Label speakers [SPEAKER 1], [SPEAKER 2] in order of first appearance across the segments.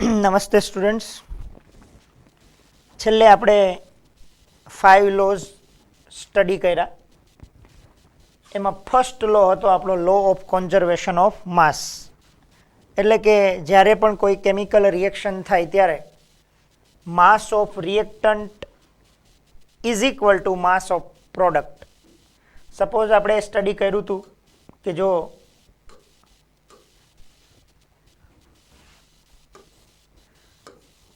[SPEAKER 1] નમસ્તે સ્ટુડન્ટ્સ. છેલ્લે આપણે 5 લોઝ સ્ટડી કર્યા. એમાં ફર્સ્ટ લો હતો આપણો law of conservation of mass. એટલે કે જ્યારે પણ કોઈ કેમિકલ રિએક્શન થાય ત્યારે mass of reactant is equal to mass of product. Suppose આપણે સ્ટડી કર્યું હતું કે જો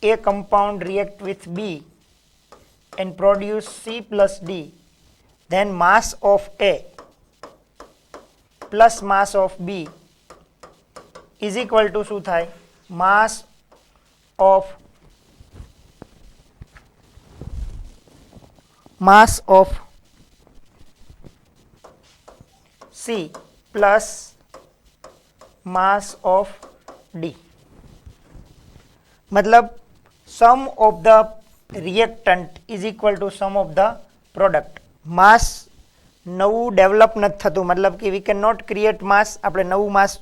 [SPEAKER 1] A compound react with B and produce C plus D, then mass of A plus mass of B is equal to શું થાય? Mass of C plus mass of D. मतलब sum of the reactant is equal to sum of the product. માસ નવું develop નથી થતું, મતલબ કે we can not create માસ. આપણે નવું માસ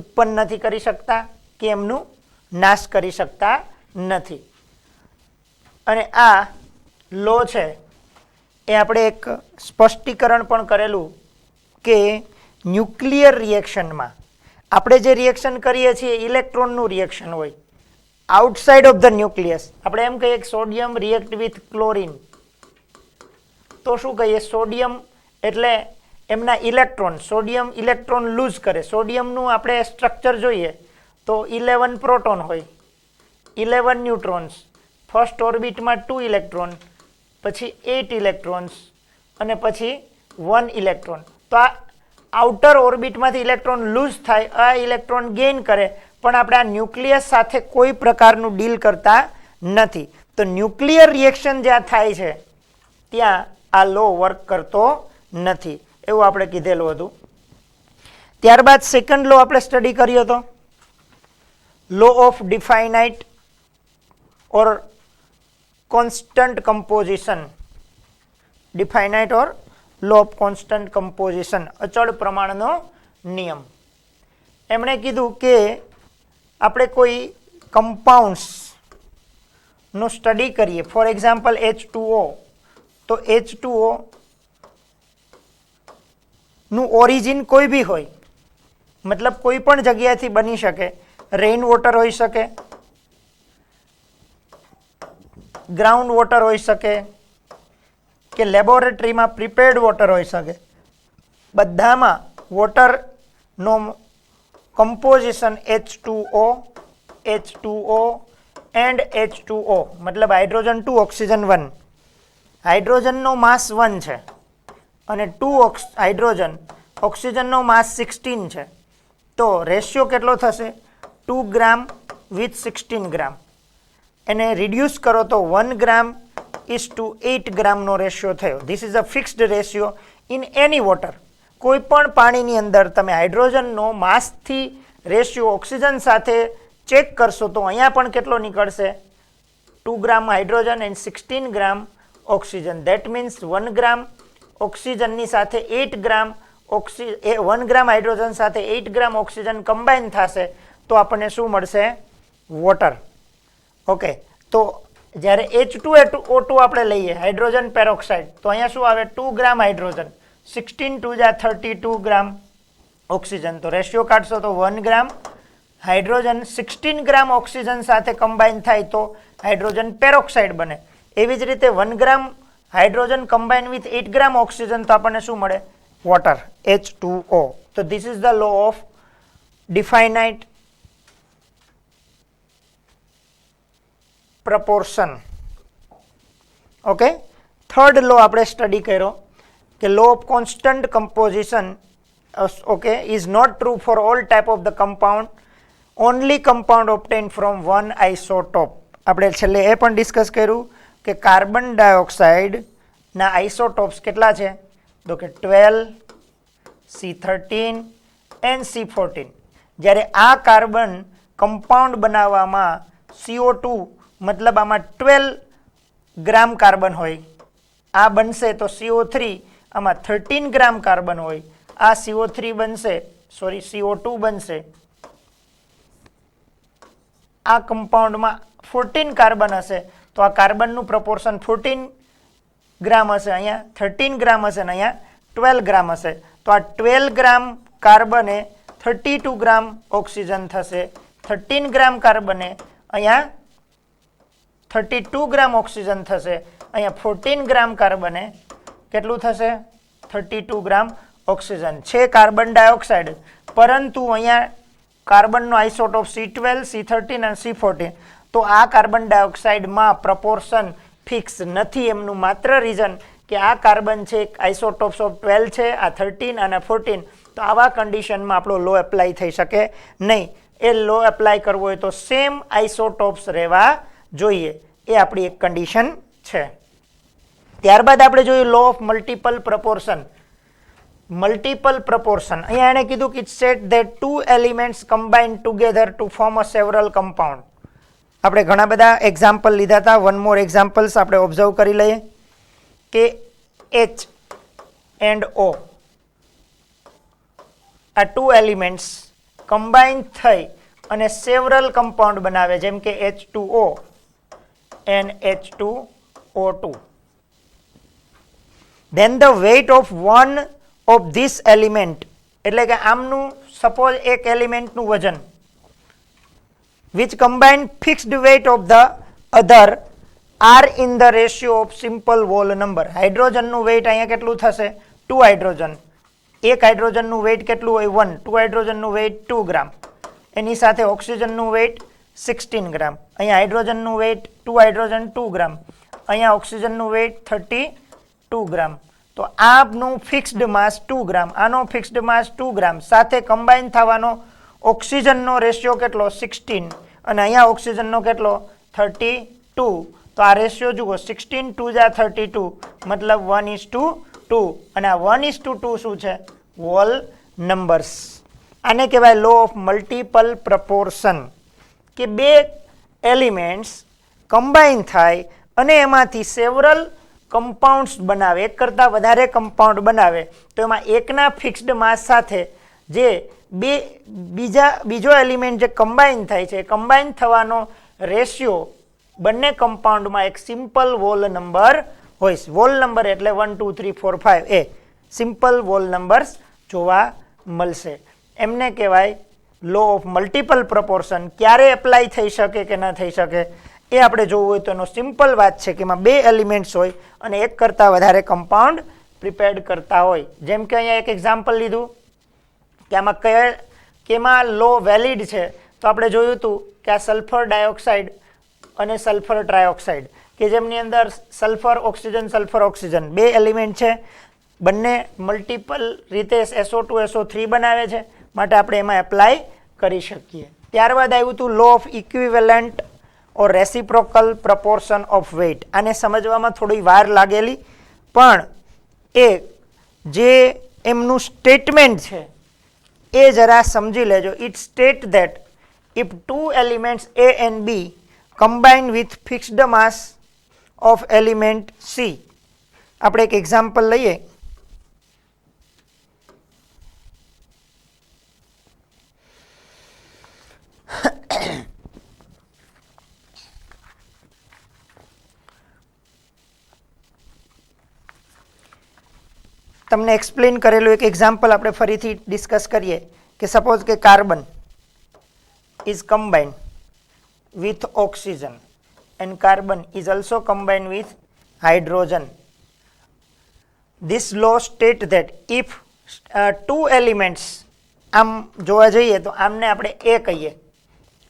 [SPEAKER 1] ઉત્પન્ન નથી કરી શકતા કે એમનું નાશ કરી શકતા નથી. અને આ લો છે એ આપણે એક સ્પષ્ટીકરણ પણ કરેલું કે ન્યુક્લિયર રિએક્શનમાં આપણે જે રિએક્શન કરીએ છીએ ઇલેક્ટ્રોનનું રિએક્શન હોય. આઉટસાઇડ ઓફ ધ ન્યુક્લિયસ આપણે એમ કહીએ કે સોડિયમ રિએક્ટ વિથ ક્લોરિન, તો શું કહીએ? સોડિયમ એટલે એમના ઇલેક્ટ્રોન, સોડિયમ ઇલેક્ટ્રોન લૂઝ કરે. સોડિયમનું આપણે સ્ટ્રક્ચર જોઈએ તો 11 પ્રોટોન હોય, 11 ન્યુટ્રોન્સ, ફર્સ્ટ ઓર્બિટમાં 2 ઇલેક્ટ્રોન, પછી 8 ઇલેક્ટ્રોન્સ અને પછી 1 ઇલેક્ટ્રોન. તો આ આઉટર ઓર્બિટમાંથી ઇલેક્ટ્રોન લૂઝ થાય, આ ઇલેક્ટ્રોન ગેઇન કરે, પણ આપણે આ ન્યુક્લિયસ સાથે કોઈ પ્રકારનું ડીલ કરતા નથી. તો ન્યુક્લિયર રિએક્શન જ્યાં થાય છે ત્યાં આ લો વર્ક કરતો નથી, એવું આપણે કીધેલું હતું. ત્યારબાદ સેકન્ડ લો આપણે સ્ટડી કર્યો હતો, law of definite or constant composition. Definite or law of constant composition, અચળ પ્રમાણનો નિયમ. એમણે કીધું કે આપણે કોઈ કમ્પાઉન્ડ્સનું સ્ટડી કરીએ, ફોર એક્ઝામ્પલ H2O, તો H2O નું ઓરિજિન કોઈ બી હોય, મતલબ કોઈ પણ જગ્યાએથી બની શકે. રેઇન વોટર હોઈ શકે, ગ્રાઉન્ડ વોટર હોઈ શકે કે લેબોરેટરીમાં પ્રિપેર્ડ વોટર હોઈ શકે. બધામાં વોટરનો composition H2O, H2O and H2O, મતલબ હાઇડ્રોજન 2 ઓક્સિજન 1. હાઇડ્રોજનનો માસ 1 છે અને 2 હાઇડ્રોજન, ઓક્સિજનનો માસ 16 છે. તો રેશિયો કેટલો થશે? 2 ગ્રામ વિથ 16 ગ્રામ. એને રિડ્યુસ કરો તો 1 ગ્રામ ઇઝ ટુ 8 ગ્રામનો રેશિયો થયો. This is a fixed ratio in any water. કોઈ પણ પાણીની અંદર તમે હાઇડ્રોજનનો માસથી રેશિયો ઓક્સિજન સાથે ચેક કરશો તો અહીંયા પણ કેટલો નીકળશે? 2 gram hydrogen and 16 gram oxygen. That means 1 gram ઓક્સિજનની સાથે 8 ગ્રામ 1 ગ્રામ હાઇડ્રોજન સાથે 8 ગ્રામ ઓક્સિજન કમ્બાઈન થશે તો આપણને શું મળશે? વોટર. ઓકે, તો જ્યારે H2O2 આપણે લઈએ, હાઇડ્રોજન પેરોક્સાઇડ, તો અહીંયા શું આવે? 2 ગ્રામ હાઇડ્રોજન, 16 2 જા 32 ગ્રામ ઓક્સિજન. તો રેશિયો કાઢશો તો 1 ગ્રામ હાઇડ્રોજન 16 ગ્રામ ઓક્સિજન સાથે કમ્બાઈન થાય તો હાઇડ્રોજન પેરોક્સાઇડ બને. એવી જ રીતે 1 gram hydrogen combine with 8 gram oxygen તો આપણને શું મળે? Water, H2O. તો this is the law of definite proportion. Okay, third law આપણે સ્ટડી કર્યો કે law of constant composition is not true for all type of the compound, only compound obtained from one isotope. આપણે છેલ્લે એ પણ discuss કર્યું કે carbon ડાયોક્સાઇડના આઇસોટોપ્સ કેટલા છે? તો કે 12, C13 એન્ડ C14. જ્યારે આ કાર્બન કમ્પાઉન્ડ બનાવવામાં CO2, મતલબ આમાં 12 ગ્રામ કાર્બન હોય, આ બનશે તો CO3 આમાં 13 ગ્રામ કાર્બન હોય, આ CO3 બનશે, સોરી CO2 બનશે આ કમ્પાઉન્ડમાં 14 કાર્બન હશે તો આ કાર્બનનું પ્રપોર્શન 14 ગ્રામ હશે, અહીંયા 13 ગ્રામ હશે અને અહીંયા 12 ગ્રામ હશે. તો આ 12 ગ્રામ કાર્બને 32 ગ્રામ ઓક્સિજન થશે. 13 ગ્રામ કાર્બને અહીંયા 32 ગ્રામ ઓક્સિજન થશે. અહીંયા 14 ગ્રામ કાર્બને કેટલું થશે? 32 ગ્રામ ઓક્સિજન છે કાર્બન ડાયોક્સાઇડ, પરંતુ અહીંયા કાર્બનનો આઇસોટોપ C12, C13 અને C14. તો આ કાર્બન ડાયોક્સાઇડમાં પ્રપોર્શન ફિક્સ નથી. એમનું માત્ર રીઝન કે આ કાર્બન છે આઇસોટોપ્સ ઓફ 12 છે, આ 13 અને 14. તો આવા કન્ડિશનમાં આપણો લો એપ્લાય થઈ શકે નહીં. એ લો એપ્લાય કરવો હોય તો સેમ આઇસોટોપ્સ રહેવા જોઈએ. એ આપણી એક કન્ડિશન છે. ત્યારબાદ આપણે જોયું law of multiple proportion. Multiple proportion અહીંયા એણે કીધું કે it set that two elements combined together to form a several compound. આપણે ઘણા બધા એક્ઝામ્પલ લીધા હતા. વન મોર એક્ઝામ્પલ્સ આપણે ઓબ્ઝર્વ કરી લઈએ કે H એન્ડ O આ ટુ એલિમેન્ટ્સ કમ્બાઇન થઈ અને સેવરલ કમ્પાઉન્ડ બનાવે, જેમ કે H2O and H2O2. Then the weight of one of this element, એટલે કે આમનું સપોઝ એક એલિમેન્ટનું વજન which combined fixed weight of the other are in the ratio of simple whole number. હાઇડ્રોજનનું વેઇટ અહીંયા કેટલું થશે? 2 હાઇડ્રોજન. એક હાઇડ્રોજનનું વેઇટ કેટલું હોય? 1. 2 હાઇડ્રોજનનું વેઇટ 2 ગ્રામ. એની સાથે ઓક્સિજનનું વેઇટ 16 ગ્રામ. અહીંયા હાઇડ્રોજનનું વેઇટ 2 હાઇડ્રોજન 2 ગ્રામ. અહીંયા ઓક્સિજનનું વેઇટ 32 ગ્રામ. તો આનું ફિક્સ્ડ માસ 2 ગ્રામ, આનો ફિક્સ્ડ માસ 2 ગ્રામ, સાથે કમ્બાઈન થવાનો ઓક્સિજનનો રેશિયો કેટલો? 16. અને અહીંયા ઓક્સિજનનો કેટલો? 32. તો આ રેશિયો જુઓ, 16 2 જા 32, મતલબ 1:2. અને આ 1:2 શું છે? Whole numbers. આને કહેવાય લો ઓફ મલ્ટિપલ પ્રપોર્શન, કે બે એલિમેન્ટ્સ કમ્બાઈન થાય અને એમાંથી સેવરલ કમ્પાઉન્ડ્સ બનાવે, એક કરતાં વધારે કમ્પાઉન્ડ બનાવે, તો એમાં એકના ફિક્સ્ડ માસ સાથે જે બીજો એલિમેન્ટ જે કમ્બાઈન થાય છે, કમ્બાઈન થવાનો રેશિયો બંને કમ્પાઉન્ડમાં એક સિમ્પલ વોલ નંબર હોય. વોલ નંબર એટલે 1 2 3 4 5 એ સિમ્પલ વોલ નંબર્સ જોવા મળશે. એમને કહેવાય લો ઓફ મલ્ટિપલ પ્રપોર્શન. ક્યારે એપ્લાય થઈ શકે કે ન થઈ શકે એ આપણે જોવું હોય તો એનો સિમ્પલ વાત છે કે એમાં બે એલિમેન્ટ્સ હોય અને એક કરતાં વધારે કમ્પાઉન્ડ પ્રિપેર્ડ કરતા હોય. જેમ કે અહીંયા એક એક્ઝામ્પલ લીધું કે આમાં કેમાં લો વેલિડ છે, તો આપણે જોયું હતું કે આ સલ્ફર ડાયોક્સાઇડ અને સલ્ફર ટ્રાયોક્સાઇડ, કે જેમની અંદર સલ્ફર ઓક્સિજન બે એલિમેન્ટ છે, બંને મલ્ટિપલ રીતે SO2 SO3 બનાવે છે, માટે આપણે એમાં એપ્લાય કરી શકીએ. ત્યારબાદ આવ્યું હતું law of equivalent or reciprocal proportion of weight. આને સમજવામાં થોડી વાર લાગેલી, પણ એ જે એમનું સ્ટેટમેન્ટ છે એ જરા સમજી લેજો. It state that if two elements A and B combine with fixed mass of element C. આપણે એક એક્ઝામ્પલ લઈએ. તમને એક્સપ્લેન કરેલું એક એક્ઝામ્પલ આપણે ફરીથી ડિસ્કસ કરીએ કે સપોઝ કે carbon is combined with oxygen and carbon is also combined with hydrogen. This law state that if two elements, આમ જોવા જઈએ તો આમને આપણે A કહીએ,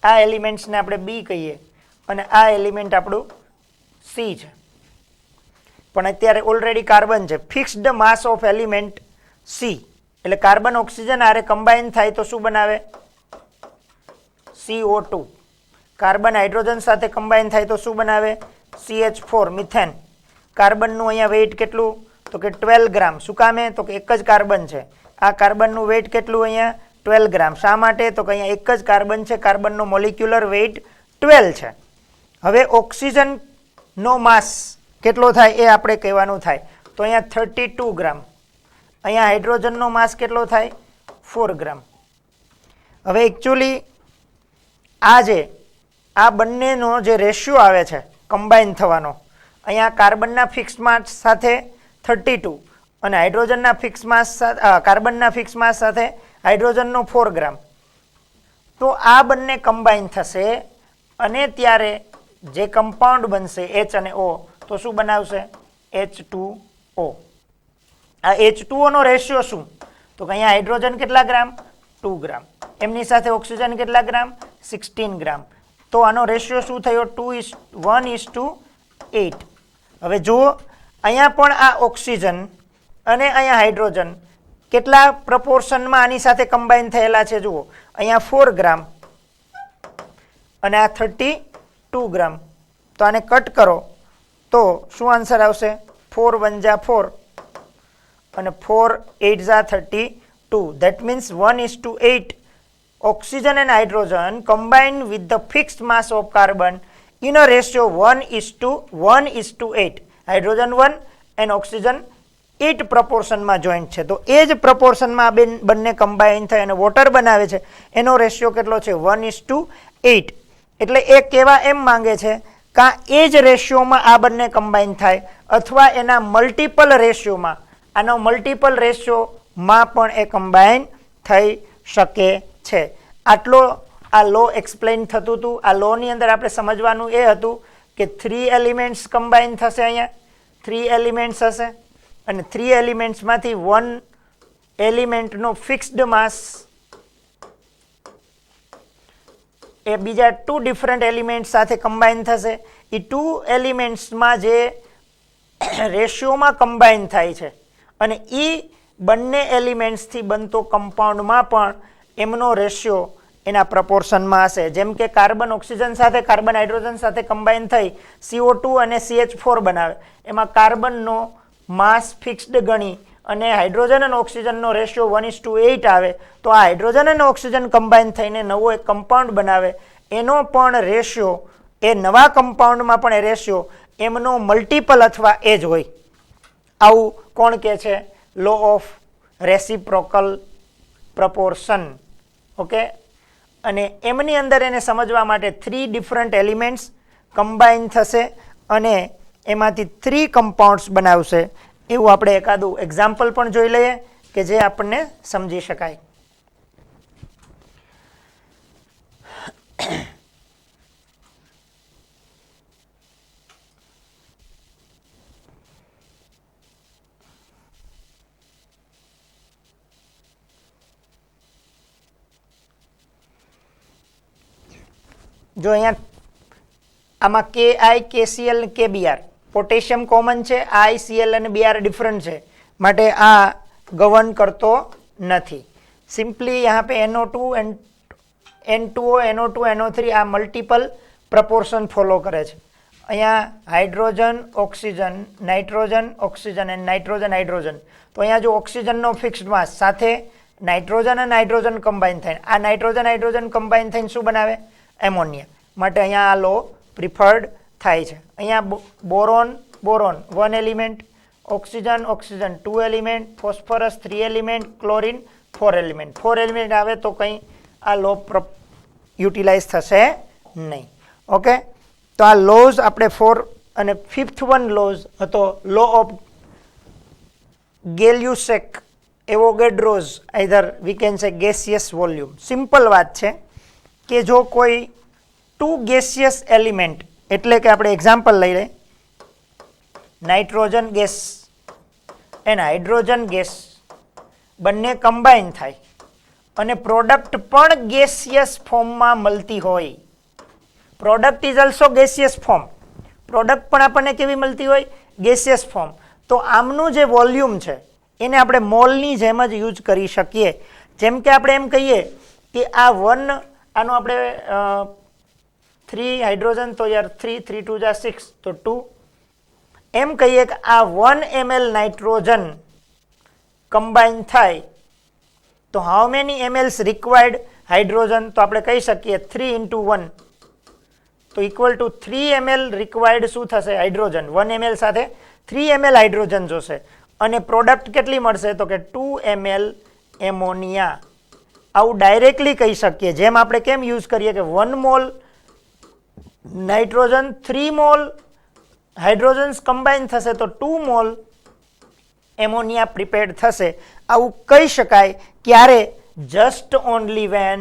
[SPEAKER 1] આ એલિમેન્ટ્સને આપણે B કહીએ અને આ એલિમેન્ટ આપણું C છે, પણ અત્યારે ઓલરેડી કાર્બન છે. Fixed mass of element C એટલે કાર્બન ઓક્સિજન આરે કમ્બાઈન થાય તો શું બનાવે? CO2. કાર્બન હાઇડ્રોજન સાથે કમ્બાઈન થાય તો શું બનાવે? CH4 methane. કાર્બનનું અહીંયા વેઇટ કેટલું? તો કે 12 ગ્રામ. શું કામે? તો કે એક જ કાર્બન છે. આ કાર્બનનું વેઇટ કેટલું અહીંયા? 12 ગ્રામ. શા માટે? તો કે અહીંયા એક જ કાર્બન છે, કાર્બનનો મોલિક્યુલર વેઇટ 12 છે. હવે ઓક્સિજનનો માસ કેટલો થાય એ આપણે કહેવાનું થાય, તો અહીંયા 32 ગ્રામ. અહીંયા હાઇડ્રોજનનો માસ કેટલો થાય? 4 ગ્રામ. હવે એકચ્યુઅલી આ જે આ બંનેનો જે રેશિયો આવે છે કમ્બાઈન થવાનો, અહીંયા કાર્બનના ફિક્સ માસ સાથે 32 અને હાઇડ્રોજનના ફિક્સ માસ કાર્બનના ફિક્સ માસ સાથે હાઇડ્રોજનનો 4 ગ્રામ, તો આ બંને કમ્બાઈન થશે અને ત્યારે જે કમ્પાઉન્ડ બનશે H અને O તો શું બનાવશે? H2O. આ H2O નો રેશિયો શું? તો અહીંયા હાઇડ્રોજન કેટલા ગ્રામ? 2 ગ્રામ. એમની સાથે ઓક્સિજન કેટલા ગ્રામ? 16 ગ્રામ. તો આનો રેશિયો શું થયો? 1:8. હવે જુઓ અહીંયા પણ આ ઓક્સિજન અને અહીંયા હાઇડ્રોજન કેટલા પ્રપોર્શનમાં આની સાથે કમ્બાઈન થયેલા છે? જુઓ અહીંયા 4 ગ્રામ અને આ 32 ગ્રામ. તો આને કટ કરો તો શું આન્સર આવશે? 4 × 1 = 4 અને 4 × 8 = 32. That means 1:8 oxygen and hydrogen combined with the fixed mass of carbon in a ratio 1:8. Hydrogen 1 and oxygen 8 પ્રપોર્શનમાં joint છે. તો એ જ પ્રપોર્શનમાં બંને કમ્બાઈન થઈ અને વોટર બનાવે છે. એનો રેશિયો કેટલો છે? 1:8. એટલે એ કહેવા એમ માંગે છે કે એ જ રેશિયોમાં આ બંને કમ્બાઈન થાય અથવા એના મલ્ટિપલ રેશિયોમાં, આનો મલ્ટિપલ રેશિયોમાં પણ એ કમ્બાઈન થઈ શકે છે. આટલો આ લો એક્સપ્લેન થતું હતું. આ લોની અંદર આપણે સમજવાનું એ હતું કે 3 એલિમેન્ટ્સ કમ્બાઈન થશે, અહીંયા 3 એલિમેન્ટ્સ હશે અને 3 એલિમેન્ટ્સમાંથી 1 એલિમેન્ટનો ફિક્સ્ડ માસ એ બીજા 2 ડિફરન્ટ એલિમેન્ટ સાથે કમ્બાઈન થશે. એ 2 એલિમેન્ટ્સમાં જે રેશિયોમાં કમ્બાઈન થાય છે અને એ બંને એલિમેન્ટ્સથી બનતો કમ્પાઉન્ડમાં પણ એમનો રેશિયો એના પ્રપોર્શનમાં હશે. જેમ કે કાર્બન ઓક્સિજન સાથે, કાર્બન હાઇડ્રોજન સાથે કમ્બાઈન થઈ CO2 અને CH4 બનાવે. એમાં કાર્બનનો માસ ફિક્સ્ડ ગણી અને હાઇડ્રોજન અને ઓક્સિજનનો રેશિયો 1:8 આવે. તો આ હાઇડ્રોજન અને ઓક્સિજન કમ્બાઈન થઈને નવો એક કમ્પાઉન્ડ બનાવે. એનો પણ રેશિયો, એ નવા કમ્પાઉન્ડમાં પણ એ રેશિયો એમનો મલ્ટિપલ અથવા એ જ હોય. આવું કોણ કહે છે? Law of reciprocal proportion. Okay, અને એમની અંદર એને સમજવા માટે 3 ડિફરન્ટ એલિમેન્ટ્સ કમ્બાઈન થશે અને એમાંથી 3 કમ્પાઉન્ડ્સ બનાવશે. એવું આપણે એકાદું એક્ઝામ્પલ પણ જોઈ લઈએ કે જે આપણને સમજી શકાય. જો અહીંયા આમાં KI, KCl અને KBr પોટેશિયમ કોમન છે, ICl અને Br ડિફરન્ટ છે, માટે આ ગવર્ન કરતો નથી. સિમ્પલી यहाँ पे NO2 N2O NO2 NO3 આ મલ્ટિપલ પ્રપોર્શન ફોલો કરે છે. અહીંયા હાઇડ્રોજન ઓક્સિજન, નાઇટ્રોજન ઓક્સિજન અને નાઇટ્રોજન હાઇડ્રોજન. તો અહીંયા જો ઓક્સિજનનો ફિક્સ્ડ માસ સાથે નાઇટ્રોજન અને હાઇડ્રોજન કમ્બાઈન થાય, આ નાઇટ્રોજન હાઇડ્રોજન કમ્બાઈન થઈને શું બનાવે? એમોનિયા. માટે અહીંયા આ લો પ્રિફર્ડ થાય છે. અહીંયા boron 1 element, oxygen 2 element, phosphorus 3 element, chlorine 4 element. 4 element આવે તો કંઈ આ લો યુટિલાઇઝ થશે નહીં. ઓકે, તો આ લોઝ આપણે 4 અને 5th વન લોઝ હતો law of Gay-Lussac Avogadro's, either we can say gaseous volume. Simple વાત છે કે જો કોઈ 2 ગેસિયસ એલિમેન્ટ, એટલે કે આપણે એક્ઝામ્પલ લઈ લઈએ, નાઇટ્રોજન ગેસ અને હાઇડ્રોજન ગેસ બંને કમ્બાઈન થાય અને પ્રોડક્ટ પણ ગેસિયસ ફોર્મમાં મળતી હોય. Product is also gaseous form. Product પણ આપણને કેવી મળતી હોય? Gaseous form. તો આમનું જે વોલ્યુમ છે એને આપણે મોલની જેમ જ યુઝ કરી શકીએ. જેમ કે આપણે એમ કહીએ કે આ 1, આનો આપણે 3 હાઇડ્રોજન, તો યાર 3 2 = 6, તો 2. એમ કહીએ કે આ 1 ml નાઇટ્રોજન કમ્બાઈન થાય તો how many mls required hydrogen? તો આપણે કહી શકીએ 3 × 1, તો ઇક્વલ ટુ 3 ml રિક્વાયર્ડ શું થશે? હાઇડ્રોજન. 1 ml સાથે 3 ml હાઇડ્રોજન જોશે અને પ્રોડક્ટ કેટલી મળશે? તો કે 2 ml એમોનિયા. આવું ડાયરેક્ટલી કહી શકીએ. જેમ આપણે કેમ યુઝ કરીએ કે 1 mall nitrogen 3 mall hydrogens combine થશે તો 2 મોલ એમોનિયા પ્રિપેર્ડ થશે. આવું કહી શકાય ક્યારે? Just only when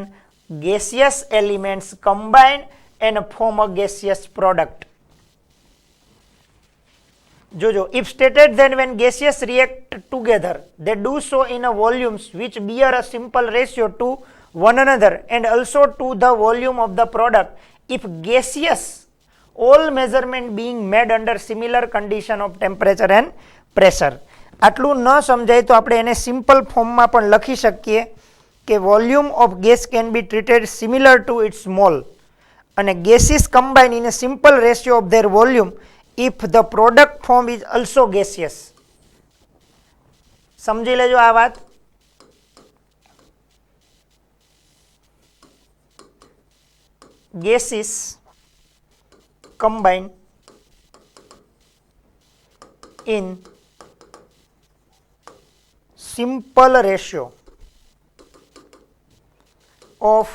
[SPEAKER 1] gaseous elements combine and form a gaseous product. જોજો, if stated then when gaseous react together they do so in a volumes which bear a simple ratio to one another and also to the volume of the product if gaseous, all measurement being made under similar condition of temperature and pressure. આટલું ન સમજાય તો આપણે એને simple ફોર્મમાં પણ લખી શકીએ કે volume of gas can be treated similar to its mole અને gases combine in a simple ratio of their volume if the product form is also gaseous. સમજી લેજો આ વાત. gases combine in simple ratio of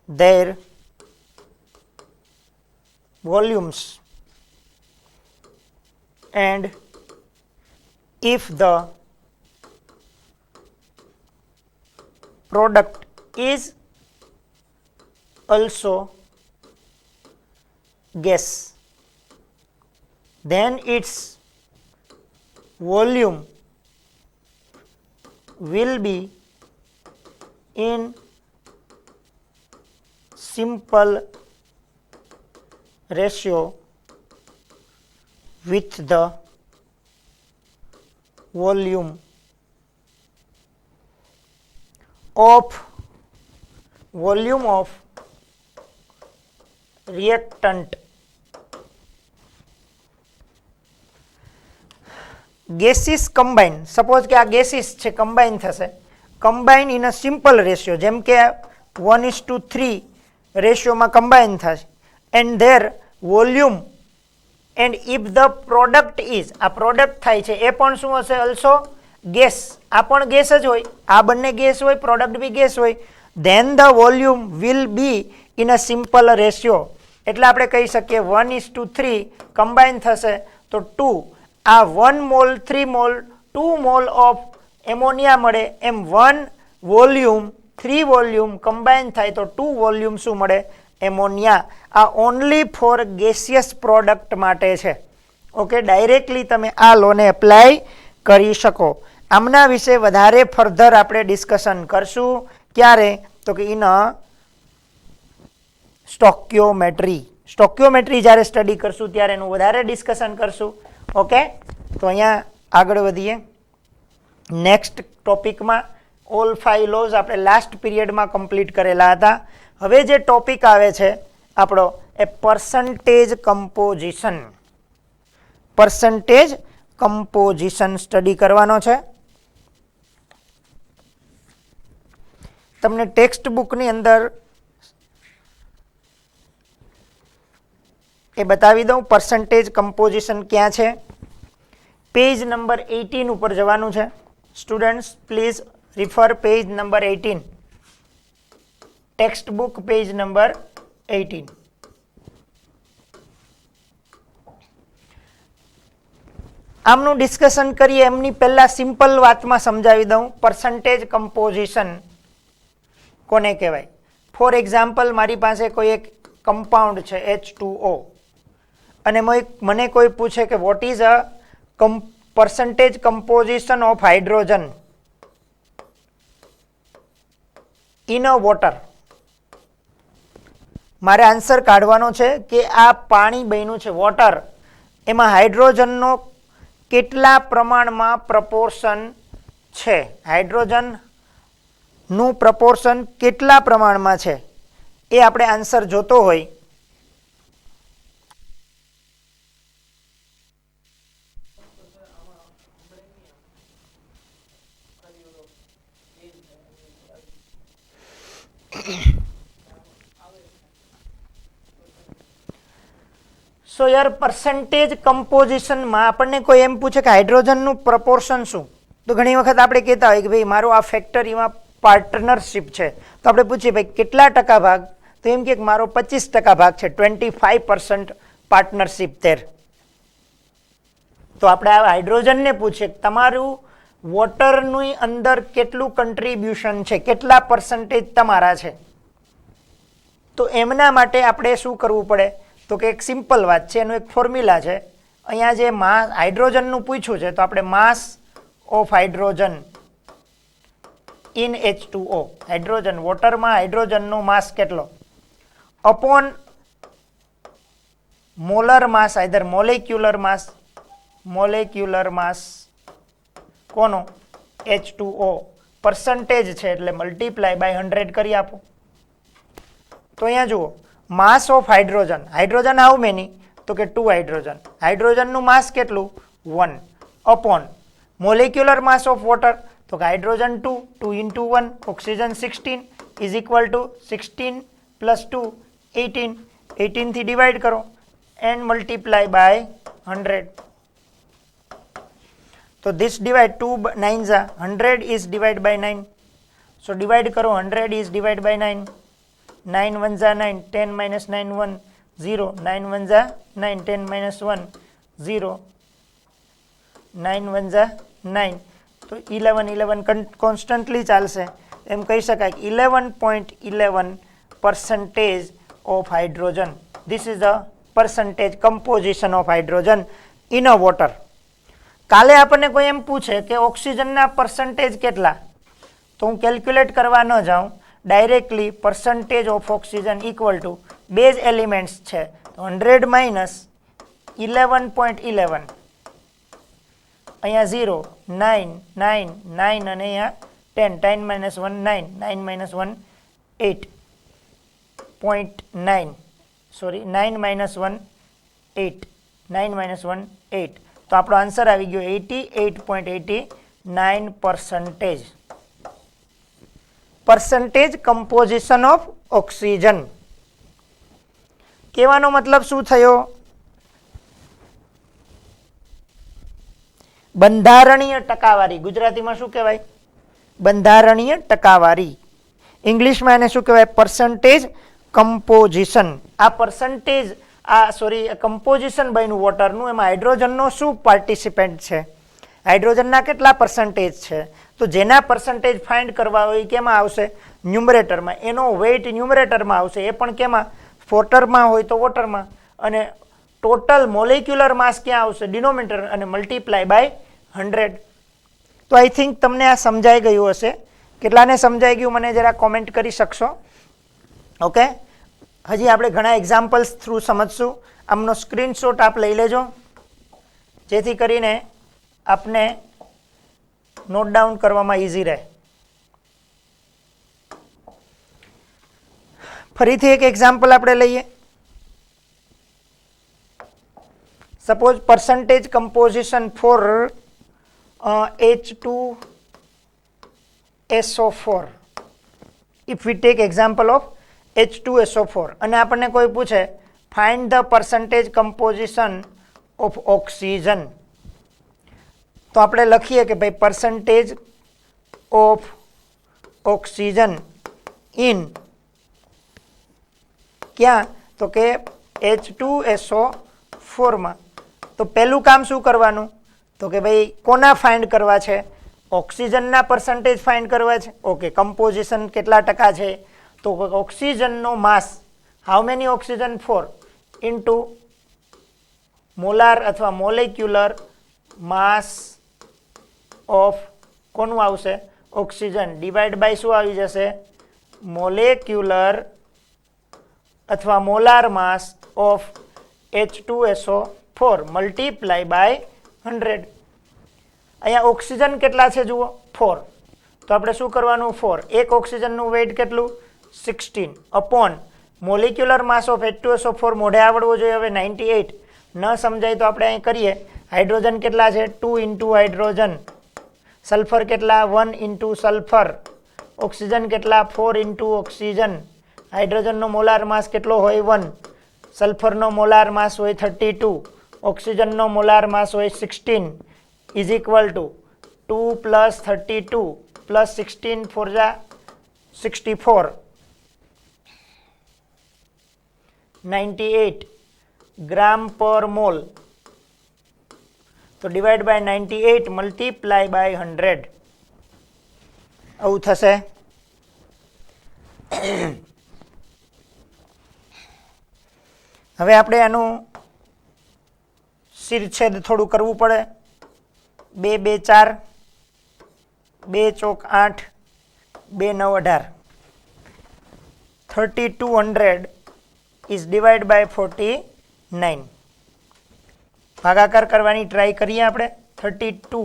[SPEAKER 1] their volumes and if the product is also gas then its volume will be in simple ratio with the volume of reactant. gases combine, suppose કે આ gases છે combine થશે, combine in a simple ratio જેમ કે 1:3 રેશિયોમાં combine થશે and their volume and if the product is, આ product થાય છે એ પણ શું હશે? also gas. આ પણ gas જ હોય, આ બંને gas હોય, product બી gas હોય, then the volume will be in a simple ratio. એટલે આપણે કહી શકીએ 1:3 combine થશે તો 2, આ 1 mall 3 mall 2 mall of ammonia મળે એમ 1 વોલ્યુમ 3 વોલ્યુમ કમ્બાઈન થાય તો 2 વોલ્યુમ શું મળે? એમોનિયા. આ ઓનલી ફોર ગેસિયસ પ્રોડક્ટ માટે છે. ઓકે, ડાયરેક્ટલી તમે આ લોને એપ્લાય કરી શકો. આમના વિશે વધારે ફર્ધર આપણે ડિસ્કશન કરશું ક્યારે? તો કે ઇન સ્ટોક્યોમેટ્રી જ્યારે સ્ટડી કરશું ત્યારે એનું વધારે ડિસ્કશન કરશું. ઓકે, તો અહીંયા આગળ વધીએ નેક્સ્ટ ટોપિકમાં. ઓલ 5 લોઝ આપણે લાસ્ટ પીરિયડમાં કમ્પ્લીટ કરેલા હતા. હવે જે ટોપિક આવે છે આપણો એ પર્સન્ટેજ કમ્પોઝિશન સ્ટડી કરવાનો છે. તમને ટેક્સ્ટ બુકની અંદર એ બતાવી દઉં પર્સન્ટેજ કમ્પોઝિશન ક્યાં છે. પેજ નંબર 18 ઉપર જવાનું છે. Students please refer page number 18. Text book page number 18. આમનું ડિસ્કશન કરીએ એમની પહેલા સિમ્પલ વાતમાં સમજાવી દઉં પર્સન્ટેજ કમ્પોઝિશન કોને કહેવાય. ફોર એક્ઝામ્પલ, મારી પાસે કોઈ એક કમ્પાઉન્ડ છે H2O અને મને કોઈ પૂછે કે what is a percentage composition of hydrogen in a water. મારે આન્સર કાઢવાનો છે કે આ પાણી બન્યું છે વોટર, એમાં હાઇડ્રોજનનો કેટલા પ્રમાણમાં પ્રપોર્શન છે, હાઇડ્રોજનનું પ્રપોર્શન કેટલા પ્રમાણમાં છે એ આપણે આન્સર જોતો હોય સો યાર પર્સન્ટેજ કમ્પોઝિશનમાં આપણને કોઈ એમ પૂછે કે હાઇડ્રોજનનું પ્રપોર્શન શું, તો ઘણી વખત આપણે કહેતા હોય કે ભાઈ મારું આ ફેક્ટરીમાં પાર્ટનરશિપ છે, તો આપણે પૂછીએ ભાઈ કેટલા ટકા ભાગ, તો તો એમ કે મારો 25% ભાગ છે, 25% પાર્ટનરશિપ ધેર. તો આપણે આ હાઇડ્રોજનને પૂછીએ તમારું વોટરની અંદર કેટલું કન્ટ્રીબ્યુશન છે, કેટલા પર્સન્ટેજ તમારા છે. તો એમના માટે આપણે શું કરવું પડે, તો કે એક સિમ્પલ વાત છે, એનું એક ફોર્મ્યુલા છે. અહીંયા જે હાઇડ્રોજનનું પૂછ્યું છે, તો આપણે mass of hydrogen in H2O, hydrogen વોટરમાં હાઇડ્રોજનનો માસ કેટલો upon molar mass, either molecular mass કોનો H2O પર્સન્ટેજ છે એટલે મલ્ટીપ્લાય બાય 100 કરી આપો. તો અહીંયા જુઓ માસ of hydrogen, hydrogen how many, તો કે 2 હાઇડ્રોજન, હાઇડ્રોજનનું માસ કેટલું 1 upon molecular mass of water, તો કે hydrogen 2, 2 into 1, oxygen 16 is equal two 16 plus 2 18, 18 થી ડિવાઈડ કરો એન્ડ મલ્ટીપ્લાય બાય 100. તો this divide 2 9s are 100 is divided by 9. So divide કરો 100 is divided by 9. 9 1s are 9, 10 minus 9 1 0, 9 1s are 9, 10 minus 1 0, 9 1s are 9. તો 11 constantly ચાલશે, એમ કહી શકાય 11.11% of hydrogen. This is the percentage composition of hydrogen in a water. કાલે આપણને કોઈ એમ પૂછે કે ઓક્સિજનના પર્સન્ટેજ કેટલા, તો હું કેલ્ક્યુલેટ કરવા ન જાઉં, directly percentage of oxygen equal two base elements છે, તો 100 માઇનસ 11.11, અહીંયા 0 9 9 9 અને અહીંયા 10, 10 minus 1 9, 9 minus 1 8.9, sorry 9 minus 1 8, 9 minus 1 8. તો આપણો આન્સર આવી ગયો 88.89%. Percentage composition of oxygen. કહેવાનો મતલબ શું થયો, બંધારણીય ટકાવારી, ગુજરાતીમાં શું કહેવાય બંધારણીય ટકાવારી, ઇંગ્લિશમાં એને શું કહેવાય પર્સન્ટેજ કમ્પોઝિશન. આ પર્સન્ટેજ કમ્પોઝિશન બન્યું વોટરનું, એમાં હાઇડ્રોજનનો શું પાર્ટિસિપેન્ટ છે, હાઇડ્રોજનના કેટલા પર્સન્ટેજ છે, તો જેના પર્સન્ટેજ ફાઇન્ડ કરવા હોય કેમાં આવશે ન્યુમરેટરમાં, એનો વેઇટ ન્યુમરેટરમાં આવશે, એ પણ કેમાં વોટરમાં હોય તો વોટરમાં, અને ટોટલ મોલેક્યુલર માસ ક્યાં આવશે ડિનોમિનેટર અને મલ્ટીપ્લાય બાય 100. તો આઈ થિંક તમને આ સમજાઈ ગયું હશે. કેટલાને સમજાઈ ગયું મને જરા કોમેન્ટ કરી શકશો? ઓકે, હજી આપણે ઘણા એક્ઝામ્પલ્સ થ્રુ સમજશું. આમનો સ્ક્રીનશોટ આપ લઈ લેજો જેથી કરીને આપને નોટ ડાઉન કરવામાં ઇઝી રહે. ફરીથી એક એક્ઝામ્પલ આપણે લઈએ. Suppose percentage composition for H2SO4. If we take example of H2SO4 અને આપણને કોઈ પૂછે find the percentage composition of oxygen, તો આપણે લખીએ કે ભાઈ percentage of oxygen in ક્યાં, તો કે H2SO4 માં. તો પહેલું કામ શું કરવાનું, તો કે ભાઈ કોના ફાઇન્ડ કરવા છે, ઓક્સિજનના પર્સન્ટેજ ફાઇન્ડ કરવા છે. ઓકે, કમ્પોઝિશન કેટલા ટકા છે, તો ઓક્સિજનનો mass how many oxygen 4 into molar અથવા મોલેક્યુલર માસ ઓફ કોનું આવશે ઓક્સિજન ડિવાઈડ બાય શું આવી જશે મોલેક્યુલર અથવા molar mass of H2SO4 multiply by 100. અહીંયા ઓક્સિજન કેટલા છે જુઓ 4, તો આપણે શું કરવાનું 4, એક ઓક્સિજનનું વેઇટ કેટલું 16 upon molecular mass of H2SO4 મોઢે આવડવો જોઈએ. હવે 98 ન સમજાય તો આપણે અહીં કરીએ. હાઇડ્રોજન કેટલા છે 2 ઇન્ટુ હાઇડ્રોજન, સલ્ફર કેટલા 1 ઇન્ટુ સલ્ફર, ઓક્સિજન કેટલા 4 ઇન્ટુ ઓક્સિજન. હાઇડ્રોજનનો મોલાર માસ કેટલો હોય 1, સલ્ફરનો મોલાર માસ હોય 32, ઓક્સિજનનો મોલાર માસ હોય 16 is equal to 2 plus 32 plus 16 4 જા 64 98 ગ્રામ પર મોલ, તો ડિવાઈડ બાય 98 મલ્ટીપ્લાય બાય 100 આવું થશે. હવે આપણે આનું શિરછેદ થોડું કરવું પડે. 2 2 4, 2 ચોક 8, 2 9 18. 3200 is divided by 49. ભાગાકાર કરવાની ટ્રાય કરીએ આપણે. 32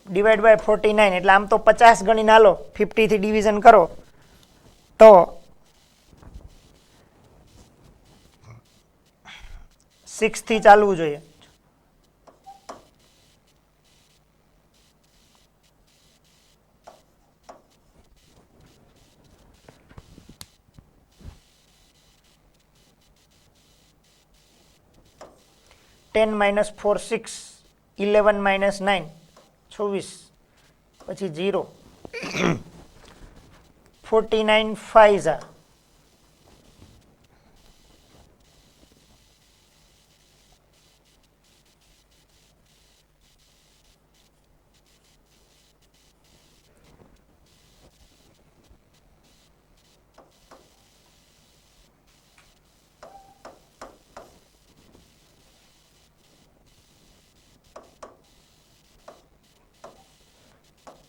[SPEAKER 1] ડિવાઈડ બાય 49 એટલે આમ તો 50 ગણીને હાલો, 50 થી ડિવિઝન કરો તો 6 થી ચાલવું જોઈએ. ટેન માઇનસ 4 6, 11 માઇનસ 9 26, પછી 0. 49 5 ઝા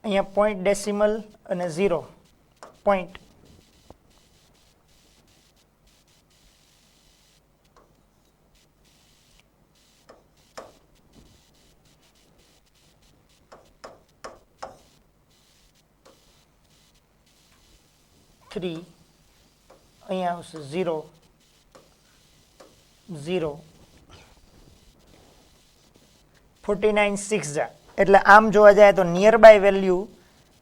[SPEAKER 1] અહીંયા પોઈન્ટ ડેસિમલ અને 0 પોઈન્ટ. થ્રી અહીંયા આવશે 0 0. 49 6 જા એટલે આમ જોવા જાય તો near by value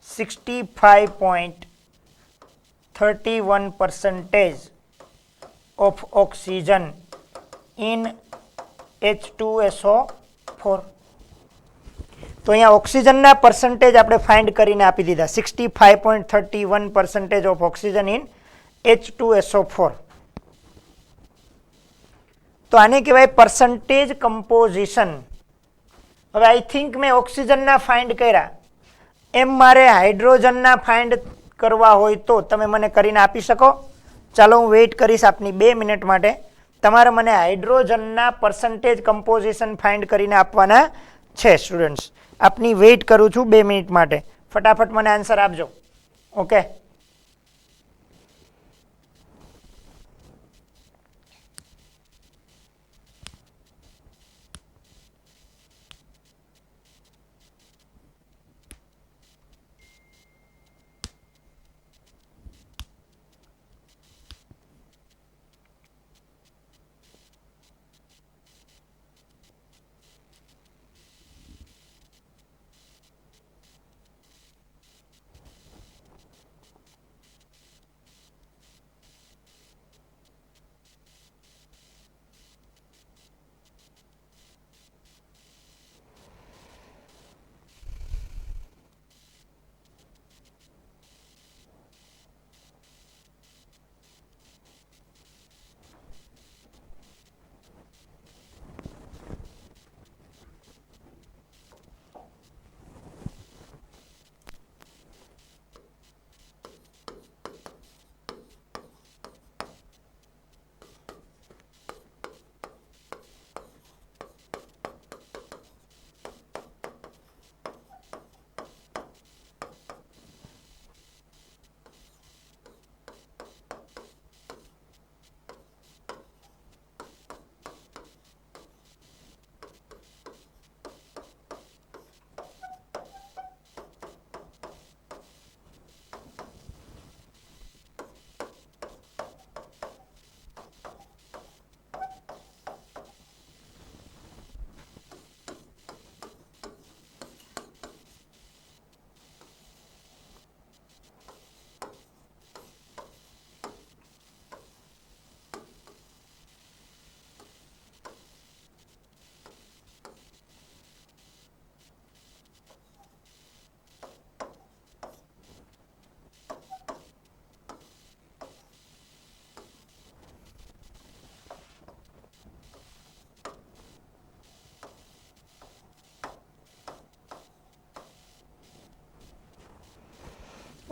[SPEAKER 1] 65.31% of oxygen in H2SO4. તો અહીંયા ઓક્સિજનના પર્સન્ટેજ આપણે ફાઇન્ડ કરીને આપી દીધા. 65.31% ઓફ ઓક્સિજન ઇન H2SO4. તો આને કહેવાય પર્સન્ટેજ કમ્પોઝિશન. હવે આઈ થિંક મેં ઓક્સિજનના ફાઇન્ડ કર્યા, એમ મારે હાઇડ્રોજનના ફાઇન્ડ કરવા હોય તો તમે મને કરીને આપી શકો? ચાલો હું વેઇટ કરીશ આપની 2 મિનિટ માટે. તમારે મને હાઇડ્રોજનના પર્સન્ટેજ કમ્પોઝિશન ફાઇન્ડ કરીને આપવાના છે સ્ટુડન્ટ્સ. આપની વેઇટ કરું છું 2 મિનિટ માટે. ફટાફટ મને આન્સર આપજો. Okay.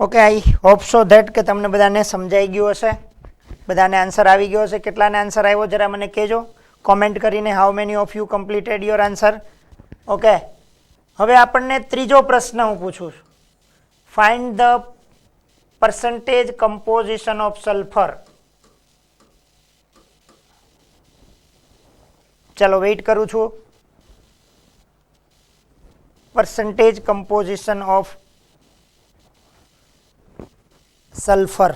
[SPEAKER 1] Okay, I hope so that કે તમને બધાને સમજાઈ ગયું હશે, બધાને આન્સર આવી ગયો હશે. કેટલાને આન્સર આવ્યો જરા મને કહેજો કોમેન્ટ કરીને. How many of you completed your answer? Okay, હવે આપણને ત્રીજો પ્રશ્ન હું પૂછું છું. Find the percentage composition of sulfur. ચલો વેઇટ કરું છું. percentage composition of sulfur.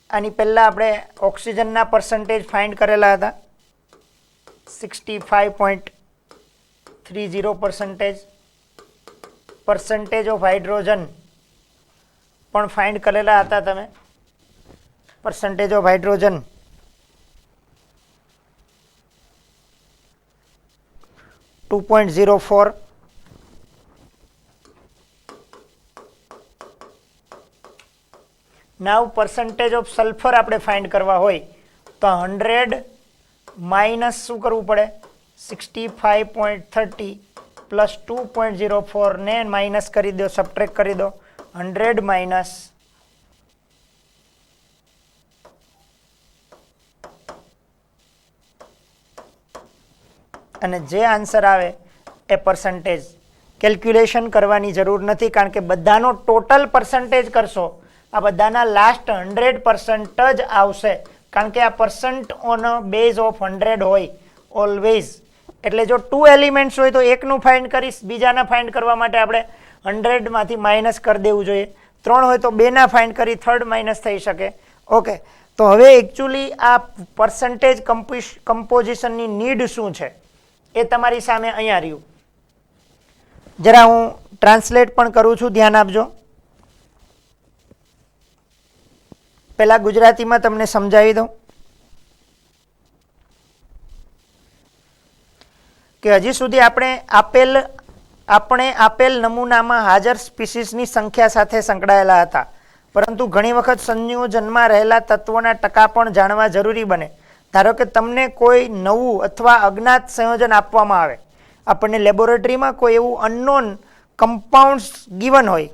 [SPEAKER 1] આની પહેલા આપણે ઓક્સિજનના પર્સન્ટેજ ફાઇન્ડ કરેલા હતા 65.30%. પર્સન્ટેજ ઓફ હાઇડ્રોજન પણ ફાઇન્ડ કરેલા હતા તમે. Percentage of hydrogen .04. Now percentage of sulphur આપણે ફાઇન્ડ કરવા હોય તો 100 માઇનસ શું કરવું પડે 65.30 પ્લસ 2.04 ને માઇનસ કરી દો, સબટ્રેક્ટ કરી દો. 100 માઇનસ અને જે આન્સર આવે એ પર્સન્ટેજ. કેલ્ક્યુલેશન કરવાની જરૂર નથી કારણ કે બધાનો ટોટલ પર્સન્ટેજ કરશો આ બધાના લાસ્ટ 100% જ આવશે કારણ કે આ પર્સન્ટ ઓન બેઝ ઓફ 100 હોય ઓલવેઝ. એટલે જો 2 એલિમેન્ટ્સ હોય તો એકનું ફાઇન્ડ કરીશ, બીજાના ફાઇન્ડ કરવા માટે આપણે 100માંથી માઇનસ કરી દેવું જોઈએ. 3 હોય તો 2ના ફાઇન્ડ કરી થર્ડ માઇનસ થઈ શકે. ઓકે, તો હવે એકચ્યુઅલી આ પર્સન્ટેજ કમ્પોઝિશનની નીડ શું છે એ તમારી સામે અહીંયા રહ્યું. જરા હું ટ્રાન્સલેટ પણ કરું છું, ધ્યાન આપજો. પહેલા ગુજરાતીમાં તમને સમજાવી દઉં કે હજી સુધી આપણે આપેલ નમૂનામાં હાજર સ્પીસીસની સંખ્યા સાથે સંકળાયેલા હતા, પરંતુ ઘણી વખત સંયોજનમાં રહેલા તત્વોના ટકા પણ જાણવા જરૂરી બને. ધારો કે તમને કોઈ નવું અથવા અજ્ઞાત સંયોજન આપવામાં આવે, આપણને લેબોરેટરીમાં કોઈ એવું અનનોન કમ્પાઉન્ડ્સ ગિવન હોય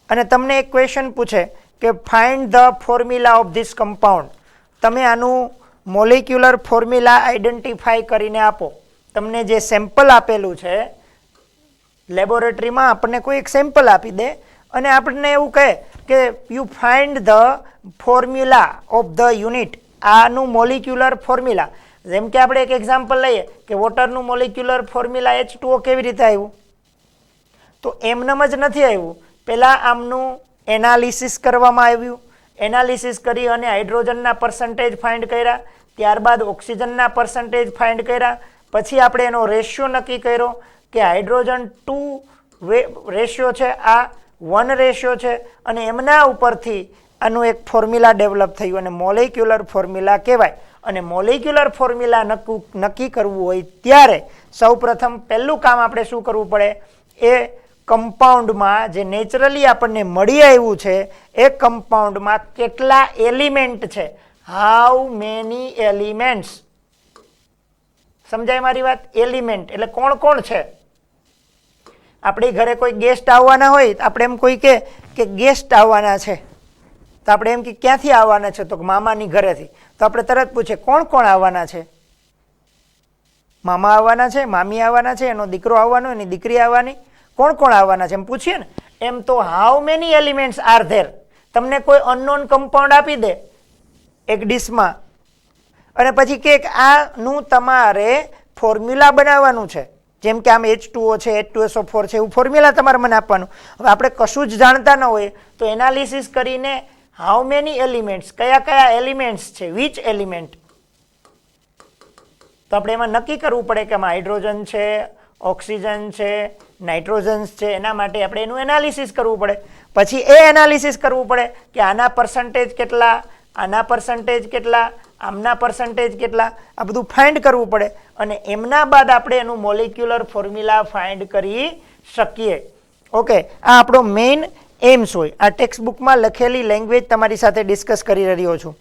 [SPEAKER 1] અને તમને એક ક્વેશ્ચન પૂછે કે find the formula of this compound. તમે આનું મોલિક્યુલર ફોર્મ્યુલા આઈડેન્ટિફાઈ કરીને આપો. તમને જે સેમ્પલ આપેલું છે લેબોરેટરીમાં આપણને કોઈ એક સેમ્પલ આપી દે અને આપણને એવું કહે કે you find the formula of the unit. આનું મોલિક્યુલર ફોર્મ્યુલા, જેમ કે આપણે એક એક્ઝામ્પલ લઈએ કે વોટરનું મોલિક્યુલર ફોર્મ્યુલા H2O કેવી રીતે આવ્યું, તો એમનેમ જ નથી આવ્યું. પહેલાં આમનું એનાલિસિસ કરવામાં આવ્યું, એનાલિસિસ કરી અને હાઇડ્રોજનના પર્સન્ટેજ ફાઇન્ડ કર્યા, ત્યારબાદ ઓક્સિજનના પર્સન્ટેજ ફાઇન્ડ કર્યા, પછી આપણે એનો રેશિયો નક્કી કર્યો કે હાઇડ્રોજન 2 રેશિયો છે, આ 1 રેશિયો છે અને એમના ઉપરથી આનું એક ફોર્મ્યુલા ડેવલપ થયું અને મોલિક્યુલર ફોર્મ્યુલા કહેવાય. અને મોલિક્યુલર ફોર્મ્યુલા નક્કી કરવું હોય ત્યારે સૌપ્રથમ પહેલું કામ આપણે શું કરવું પડે, એ કમ્પાઉન્ડમાં જે નેચરલી આપણને મળી આવ્યું છે એ કમ્પાઉન્ડમાં કેટલા એલિમેન્ટ છે, હાઉ મેની એલિમેન્ટ્સ. સમજાય મારી વાત? એલિમેન્ટ એટલે કોણ કોણ છે. આપણી ઘરે કોઈ ગેસ્ટ આવવાના હોય તો આપણે એમ કોઈ કે ગેસ્ટ આવવાના છે તો આપણે એમ કે ક્યાંથી આવવાના છે, તો મામાની ઘરેથી. તો આપણે તરત પૂછે કોણ કોણ આવવાના છે, મામા આવવાના છે, મામી આવવાના છે, એનો દીકરો આવવાનો, એની દીકરી આવવાની, કોણ કોણ આવવાના છે એમ પૂછીએ ને. એમ તો how many elements are there. તમને કોઈ અનનોન કમ્પાઉન્ડ આપી દે એક ડીશમાં અને પછી કે આનું તમારે ફોર્મ્યુલા બનાવવાનું છે, જેમ કે આમ H2O છે, H2SO4 છે, એવું ફોર્મ્યુલા તમારે મને આપવાનું. હવે આપણે કશું જ જાણતા ન હોય તો એનાલિસિસ કરીને હાઉ મેની એલિમેન્ટ્સ, કયા કયા એલિમેન્ટ્સ છે, વિચ એલિમેન્ટ, તો આપણે એમાં નક્કી કરવું પડે કે આમાં હાઇડ્રોજન છે, ઓક્સિજન છે, નાઇટ્રોજન્સ છે. એના માટે આપણે એનું એનાલિસિસ કરવું પડે. પછી એ એનાલિસિસ કરવું પડે કે આના પર્સન્ટેજ કેટલા, આના પર્સન્ટેજ કેટલા, આમના પર્સન્ટેજ કેટલા, આ બધું ફાઇન્ડ કરવું પડે અને એમના બાદ આપણે એનું મોલિક્યુલર ફોર્મ્યુલા ફાઇન્ડ કરી શકીએ. ઓકે, આ આપણો મેઇન એમ્સ હોય. આ ટેક્સ્ટ બુકમાં લખેલી લેંગ્વેજ તમારી સાથે ડિસ્કસ કરી રહ્યો છું.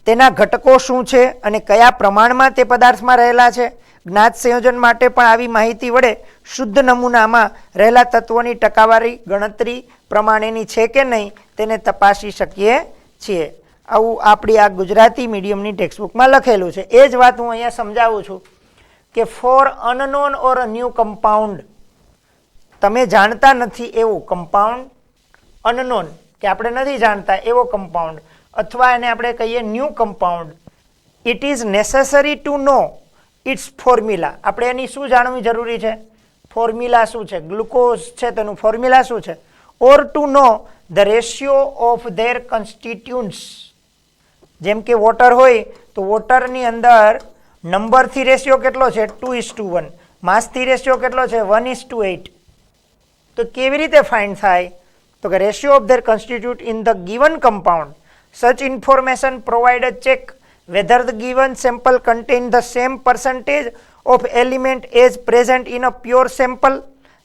[SPEAKER 1] તેના ઘટકો શું છે અને કયા પ્રમાણમાં તે પદાર્થમાં રહેલા છે. જ્ઞાત સંયોજન માટે પણ આવી માહિતી વડે શુદ્ધ નમૂનામાં રહેલા તત્વોની ટકાવારી ગણતરી પ્રમાણેની છે કે નહીં તેને તપાસી શકીએ છીએ. આવું આપણી આ ગુજરાતી મીડિયમની ટેક્સ્ટબુકમાં લખેલું છે. એ જ વાત હું અહીંયા સમજાવું છું કે for unknown or a new compound, તમે જાણતા નથી એવું કમ્પાઉન્ડ, અનનોન કે આપણે નથી જાણતા એવો કમ્પાઉન્ડ, અથવા એને આપણે કહીએ new compound, it is necessary to know its formula. આપણે એની શું જાણવી જરૂરી છે? ફોર્મ્યુલા શું છે? ગ્લુકોઝ છે તેનું ફોર્મ્યુલા શું છે? Or to know the ratio of their constituents. જેમ કે વોટર હોય તો વોટરની અંદર નંબરથી રેશિયો કેટલો છે? 2:1. માસથી રેશિયો કેટલો છે? 1:8. તો કેવી રીતે ફાઇન્ડ થાય? તો કે ratio of their constituent in the given compound. Such information provide a check whether the given sample contain the same percentage of element as present in a pure sample.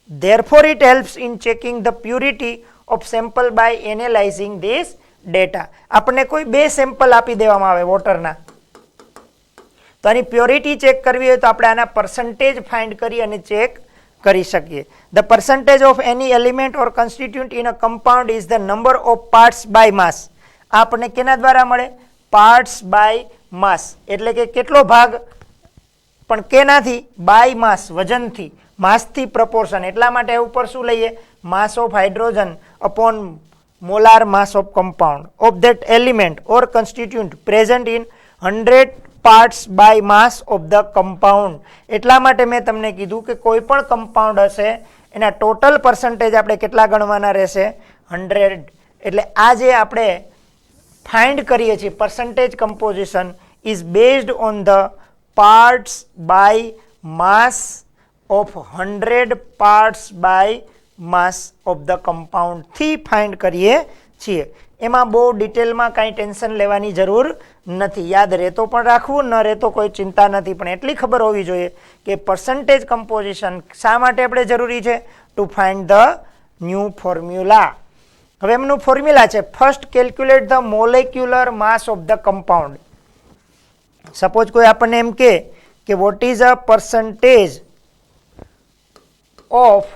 [SPEAKER 1] Therefore, it helps in checking the purity of sample by analyzing this data. આપણને કોઈ બે sample આપી દેવામાં આવે વોટરના, તો આની purity check કરવી હોય તો આપણે આના પર્સન્ટેજ ફાઇન્ડ કરી અને ચેક કરી શકીએ. The percentage of any element or constituent in a compound is the number of parts by mass. આપણને કેના દ્વારા મળે? પાર્ટ્સ બાય માસ, એટલે કે કેટલો ભાગ, પણ કેનાથી? બાય માસ, વજનથી, માસથી પ્રપોર્શન. એટલા માટે ઉપર શું લઈએ? Mass of hydrogen upon molar mass of compound of that element or constituent present in 100 parts by mass of the compound. એટલા માટે મેં તમને કીધું કે કોઈ પણ કમ્પાઉન્ડ હશે એના ટોટલ પર્સન્ટેજ આપણે કેટલા ગણવાના રહેશે? 100. એટલે આ જે આપણે ફાઇન્ડ કરીએ છીએ percentage composition is based on the parts by mass of 100 parts by mass of the કમ્પાઉન્ડથી ફાઇન્ડ કરીએ છીએ. એમાં બહુ ડિટેલમાં કાંઈ ટેન્શન લેવાની જરૂર નથી. યાદ રહેતો પણ રાખવું, ન રહેતો કોઈ ચિંતા નથી, પણ એટલી ખબર હોવી જોઈએ કે પર્સન્ટેજ કમ્પોઝિશન શા માટે આપણે જરૂરી છે? To find the new formula. હવે એમનું ફોર્મ્યુલા છે, first calculate the molecular mass of the compound. Suppose કોઈ આપણને એમ કે what is a percentage of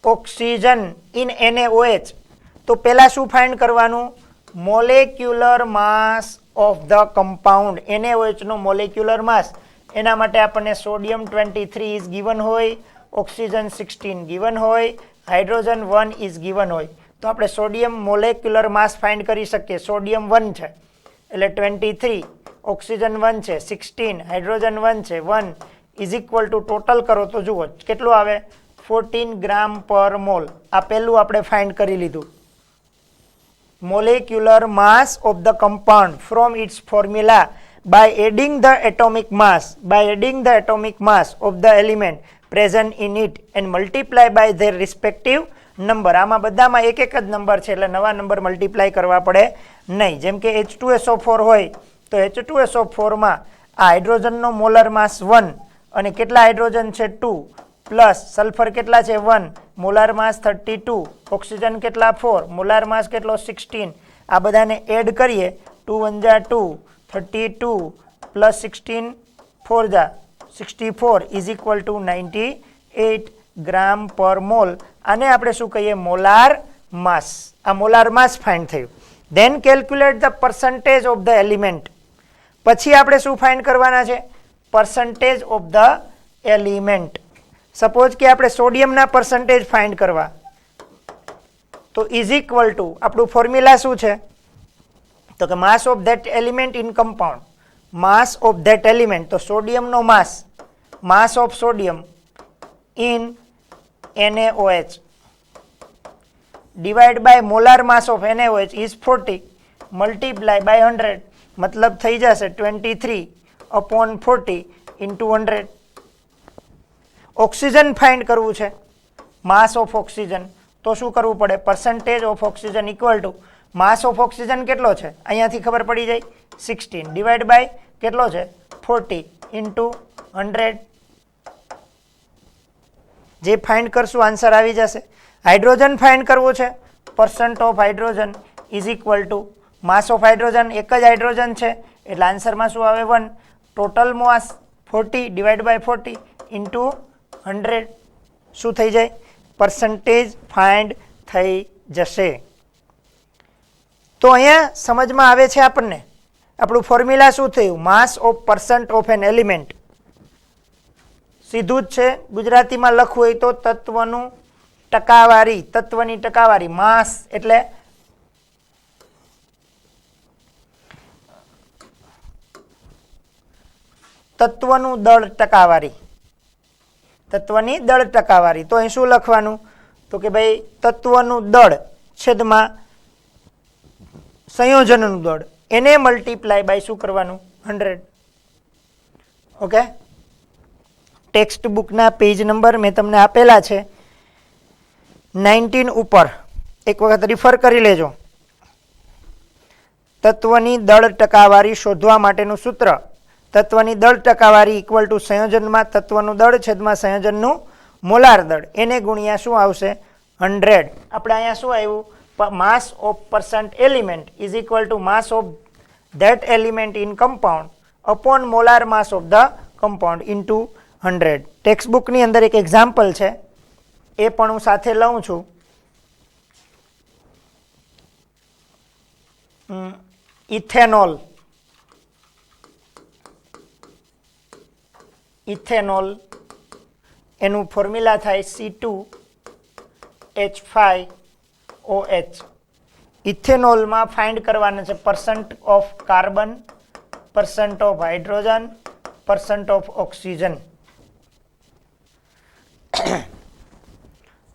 [SPEAKER 1] oxygen in NaOH, તો પહેલા શું ફાઇન્ડ કરવાનું? Molecular mass of the compound. NaOH નો મોલેક્યુલર માસ. એના માટે આપણને સોડિયમ 23 ઇઝ ગિવન હોય, ઓક્સિજન 16 ગિવન હોય, હાઇડ્રોજન 1 ઇઝ ગિવન હોય. તો આપણે સોડિયમ મોલેક્યુલર માસ ફાઇન્ડ કરી શકીએ. સોડિયમ 1 છે એટલે 23, ઓક્સિજન 1 છે 16, હાઇડ્રોજન 1 છે 1 ઇઝ ઇક્વલ ટુ ટોટલ કરો તો જુઓ કેટલું આવે? 14 ગ્રામ પર મોલ. આ પહેલું આપણે ફાઇન્ડ કરી લીધું. Molecular mass of the compound from its formula by adding the atomic mass of the element present in it and multiply by their respective number. આમાં બધામાં એક એક જ નંબર છે એટલે નવા નંબર મલ્ટીપ્લાય કરવા પડે નહીં. જેમ કે H2SO4 હોય તો H2SO4 માં આ હાઇડ્રોજનનો મોલર માસ 1 અને કેટલા હાઇડ્રોજન છે? 2 પ્લસ સલ્ફર કેટલા છે? 1, મોલાર માસ 32, ઓક્સિજન કેટલા? 4, મોલાર માસ કેટલો? 16. આ બધાને એડ કરીએ, 2 1 જા 2, 32 પ્લસ 16 4 જા 64 ઇઝ ઇક્વલ ટુ 98 ગ્રામ પર મોલ. આને આપણે શું કહીએ? Molar mass. આ મોલાર માસ ફાઇન્ડ થયું. Then calculate the percentage of the element. પછી આપણે શું ફાઇન્ડ કરવાના છે? Percentage of the element. Suppose કે આપણે સોડિયમના પર્સન્ટેજ ફાઇન્ડ કરવા, તો ઇઝ ઇક્વલ ટુ આપણું ફોર્મ્યુલા શું છે? તો કે mass of that element in compound. Mass of that element, તો સોડિયમનો mass of sodium in NaOH divide by molar mass of NaOH is 40 multiply by 100, મતલબ થઈ જશે 23/40 ઇન્ટુ 100. ઓક્સિજન ફાઇન્ડ કરવું છે, માસ ઓફ ઓક્સિજન, તો શું કરવું પડે? Percentage of oxygen equal to mass of oxygen કેટલો છે અહીંયાથી ખબર પડી જાય, 16 ડિવાઈડ બાય કેટલો છે 40 ઇન્ટુ 100. જે ફાઇન્ડ કરશું આન્સર આવી જશે. હાઇડ્રોજન ફાઇન્ડ કરવું છે, percent of hydrogen is equal to mass of hydrogen, એક જ હાઇડ્રોજન છે એટલે આન્સરમાં શું આવે 1. Total mass 40 divide by 40 into 100 શું થઈ જાય? પર્સન્ટેજ ફાઇન્ડ થઈ જશે. તો અહીંયા સમજમાં આવે છે આપણને આપણું ફોર્મ્યુલા શું થયું? Mass of percent of an element. સીધું જ છે, ગુજરાતીમાં લખવું હોય તો તત્વનું ટકાવારી, તત્વની ટકાવારી. માસ એટલે તત્વનું દળ ટકાવારી, તત્વની દળ ટકાવારી. તો અહીં શું લખવાનું? તો કે ભાઈ તત્વનું દળ છેદમાં સંયોજનનું દળ, એને મલ્ટીપ્લાય બાય શું કરવાનું? 100. ઓકે, ટેક્સ્ટ બુકના પેજ નંબર મેં તમને આપેલા છે 19 ઉપર, એક વખત રિફર કરી લેજો. તત્વની દળ ટકાવારી શોધવા માટેનું સૂત્ર, તત્વની દળ ટકાવારી ઇક્વલ ટુ સંયોજનમાં તત્વનું દળ છેદમાં સંયોજનનું મોલાર દળ, એને ગુણ્યા શું આવશે? 100. આપણે અહીંયા શું આવ્યું? Mass of percent element is equal to mass of that element in compound upon molar mass of the compound into 100. Text બુકની અંદર એક એક્ઝામ્પલ છે, એ પણ હું સાથે લઉં છું. ઇથેનોલ, ઇથેનોલ એનું ફોર્મ્યુલા થાય C2H5OH. ઇથેનોલમાં ફાઇન્ડ કરવાના છે percent of carbon, percent of hydrogen, percent of oxygen.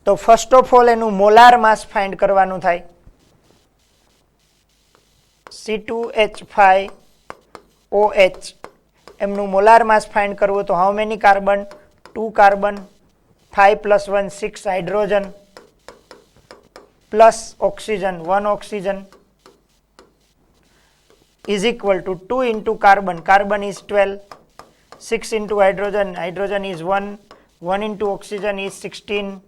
[SPEAKER 1] તો ફર્સ્ટ ઓફ ઓલ એનું મોલાર માસ ફાઇન્ડ કરવાનું થાય. C2H5OH એમનું મોલાર માસ ફાઇન્ડ કરવું, તો how many carbon? 2 carbon, 5 + 1 6 hydrogen plus oxygen 1 oxygen is equal to 2 into carbon, carbon is 12, 6 into hydrogen, hydrogen is 1, 1 into oxygen is 16,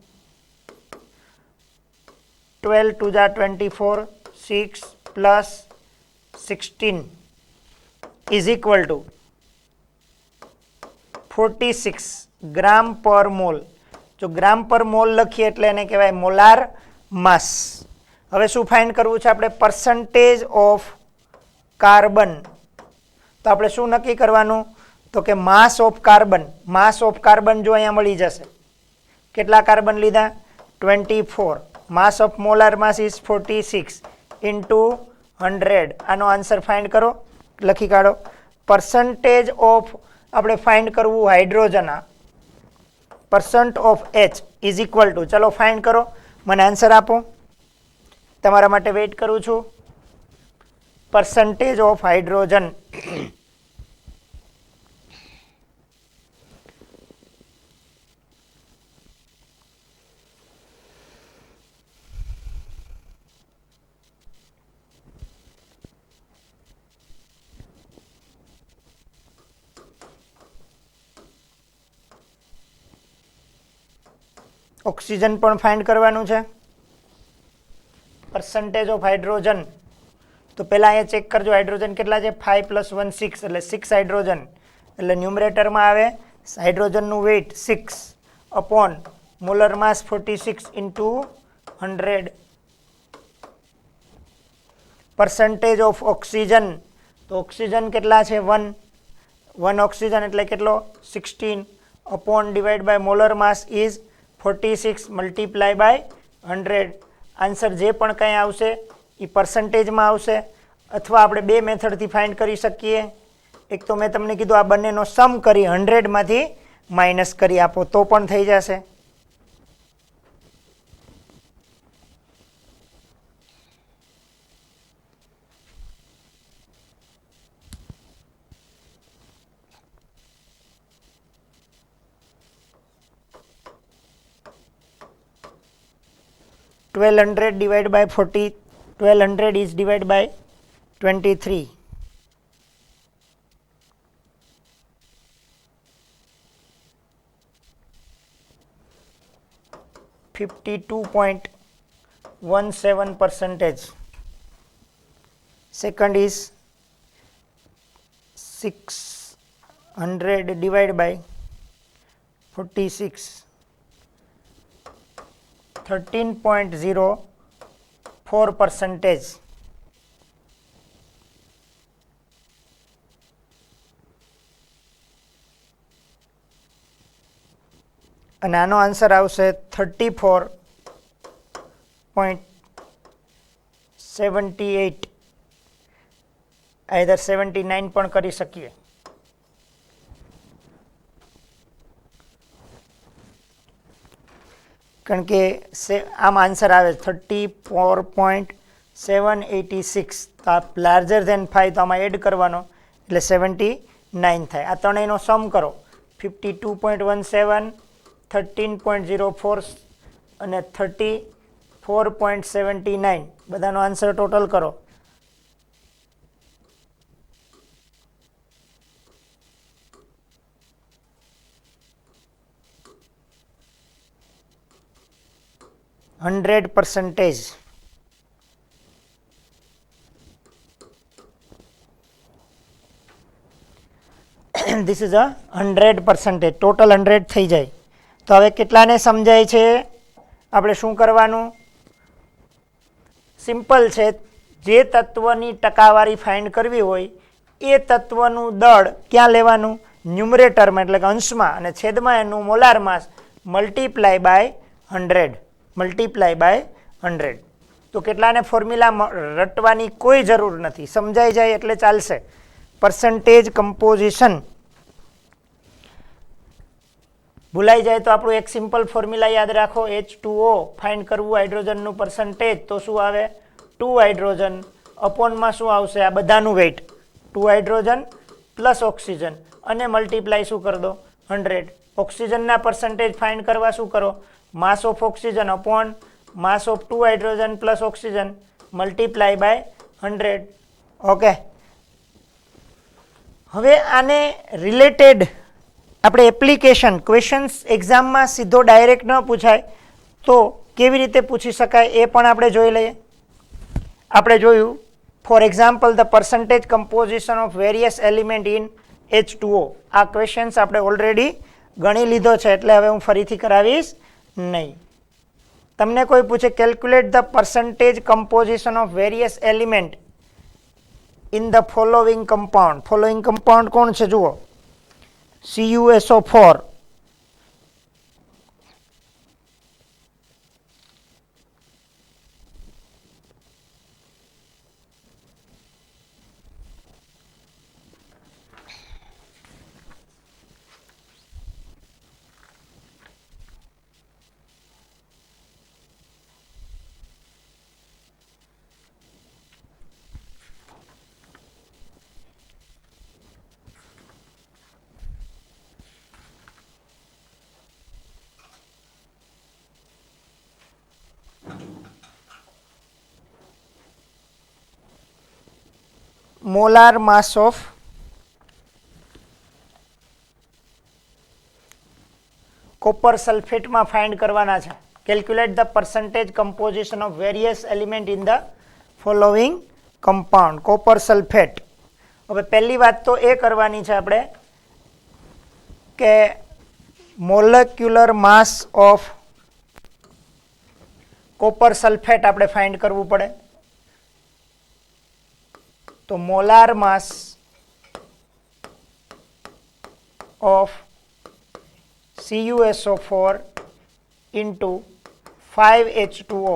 [SPEAKER 1] 12 to the 24, 6 plus 16 is equal to 46 ગ્રામ પર mall. જો ગ્રામ પર mall લખીએ એટલે એને કહેવાય molar માસ. હવે શું find કરવું છે આપણે? Percentage of carbon. તો આપણે શું નક્કી કરવાનું? તો કે mass of carbon. Mass of carbon જો અહીંયા મળી જશે, કેટલા કાર્બન લીધા? 24. માસ of molar mass is 46 into 100. આનો આન્સર ફાઇન્ડ કરો, લખી કાઢો. પર્સન્ટેજ ઓફ આપણે ફાઇન્ડ કરવું hydrogen, percent of H is equal two, ચલો ફાઇન્ડ કરો, મને આન્સર આપો, તમારા માટે વેઇટ કરું છું. percentage of hydrogen ઓક્સિજન પણ ફાઇન્ડ કરવાનું છે. percentage of hydrogen, તો પહેલા અહીંયા ચેક કરજો હાઇડ્રોજન કેટલા છે? 5 + 1 6, એટલે 6 હાઇડ્રોજન, એટલે ન્યુમરેટરમાં આવે હાઇડ્રોજનનું weight 6 upon molar mass 46 into 100. Percentage of oxygen, તો ઓક્સિજન કેટલા છે 1 ઓક્સિજન એટલે કેટલો 16 upon divide by molar mass is 46 multiply by 100. Answer જે પણ કંઈ આવશે એ પર્સન્ટેજમાં આવશે, અથવા આપણે બે મેથડથી ફાઇન્ડ કરી શકીએ. એક તો મેં તમને કીધું આ બંનેનો સમ કરી 100માંથી માઇનસ કરી આપો તો પણ થઈ જશે. $1200 divided by 40, 1200 is divided by 23. 52.17%. Second is 600 divided by 46. 13.04%. અને આનો આન્સર આવશે 34.78. આઈધર 79 પણ કરી શકીએ. કારણ કે આમ આન્સર આવે 34.786. તો આ લાર્જર ધેન 5 તો આમાં એડ કરવાનો એટલે 79 થાય. આ ત્રણેયનો સમ કરો 52.17, 13.04 અને 34.79. બધાનો આન્સર ટોટલ કરો. %. This is a 100%. ટોટલ 100 થઈ જાય. તો હવે કેટલાને સમજાય છે? આપણે શું કરવાનું? સિમ્પલ છે. જે તત્વની ટકાવારી ફાઇન્ડ કરવી હોય એ તત્વનું દળ ક્યાં લેવાનું? ન્યુમરેટરમાં એટલે કે અંશમાં, અને છેદમાં એનું molar mass multiply by 100. Multiply by 100. તો કેટલાને ફોર્મ્યુલા રટવાની કોઈ જરૂર નથી, સમજાઈ જાય એટલે ચાલશે. પર્સન્ટેજ કમ્પોઝિશન ભૂલાઈ જાય તો આપણું એક સિમ્પલ ફોર્મ્યુલા યાદ રાખો. H2O ફાઇન્ડ કરવું હાઇડ્રોજનનું પર્સન્ટેજ, તો શું આવે? 2 હાઇડ્રોજન અપોનમાં શું આવશે? આ બધાનું વેઇટ 2 હાઇડ્રોજન પ્લસ ઓક્સિજન અને મલ્ટીપ્લાય શું કરી દો 100. ઓક્સિજનના પર્સન્ટેજ ફાઇન્ડ કરવા શું કરો? Mass of oxygen upon mass of 2 hydrogen plus oxygen multiply by 100. Okay, હવે આને રિલેટેડ આપણે એપ્લિકેશન ક્વેશ્ચન્સ એક્ઝામમાં સીધો ડાયરેક્ટ ન પૂછાય તો કેવી રીતે પૂછી શકાય એ પણ આપણે જોઈ લઈએ. આપણે જોયું for example the percentage composition of various element in H2O. આ ક્વેશ્ચન્સ આપણે ઓલરેડી ગણી લીધો છે એટલે હવે હું ફરીથી કરાવીશ નહીં. તમને કોઈ પૂછે calculate the percentage composition of various element in the following compound. Following compound કોણ છે જુઓ? CuSO4, molar mass of copper sulphate માં ફાઇન્ડ કરવાના છે. Calculate the percentage composition of various element in the following compound. Copper sulphate. હવે પહેલી વાત તો એ કરવાની છે આપણે કે molecular mass of copper sulphate આપણે ફાઇન્ડ કરવું પડે. तो molar mass of CuSO4 into 5H2O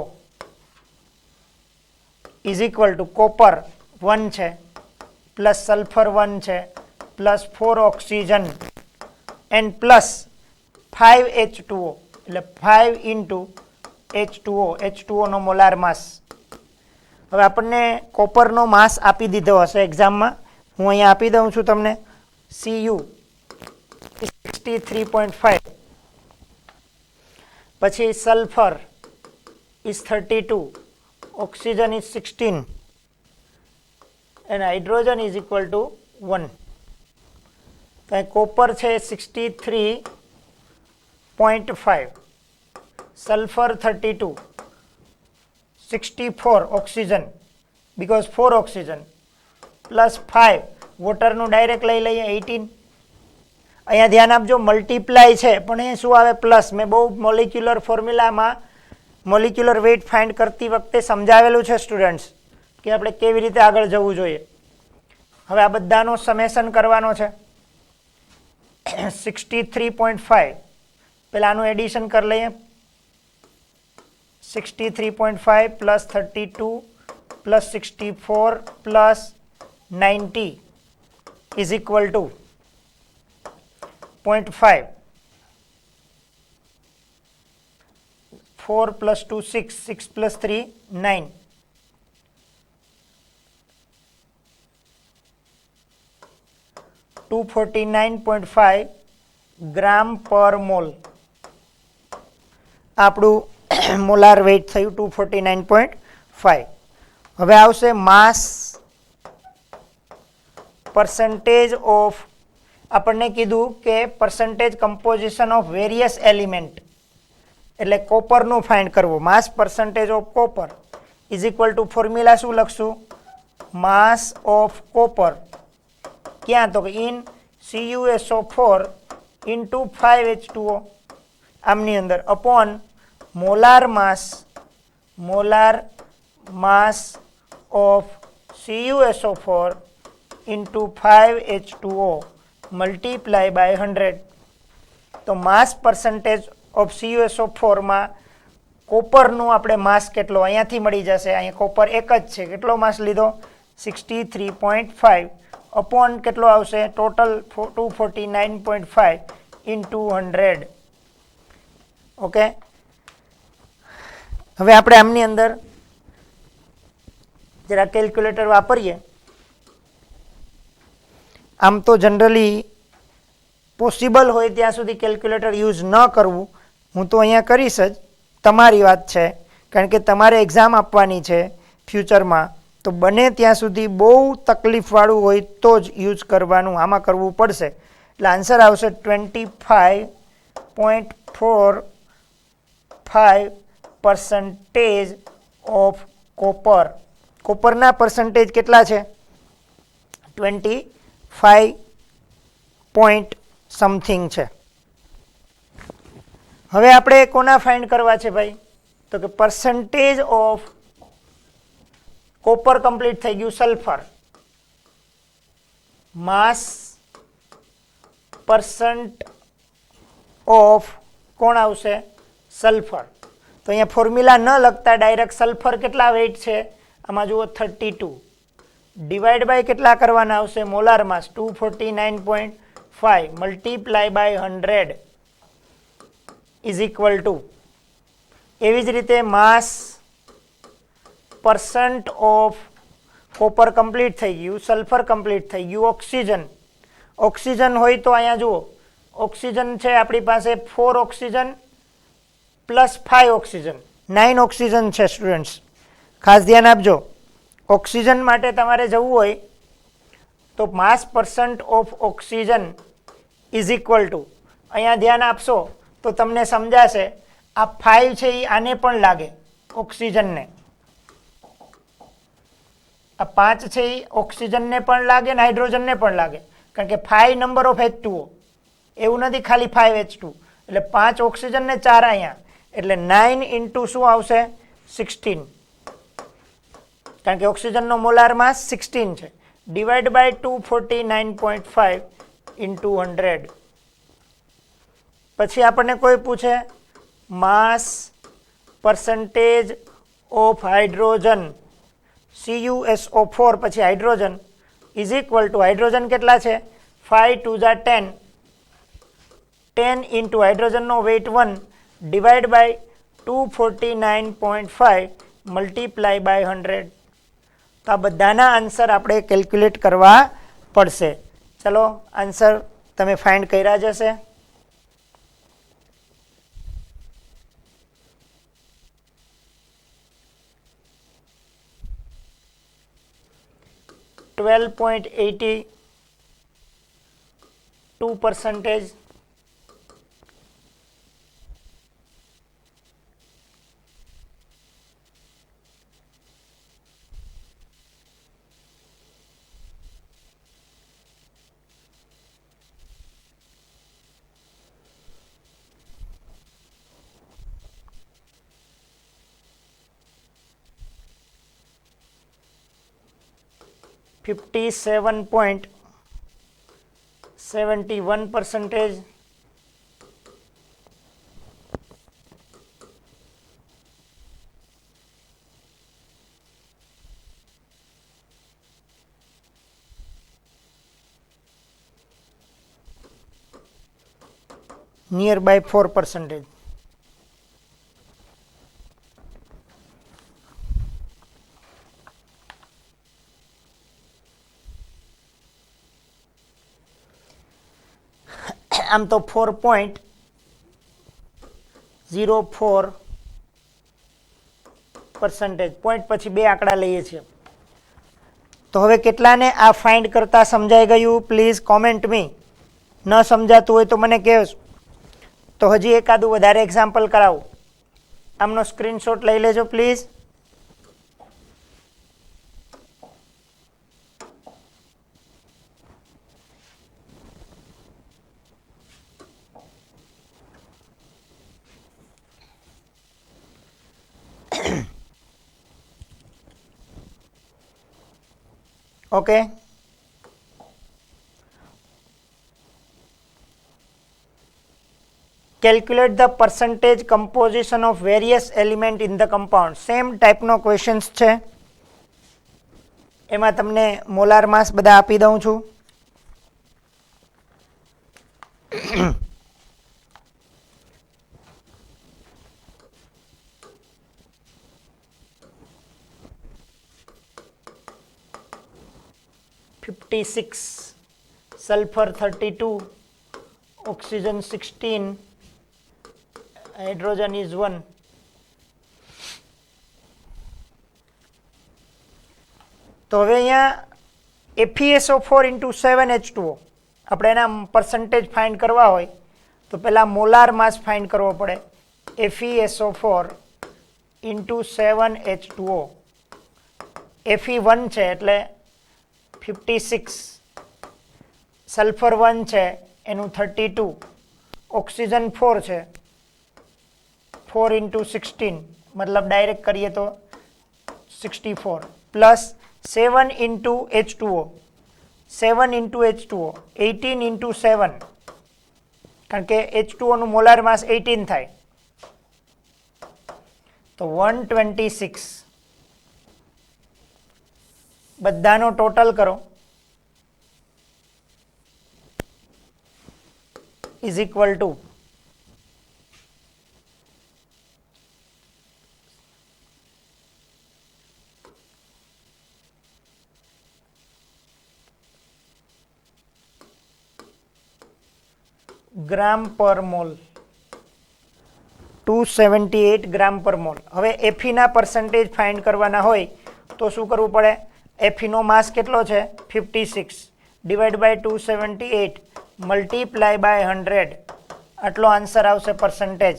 [SPEAKER 1] is equal to copper 1 है प्लस सल्फर 1 है plus 4 oxygen and plus 5H2O એટલે 5 इंटू H2O નો મોલાર માસ. હવે આપણને કોપરનો માસ આપી દીધો હશે એક્ઝામમાં. હું અહીંયા આપી દઉં છું તમને. Cu 63.5, પછી sulphur is 32, oxygen is 16 and hydrogen is equal to 1. તો કોપર છે 63.5, sulphur 32, 64 oxygen because 4 oxygen plus 5 વોટરનું ડાયરેક્ટ લઈ લઈએ 18. અહીંયા ધ્યાન આપજો મલ્ટીપ્લાય છે પણ એ શું આવે પ્લસ. મેં બહુ મોલિક્યુલર ફોર્મ્યુલામાં મોલિક્યુલર વેઇટ ફાઇન્ડ કરતી વખતે સમજાવેલું છે સ્ટુડન્ટ્સ કે આપણે કેવી રીતે આગળ જવું જોઈએ. હવે આ બધાનો સમેશન કરવાનો છે. 63.5 પહેલાં આનું એડિશન કરી લઈએ. 63.5 plus 32 plus 64 plus 90 is equal two 0.5. 4 plus 2 6, 6 plus 3 9. 249.5 ગ્રામ પર મોલ આપણું મોલાર વેઇટ થયું 249.5. હવે આવશે માસ પરસેન્ટેજ ઓફ, આપણને કીધું કે percentage composition of various element એટલે કોપરનું ફાઇન્ડ કરવું. Mass percentage of copper is equal to formula શું લખશું? માસ ઓફ કોપર ક્યાં તો કે ઇન CuSO4 ઇન્ટુ 5H2O આમની અંદર upon molar mass of CuSO4 into 5H2O multiply by 100. તો માસ પરસેન્ટેજ ઓફ CuSO4 માં કોપરનું આપણે માસ કેટલો અહીંયાથી મળી જશે. અહીંયા કોપર એક જ છે. કેટલો માસ લીધો? 63.5 અપોન કેટલો આવશે? Total 249.5 into 100. ઓકે, હવે આપણે આમની અંદર જરા કેલ્ક્યુલેટર વાપરીએ. આમ તો જનરલી પોસિબલ હોય ત્યાં સુધી કેલ્ક્યુલેટર યુઝ ન કરવું. હું તો અહીંયા કરીશ જ, તમારી વાત છે, કારણ કે તમારે એક્ઝામ આપવાની છે ફ્યુચરમાં. તો બને ત્યાં સુધી બહુ તકલીફવાળું હોય તો જ યુઝ કરવાનું, આમાં કરવું પડશે. એટલે આન્સર આવશે 25.45% ઓફ કોપર. કોપરના પર્સન્ટેજ કેટલા છે? 25 પોઈન્ટ સમથિંગ છે. હવે આપણે કોના ફાઇન્ડ કરવા છે ભાઈ? તો કે પર્સન્ટેજ ઓફ કોપર કમ્પ્લીટ થઈ ગયું. સલ્ફર માસ પરસન્ટ ઓફ કોણ આવશે? સલ્ફર. તો અહીંયા ફોર્મ્યુલા ન લખતા ડાયરેક્ટ સલ્ફર કેટલા વેઇટ છે આમાં જુઓ 32 ડિવાઈડ બાય કેટલા કરવાના આવશે? Molar mass 249.5 multiply by 100 is equal to. એવી જ રીતે mass percent of copper complete થઈ ગયું, સલ્ફર કમ્પ્લીટ થઈ ગયું. ઓક્સિજન હોય તો અહીંયા જુઓ ઓક્સિજન છે આપણી પાસે 4 ઓક્સિજન પ્લસ 5 ઓક્સિજન 9 ઓક્સિજન છે સ્ટુડન્ટ્સ. ખાસ ધ્યાન આપજો. ઓક્સિજન માટે તમારે જવું હોય તો mass percent of oxygen is equal to, અહીંયા ધ્યાન આપશો તો તમને સમજાશે. આ 5 છે એ આને પણ લાગે ઓક્સિજનને, આ 5 છે એ ઓક્સિજનને પણ લાગે ને હાઇડ્રોજનને પણ લાગે, કારણ કે 5 નંબર ઓફ H2O. એવું નથી ખાલી 5H2, એટલે 5 ઓક્સિજન ને 4 અહીંયા, એટલે 9 ઇન્ટુ શું આવશે? 16, કારણ કે ઓક્સિજનનો મોલાર માસ 16 છે. Divide by 249.5 into 100. પછી આપણને કોઈ પૂછે માસ percentage of hydrogen CuSO4 પછી hydrogen is equal to hydrogen કેટલા છે 5 2 જા 10 10 ઇન્ટુ હાઇડ્રોજનનો weight 1 divide by 249.5 multiply by 100. તો આ બધાના આન્સર આપણે કેલ્ક્યુલેટ કરવા પડશે. ચલો આન્સર તમે ફાઇન્ડ કર્યા જ હશે. %2.82%. %57.71%. Nearby 4%. આમ તો 4.04%. પોઈન્ટ પછી બે આંકડા લઈએ છીએ. તો હવે કેટલાને આ ફાઇન્ડ કરતા સમજાઈ ગયું? પ્લીઝ કોમેન્ટ મી. ન સમજાતું હોય તો મને કહેજો. તો હજી એકાદું વધારે એક્ઝામ્પલ કરાવું. આમનો સ્ક્રીનશોટ લઈ લેજો please. Okay. Calculate the percentage composition of various element in the compound. Same type નો questions છે. એમાં તમને મોલાર માસ બધા આપી દઉં છું. sulfur 32, oxygen 16, hydrogen is 1. તો હવે અહીંયા FeSO4 into 7H2O આપણે એના પર્સન્ટેજ ફાઇન્ડ કરવા હોય તો પહેલા મોલાર માસ ફાઇન્ડ કરવો પડે. FeSO4 into 7H2O. Fe1 છે એટલે 56, સલ્ફર 1 છે એનું 32, ઓક્સિજન 4 છે 4 into 16 મતલબ ડાયરેક્ટ કરીએ તો 64 plus 7 into H2O 7 into H2O 18 into 7 કારણ કે H2O નું મોલાર માસ 18 થાય તો 126 બધાનો ટોટલ કરો ઇઝ ઇક્વલ ટુ ગ્રામ પર મોલ 278 ગ્રામ પર મોલ. હવે એફીના પર્સન્ટેજ ફાઇન્ડ કરવાના હોય તો શું કરવું પડે? એફીનો માસ કેટલો છે 56 ડિવાઈડ બાય 278 મલ્ટીપ્લાય બાય 100 આટલો આન્સર આવશે પર્સન્ટેજ.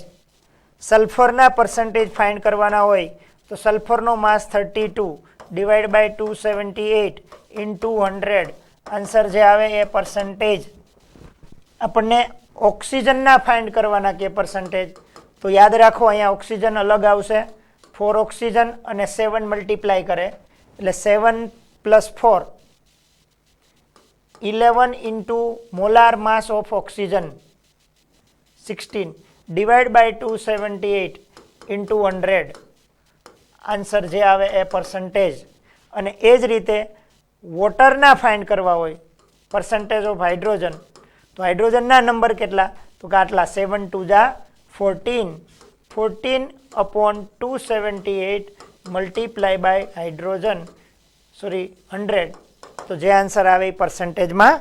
[SPEAKER 1] સલ્ફરના પર્સન્ટેજ ફાઇન્ડ કરવાના હોય તો સલ્ફરનો માસ 32 ડિવાઈડ બાય 278 ઇન્ટુ 100 આન્સર જે આવે એ પર્સન્ટેજ. આપણને ઓક્સિજનના ફાઇન્ડ કરવાના કે પર્સન્ટેજ તો યાદ રાખો અહીંયા ઓક્સિજન અલગ આવશે 4 ઓક્સિજન અને 7 મલ્ટીપ્લાય કરે એટલે 7 + 4 11 into molar mass of oxygen 16 divide by 278 into 100 answer જે આવે એ પર્સન્ટેજ. અને એ જ રીતે વોટરના ફાઇન્ડ કરવા હોય પર્સન્ટેજ ઓફ હાઇડ્રોજન તો હાઇડ્રોજનના નંબર કેટલા તો કે આટલા 7 2 જા 14 14 upon 278 મલ્ટીપ્લાય બાય હાઇડ્રોજન 100 તો જે આન્સર આવે એ પર્સન્ટેજમાં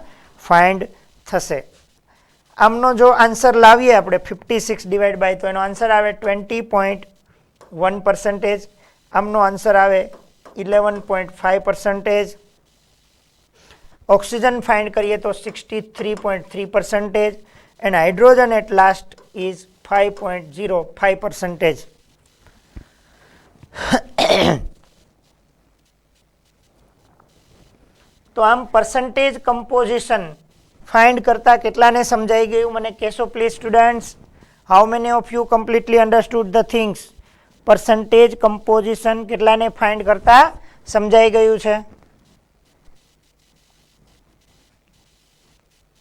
[SPEAKER 1] ફાઇન્ડ થશે. આમનો જો આન્સર લાવીએ આપણે 56 ડિવાઈડ બાય તો એનો આન્સર આવે 20.1%. આમનો આન્સર આવે 11.5%. ઓક્સિજન ફાઇન્ડ કરીએ તો 63.3% and hydrogen at last is 5.05%. તો આમ પર્સન્ટેજ કમ્પોઝિશન ફાઇન્ડ કરતા કેટલાને સમજાઈ ગયું મને કહેશો please students? How many of you completely understood the things? Percentage composition કેટલાને ફાઇન્ડ કરતા સમજાઈ ગયું છે?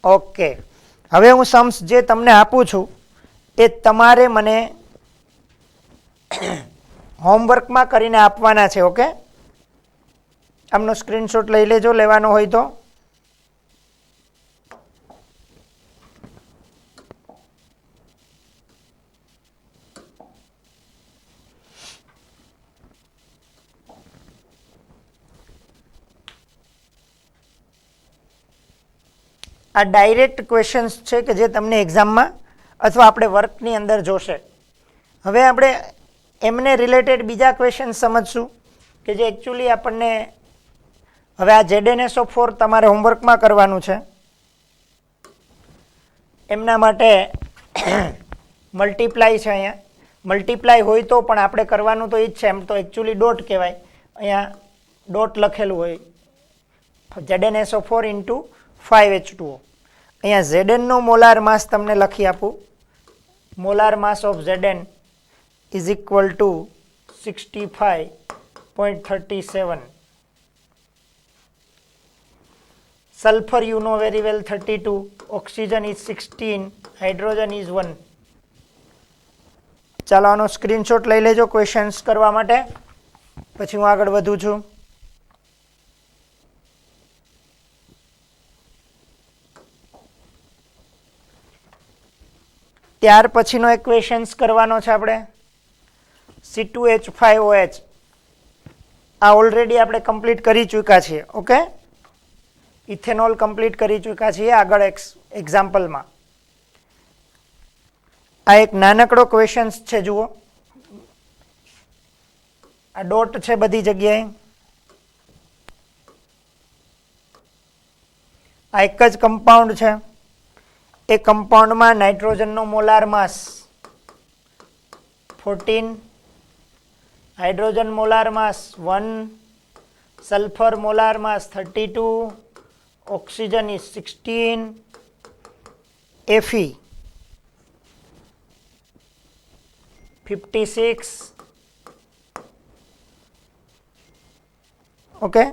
[SPEAKER 1] ઓકે, હવે હું सम्स જે તમને આપું છું એ તમારે મને હોમવર્કમાં કરીને આપવાના છે. ઓકે, આમનો સ્ક્રીનશોટ લઈ લેજો લેવાનો હોય તો. આ ડાયરેક્ટ ક્વેશ્ચન્સ છે કે જે તમને એક્ઝામમાં અથવા આપણે વર્કની અંદર જોશે. હવે આપણે એમને રિલેટેડ બીજા ક્વેશ્ચન સમજશું કે જે એકચ્યુઅલી આપણને હવે આ ZnSO4 તમારે હોમવર્કમાં કરવાનું છે. એમના માટે મલ્ટીપ્લાય છે. અહીંયા મલ્ટીપ્લાય હોય તો પણ આપણે કરવાનું તો એ જ છે. એમ તો એકચ્યુઅલી ડોટ કહેવાય, અહીંયા ડોટ લખેલું હોય ZnSO4 ઇન્ટુ 5H2O. અહીંયા Zn નો મોલાર માસ તમને લખી આપું. Molar mass of Zn is equal two 65.37. Sulphur you know very well 32, oxygen is 16, hydrogen is 1. ચાલો આનો સ્ક્રીનશોટ લઈ લેજો ક્વેશ્ચન્સ કરવા માટે, પછી હું આગળ વધું છું. ત્યાર પછીનો એક ક્વેશ્ચન્સ કરવાનો છે આપણે C2H5OH. આ ઓલરેડી આપણે કમ્પ્લીટ કરી ચૂક્યા છીએ. ઓકે, ઇથેનોલ કમ્પ્લીટ કરી ચૂક્યા છીએ આગળ એક્ઝામ્પલમાં. આ એક નાનકડો ક્વેશ્ચન્સ છે, જુઓ આ ડોટ છે બધી જગ્યાએ. આ એક જ કમ્પાઉન્ડ છે. એ કમ્પાઉન્ડમાં નાઇટ્રોજનનો molar mass 14, hydrogen molar mass 1, sulphur molar mass 32, oxygen is 16, Fe 56. Okay,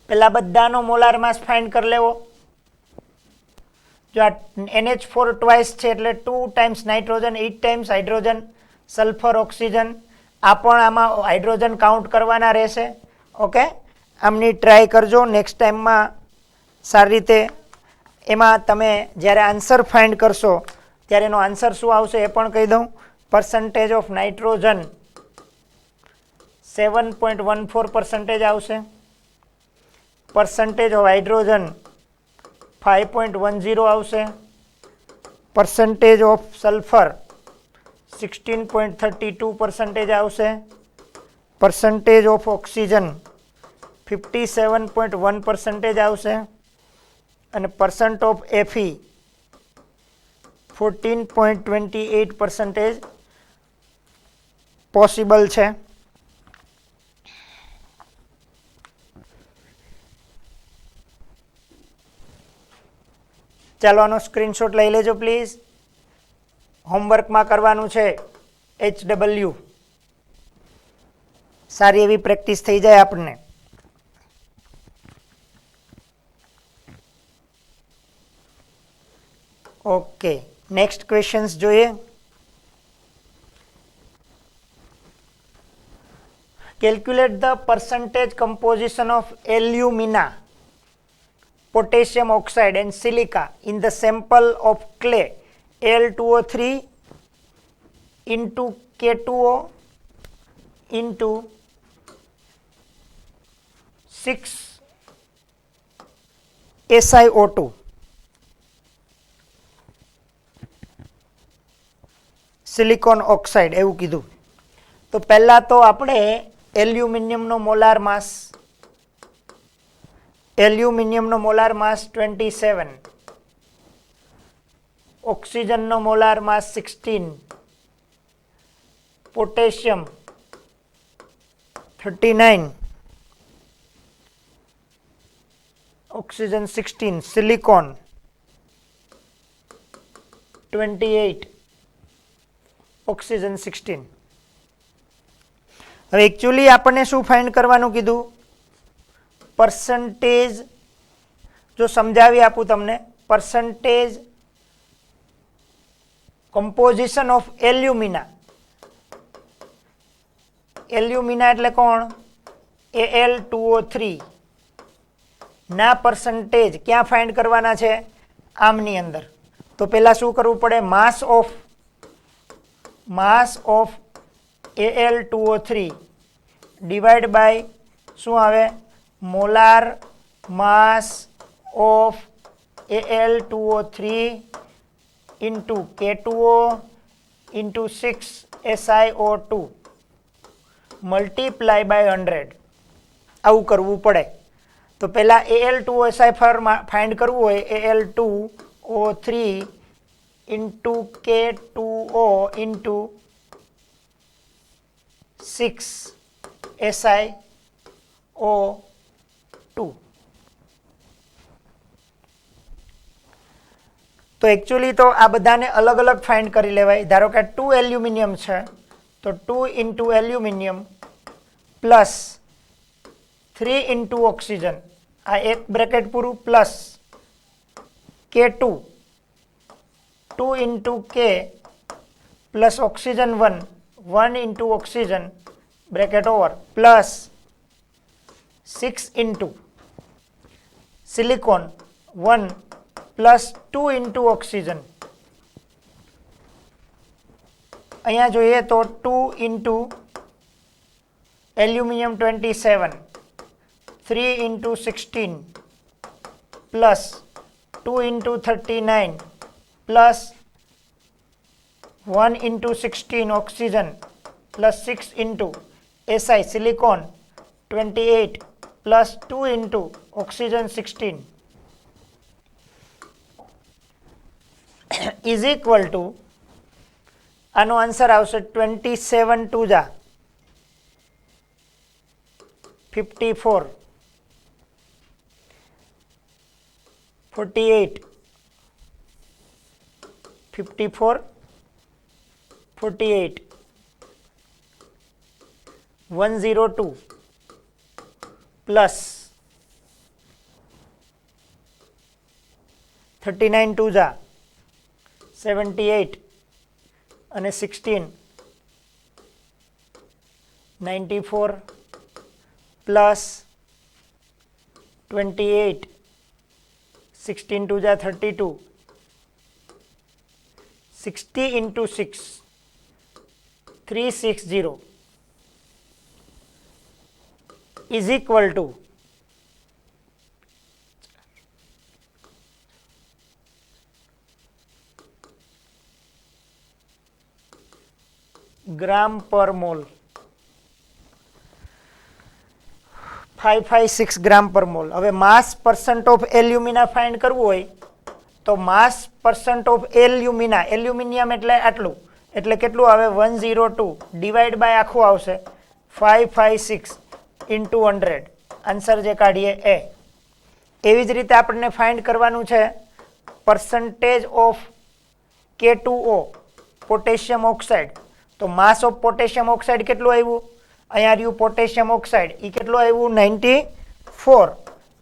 [SPEAKER 1] પેલા બધાનો મોલાર માસ ફાઇન્ડ કરી લેવો. જો આ NH4 ટ્વાઇસ છે એટલે 2 times nitrogen, 8 times hydrogen, sulphur, oxygen. આ પણ આમાં હાઇડ્રોજન કાઉન્ટ કરવાના રહેશે. ઓકે, આમની ટ્રાય કરજો નેક્સ્ટ ટાઈમમાં સારી રીતે. એમાં તમે જ્યારે આન્સર ફાઇન્ડ કરશો ત્યારે એનો આન્સર શું આવશે એ પણ કહી દઉં. પર્સન્ટેજ ઓફ નાઇટ્રોજન 7.14% આવશે. પર્સન્ટેજ ઓફ હાઇડ્રોજન 5.10 આવશે. પર્સન્ટેજ ઓફ સલ્ફર 16.32% આવશે. પર્સન્ટેજ ઓફ ઓક્સિજન 57.1% આવશે. અને પર્સન્ટ ઓફ Fe 14.28% પોસિબલ છે. ચાલો આનો સ્ક્રીનશોટ લઈ લેજો પ્લીઝ. હોમવર્કમાં કરવાનું છે HW. સારી એવી પ્રેક્ટિસ થઈ જાય આપણને. ઓકે, નેક્સ્ટ ક્વેશ્ચન્સ જોઈએ. Calculate the percentage composition of alumina, potassium oxide and silica in the sample of clay Al2O3 into K2O into 6 SiO2. Silicon oxide એવું કીધું. તો પહેલા તો આપણે એલ્યુમિનિયમનો મોલાર માસ 27, ઓક્સિજનનો molar mass 16, potassium 39, oxygen 16, silicon 28, oxygen 16. હવે actually આપણને શું ફાઇન્ડ કરવાનું કીધું? પર્સન્ટેજ, જો સમજાવી આપું તમને, percentage composition of alumina. Alumina એટલે કોણ? Al2O3 ના પર્સન્ટેજ ક્યાં ફાઇન્ડ કરવાના છે? આમની અંદર. તો પહેલા શું કરવું પડે? માસ ઓફ Al2O3 ડિવાઈડ બાય શું આવે? Molar mass of Al2O3 into K2O into 6 SiO2 multiply by 100. આવું કરવું પડે. તો પહેલાં Al2O ફાઇન્ડ કરવું હોય, Al2O3 into K2O into 6 SiO2. તો એકચ્યુઅલી તો આ બધાને અલગ અલગ ફાઇન્ડ કરી લેવાય. ધારો કે 2 એલ્યુમિનિયમ છે તો 2 into aluminium plus 3 into oxygen, આ એક બ્રેકેટ પૂરું, plus K2 2 into K plus oxygen 1 into oxygen bracket over, plus 6 into silicon 1 plus 2 into oxygen. અહીંયા જોઈએ તો 2 into aluminium 27, 3 into 16 plus 2 into 39 plus 1 into 16 oxygen plus 6 into Si silicon 28 plus 2 into oxygen 16 is equal two, આનો answer આવશે 27 2 જા 54, 48, 54, 48, 102 plus 39 2 જા 78 અને 16 94 plus 28 16 2 જા 32 60 into 6 360 is equal to ગ્રામ પર મોલ. 556 ગ્રામ પર મોલ. હવે માસ પરસન્ટ ઓફ એલ્યુમિના ફાઇન્ડ કરવું હોય તો mass percent of alumina, aluminium એટલે આટલું, એટલે કેટલું આવે? 102 ડિવાઈડ બાય આખું આવશે 556 ઇન્ટુ 100. આન્સર જે કાઢીએ એ. એવી જ રીતે આપણને ફાઇન્ડ કરવાનું છે percentage of K2O potassium oxide. તો માસ ઓફ પોટેશિયમ ઓક્સાઇડ કેટલું આવ્યું? અહીંયા રહ્યું પોટેશિયમ ઓક્સાઇડ, એ કેટલું આવ્યું? 94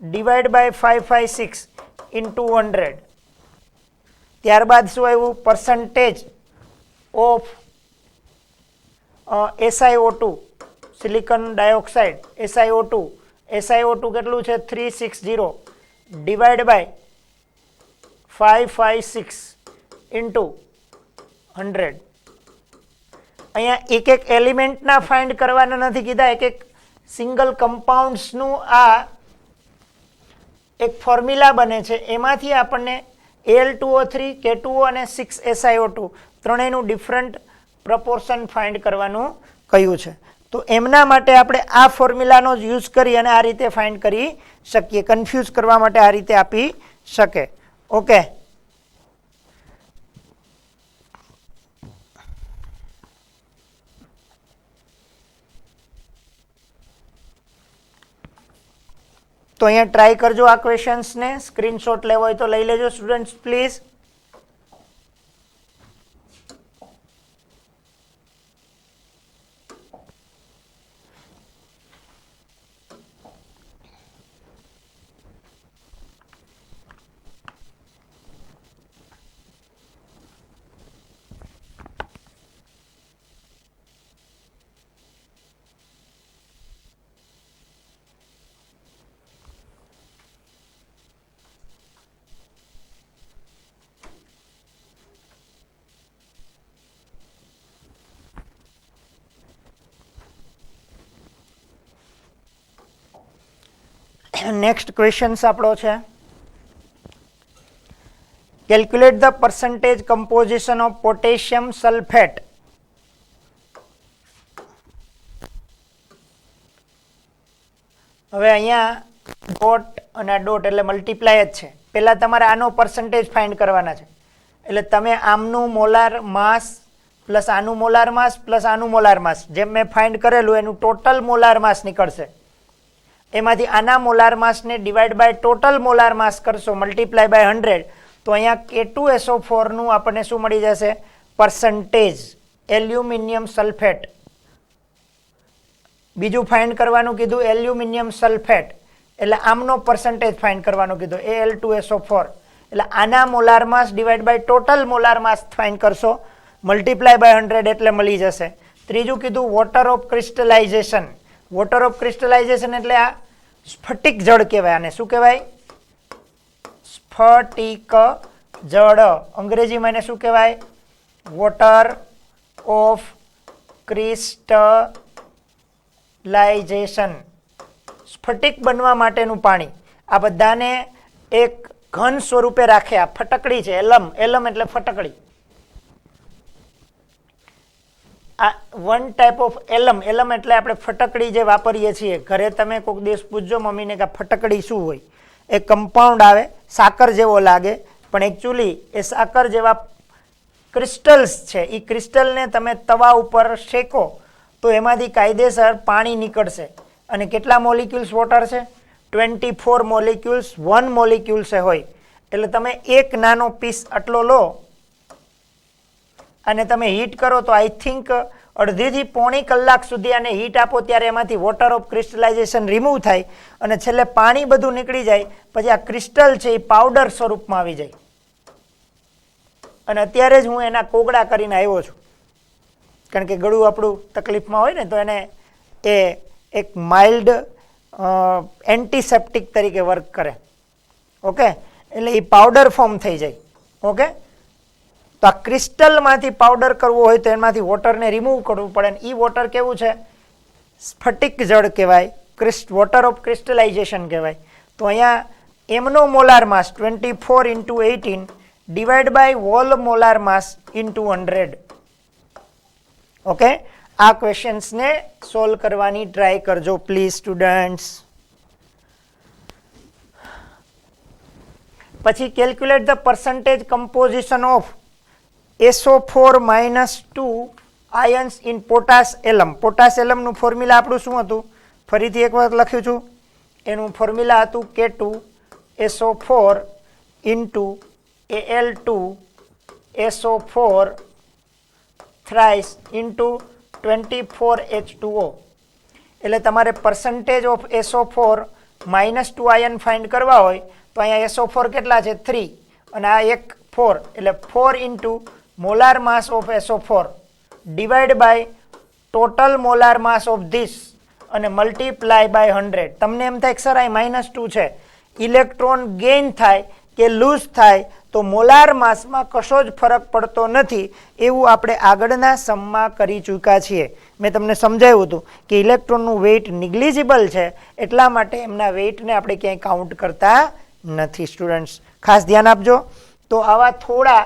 [SPEAKER 1] ડિવાઈડ બાય 556 ઇન્ટુ 100. ત્યારબાદ શું આવ્યું? percentage of SiO2 silicon dioxide SiO2 કેટલું છે? 360 ડિવાઈડ બાય 556 ઇન્ટુ 100. અહીંયા એક એક એલિમેન્ટના ફાઇન્ડ કરવાના નથી કીધા, એક એક સિંગલ કમ્પાઉન્ડ્સનું આ એક ફોર્મ્યુલા બને છે, એમાંથી આપણને Al2O3 K2O અને 6SiO2 ત્રણેયનું ડિફરન્ટ પ્રપોર્શન ફાઇન્ડ કરવાનું કહ્યું છે. તો એમના માટે આપણે આ ફોર્મ્યુલાનો જ યુઝ કરી અને આ રીતે ફાઇન્ડ કરી શકીએ. કન્ફ્યુઝ કરવા માટે આ રીતે આપી શકે. ઓકે, તો અહીંયા ટ્રાય કરજો આ ક્વેશ્ચન્સને. સ્ક્રીનશોટ લેવો હોય તો લઈ લેજો સ્ટુડન્ટ્સ પ્લીઝ. નેક્સ્ટ ક્વેશ્ચન્સ આપણો છે calculate the percentage composition of potassium sulphate. હવે અહીંયા ડોટ અને આ ડોટ એટલે મલ્ટીપ્લાય જ છે. પહેલાં તમારે આનો પર્સન્ટેજ ફાઇન્ડ કરવાના છે. એટલે તમે આમનું મોલાર માસ પ્લસ આનું મોલાર માસ પ્લસ આનું મોલાર માસ, જેમ મેં ફાઇન્ડ કરેલું એનું ટોટલ મોલાર માસ નીકળશે. એમાંથી આના મોલાર માસને divide by total molar mass કરશો મલ્ટીપ્લાય બાય 100, તો અહીંયા K2SO4 નું આપણને શું મળી જશે? Percentage aluminium sulphate. બીજું ફાઇન્ડ કરવાનું કીધું એલ્યુમિનિયમ સલ્ફેટ, એટલે આમનો પર્સન્ટેજ ફાઇન્ડ કરવાનું કીધું Al2SO4. એટલે આના molar mass divide by total molar mass find કરશો મલ્ટીપ્લાય બાય 100 એટલે મળી જશે. ત્રીજું કીધું water of crystallisation. Water of crystallisation એટલે આ સ્ફટિક જળ કહેવાય. આને શું કહેવાય? સ્ફટિક જળ. અંગ્રેજીમાં એને શું કહેવાય? Water of crystallization. સ્ફટિક બનવા માટેનું પાણી. આ બધાને એક ઘન સ્વરૂપે રાખે. આ ફટકડી છે, એલમ એટલે ફટકડી. આ વન ટાઈપ ઓફ એલમ એટલે આપણે ફટકડી જે વાપરીએ છીએ ઘરે. તમે કોઈક દિવસ પૂછજો મમ્મીને કે ફટકડી શું હોય? એ કમ્પાઉન્ડ આવે, સાકર જેવો લાગે, પણ એકચ્યુઅલી એ સાકર જેવા ક્રિસ્ટલ્સ છે. એ ક્રિસ્ટલને તમે તવા ઉપર શેકો તો એમાંથી કાયદેસર પાણી નીકળશે. અને કેટલા મોલિક્યુલ્સ વોટર છે? 24 મોલિક્યુલ્સ 1 મોલિક્યુલ્સે હોય. એટલે તમે એક નાનો પીસ આટલો લો અને તમે હીટ કરો તો આઈ થિંક અડધીથી પોણી કલાક સુધી આને હીટ આપો ત્યારે એમાંથી વોટર ઓફ ક્રિસ્ટલાઇઝેશન રિમૂવ થાય અને છેલ્લે પાણી બધું નીકળી જાય. પછી આ ક્રિસ્ટલ છે એ પાવડર સ્વરૂપમાં આવી જાય. અને અત્યારે જ હું એના કોગળા કરીને આવ્યો છું, કારણ કે ગળું આપણું તકલીફમાં હોય ને તો એને એ એક માઇલ્ડ એન્ટીસેપ્ટિક તરીકે વર્ક કરે. ઓકે, એટલે એ પાવડર ફોર્મ થઈ જાય. ઓકે, તો આ ક્રિસ્ટલમાંથી પાવડર કરવો હોય તો એમાંથી વોટરને રિમૂવ કરવું પડે. ને એ વોટર કેવું છે? સ્ફટિક જળ કહેવાય, વોટર ઓફ ક્રિસ્ટલાઇઝેશન કહેવાય. તો અહીંયા એમનો molar mass 24 × 18 divide by whole molar mass into 100. Okay, આ ક્વેશ્ચન્સને સોલ્વ કરવાની ટ્રાય કરજો પ્લીઝ સ્ટુડન્ટ્સ. પછી calculate the percentage composition of SO4 - 2 ions in potash alum. Potash એલમનું ફોર્મ્યુલા આપણું શું હતું? ફરીથી એક વખત લખ્યું છું. એનું ફોર્મ્યુલા હતું K2SO4 × Al2SO4 thrice into 24H2O. એટલે તમારે percentage of SO4 - 2 ion find કરવા હોય તો અહીંયા SO4 કેટલા છે? 3. અને આ એક 4 એટલે 4 into molar mass of SO4 divide by total molar mass of this અને મલ્ટીપ્લાય બાય 100. તમને એમ થાય કે સર આ -2 છે, ઇલેક્ટ્રોન ગેઇન થાય કે લૂઝ થાય તો મોલાર માસમાં કશો જ ફરક પડતો નથી, એવું આપણે આગળના સમમાં કરી ચૂક્યા છીએ. મેં તમને સમજાવ્યું હતું કે ઇલેક્ટ્રોનનું વેઇટ નિગ્લિજિબલ છે, એટલા માટે એમના વેઇટને આપણે ક્યાંય કાઉન્ટ કરતા નથી. સ્ટુડન્ટ્સ ખાસ ધ્યાન આપજો. તો આવા થોડા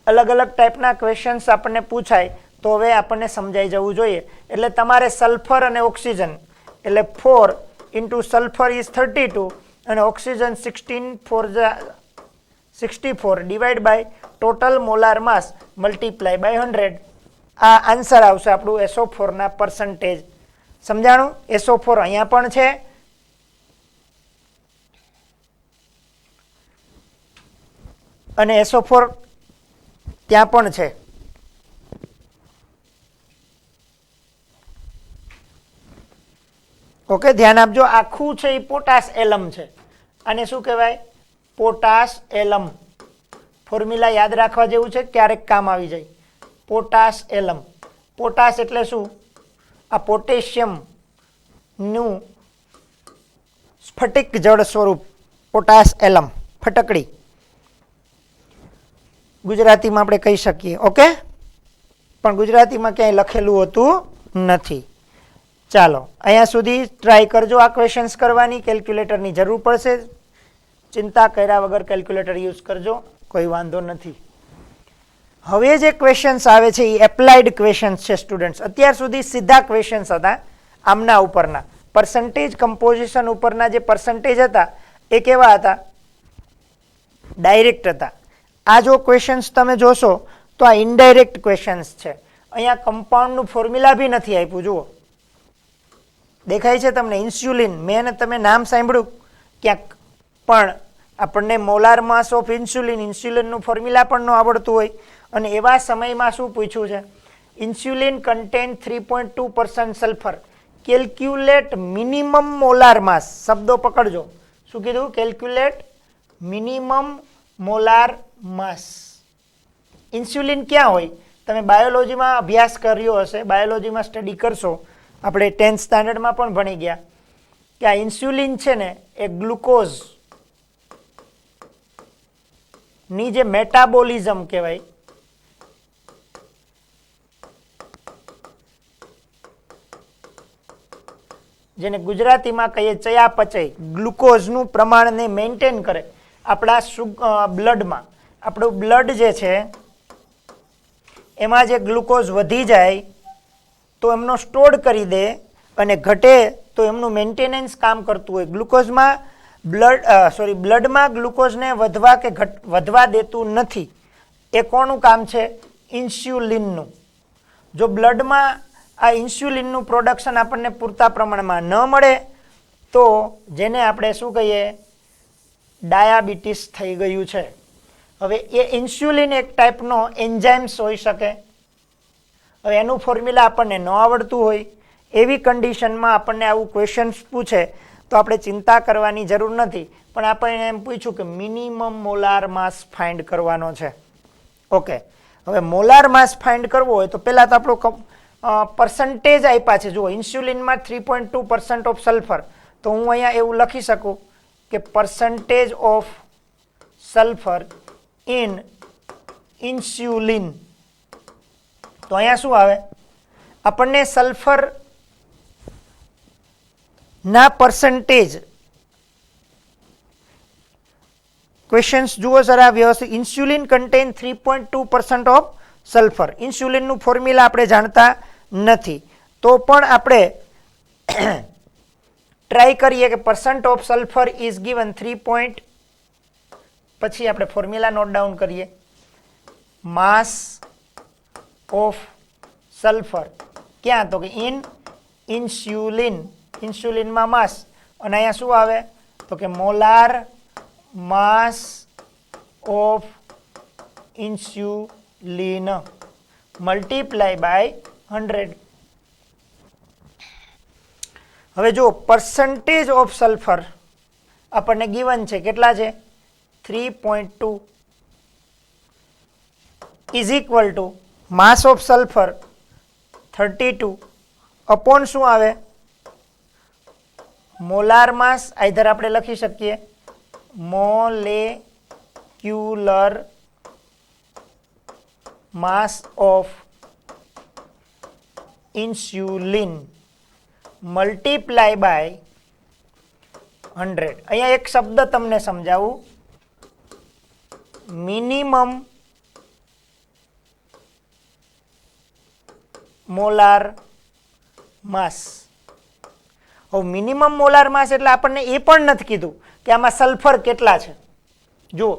[SPEAKER 1] અલગ અલગ ટાઈપના ક્વેશ્ચન્સ આપણને પૂછાય તો હવે આપણને સમજાઈ જવું જોઈએ. એટલે તમારે સલ્ફર અને ઓક્સિજન એટલે 4 ઇન્ટુ સલ્ફર ઇઝ 32 અને oxygen 64 divide by total molar mass multiply by 100. આ આન્સર આવશે આપણું SO4 ના પર્સન્ટેજ. સમજાણું? SO4 અહીંયા પણ છે અને SO4 ત્યાં પણ છે. ઓકે, ધ્યાન આપજો. આખું છે એ પોટાશ એલમ છે. આને શું કહેવાય? પોટાશ એલમ. ફોર્મ્યુલા યાદ રાખવા જેવું છે, ક્યારેક કામ આવી જાય. Potash alum. પોટાશ એટલે શું? આ પોટેશિયમ નું સ્ફટિક જળ સ્વરૂપ પોટાશ એલમ, ફટકડી ગુજરાતીમાં આપણે કહી શકીએ. ઓકે, પણ ગુજરાતીમાં ક્યાંય લખેલું હોતું નથી. ચાલો અહીંયા સુધી ટ્રાય કરજો આ ક્વેશ્ચન્સ કરવાની. કેલ્ક્યુલેટરની જરૂર પડશે, ચિંતા કર્યા વગર કેલ્ક્યુલેટર યુઝ કરજો, કોઈ વાંધો નથી. હવે જે ક્વેશ્ચન્સ આવે છે એ એપ્લાઇડ ક્વેશ્ચન્સ છે સ્ટુડન્ટ્સ. અત્યાર સુધી સીધા ક્વેશ્ચન્સ હતા આમના ઉપરના, પર્સન્ટેજ કમ્પોઝિશન ઉપરના જે પર્સન્ટેજ હતા એ કેવા હતા? ડાયરેક્ટ હતા. આ જો ક્વેશ્ચન્સ તમે જોશો તો આ ઇનડાયરેક્ટ ક્વેશ્ચન્સ છે. અહીંયા કમ્પાઉન્ડનું ફોર્મ્યુલા બી નથી આપ્યું. જુઓ, દેખાય છે તમને? ઇન્સ્યુલિન, મેં તમે નામ સાંભળ્યું ક્યાંક, પણ આપણને મોલાર માસ ઓફ ઇન્સ્યુલિન, ઇન્સ્યુલિનનું ફોર્મ્યુલા પણ ન આવડતું હોય. અને એવા સમયમાં શું પૂછ્યું છે? Insulin contain 3.2% sulphur, calculate minimum molar mass. શબ્દો પકડજો. શું કીધું? Calculate minimum molar mass. Insulin ક્યાં હોય? તમે બાયોલોજીમાં અભ્યાસ કર્યો હશે, બાયોલોજીમાં સ્ટડી કરશો, આપણે 10th સ્ટાન્ડર્ડમાં પણ ભણી ગયા કે આ ઇન્સ્યુલિન છે ને એ ગ્લુકોઝ ની જે મેટાબોલિઝમ કહેવાય, જેને ગુજરાતીમાં કહીએ ચયાપચય, ગ્લુકોઝનું પ્રમાણને મેન્ટેન કરે આપણા બ્લડમાં. આપણું બ્લડ જે છે એમાં જે ગ્લુકોઝ વધી જાય તો એમનો સ્ટોર કરી દે અને ઘટે તો એમનું મેન્ટેનન્સ કામ કરતું હોય. ગ્લુકોઝમાં બ્લડમાં ગ્લુકોઝને વધવા કે વધવા દેતું નથી. એ કોનું કામ છે? ઇન્સ્યુલિનનું. જો બ્લડમાં આ ઇન્સ્યુલિનનું પ્રોડક્શન આપણને પૂરતા પ્રમાણમાં ન મળે તો જેને આપણે શું કહીએ? ડાયાબિટીસ થઈ ગયું છે. હવે એ ઇન્સ્યુલિન એક ટાઈપનો એન્ઝાઇમ્સ હોઈ શકે. હવે એનું ફોર્મ્યુલા આપણને ન આવડતું હોય, એવી કન્ડિશનમાં આપણને આવું ક્વેશ્ચન્સ પૂછે તો આપણે ચિંતા કરવાની જરૂર નથી. પણ આપણે એમ પૂછ્યું કે મિનિમમ મોલાર માસ ફાઇન્ડ કરવાનો છે. ઓકે, હવે મોલાર માસ ફાઇન્ડ કરવો હોય તો પહેલાં તો આપણો પર્સન્ટેજ આપ્યા છે. જુઓ, ઇન્સ્યુલિનમાં 3.2% ઓફ સલ્ફર, તો હું અહીંયા એવું લખી શકું કે percentage of sulfur in insulin. તો અહીંયા શું આવે? આપણને સલ્ફર ના પર્સન્ટેજ ક્વેશ્ચન્સ જુઓ જરા વ્યવસ્થિત. Insulin contain 3.2% of sulphur. ઇન્સ્યુલિનનું ફોર્મ્યુલા આપણે જાણતા નથી, તો પણ આપણે ટ્રાય કરીએ કે percent of sulphur is given 3. પછી આપણે ફોર્મ્યુલા નોટ ડાઉન કરીએ. માસ ઓફ સલ્ફર ક્યાં? તો કે ઇન ઇન્સ્યુલિન. ઇન્સ્યુલિનમાં માસ, અને અહીંયા શું આવે? તો કે molar mass of insulin multiply by 100. હવે જો પર્સન્ટેજ ઓફ સલ્ફર આપણને ગિવન છે, કેટલા છે? 3.2. Is equal to mass of sulphur 32 upon શું આવે મોલાર માસ આઈધર આપણે લખી શકીએ molecular mass of insulin multiply by 100. અહીંયા એક શબ્દ તમને સમજાવું મિનિમમ મોલાર માસ. હવે મિનિમમ મોલાર માસ એટલે આપણને એ પણ નથી કીધું કે આમાં સલ્ફર કેટલા છે. જુઓ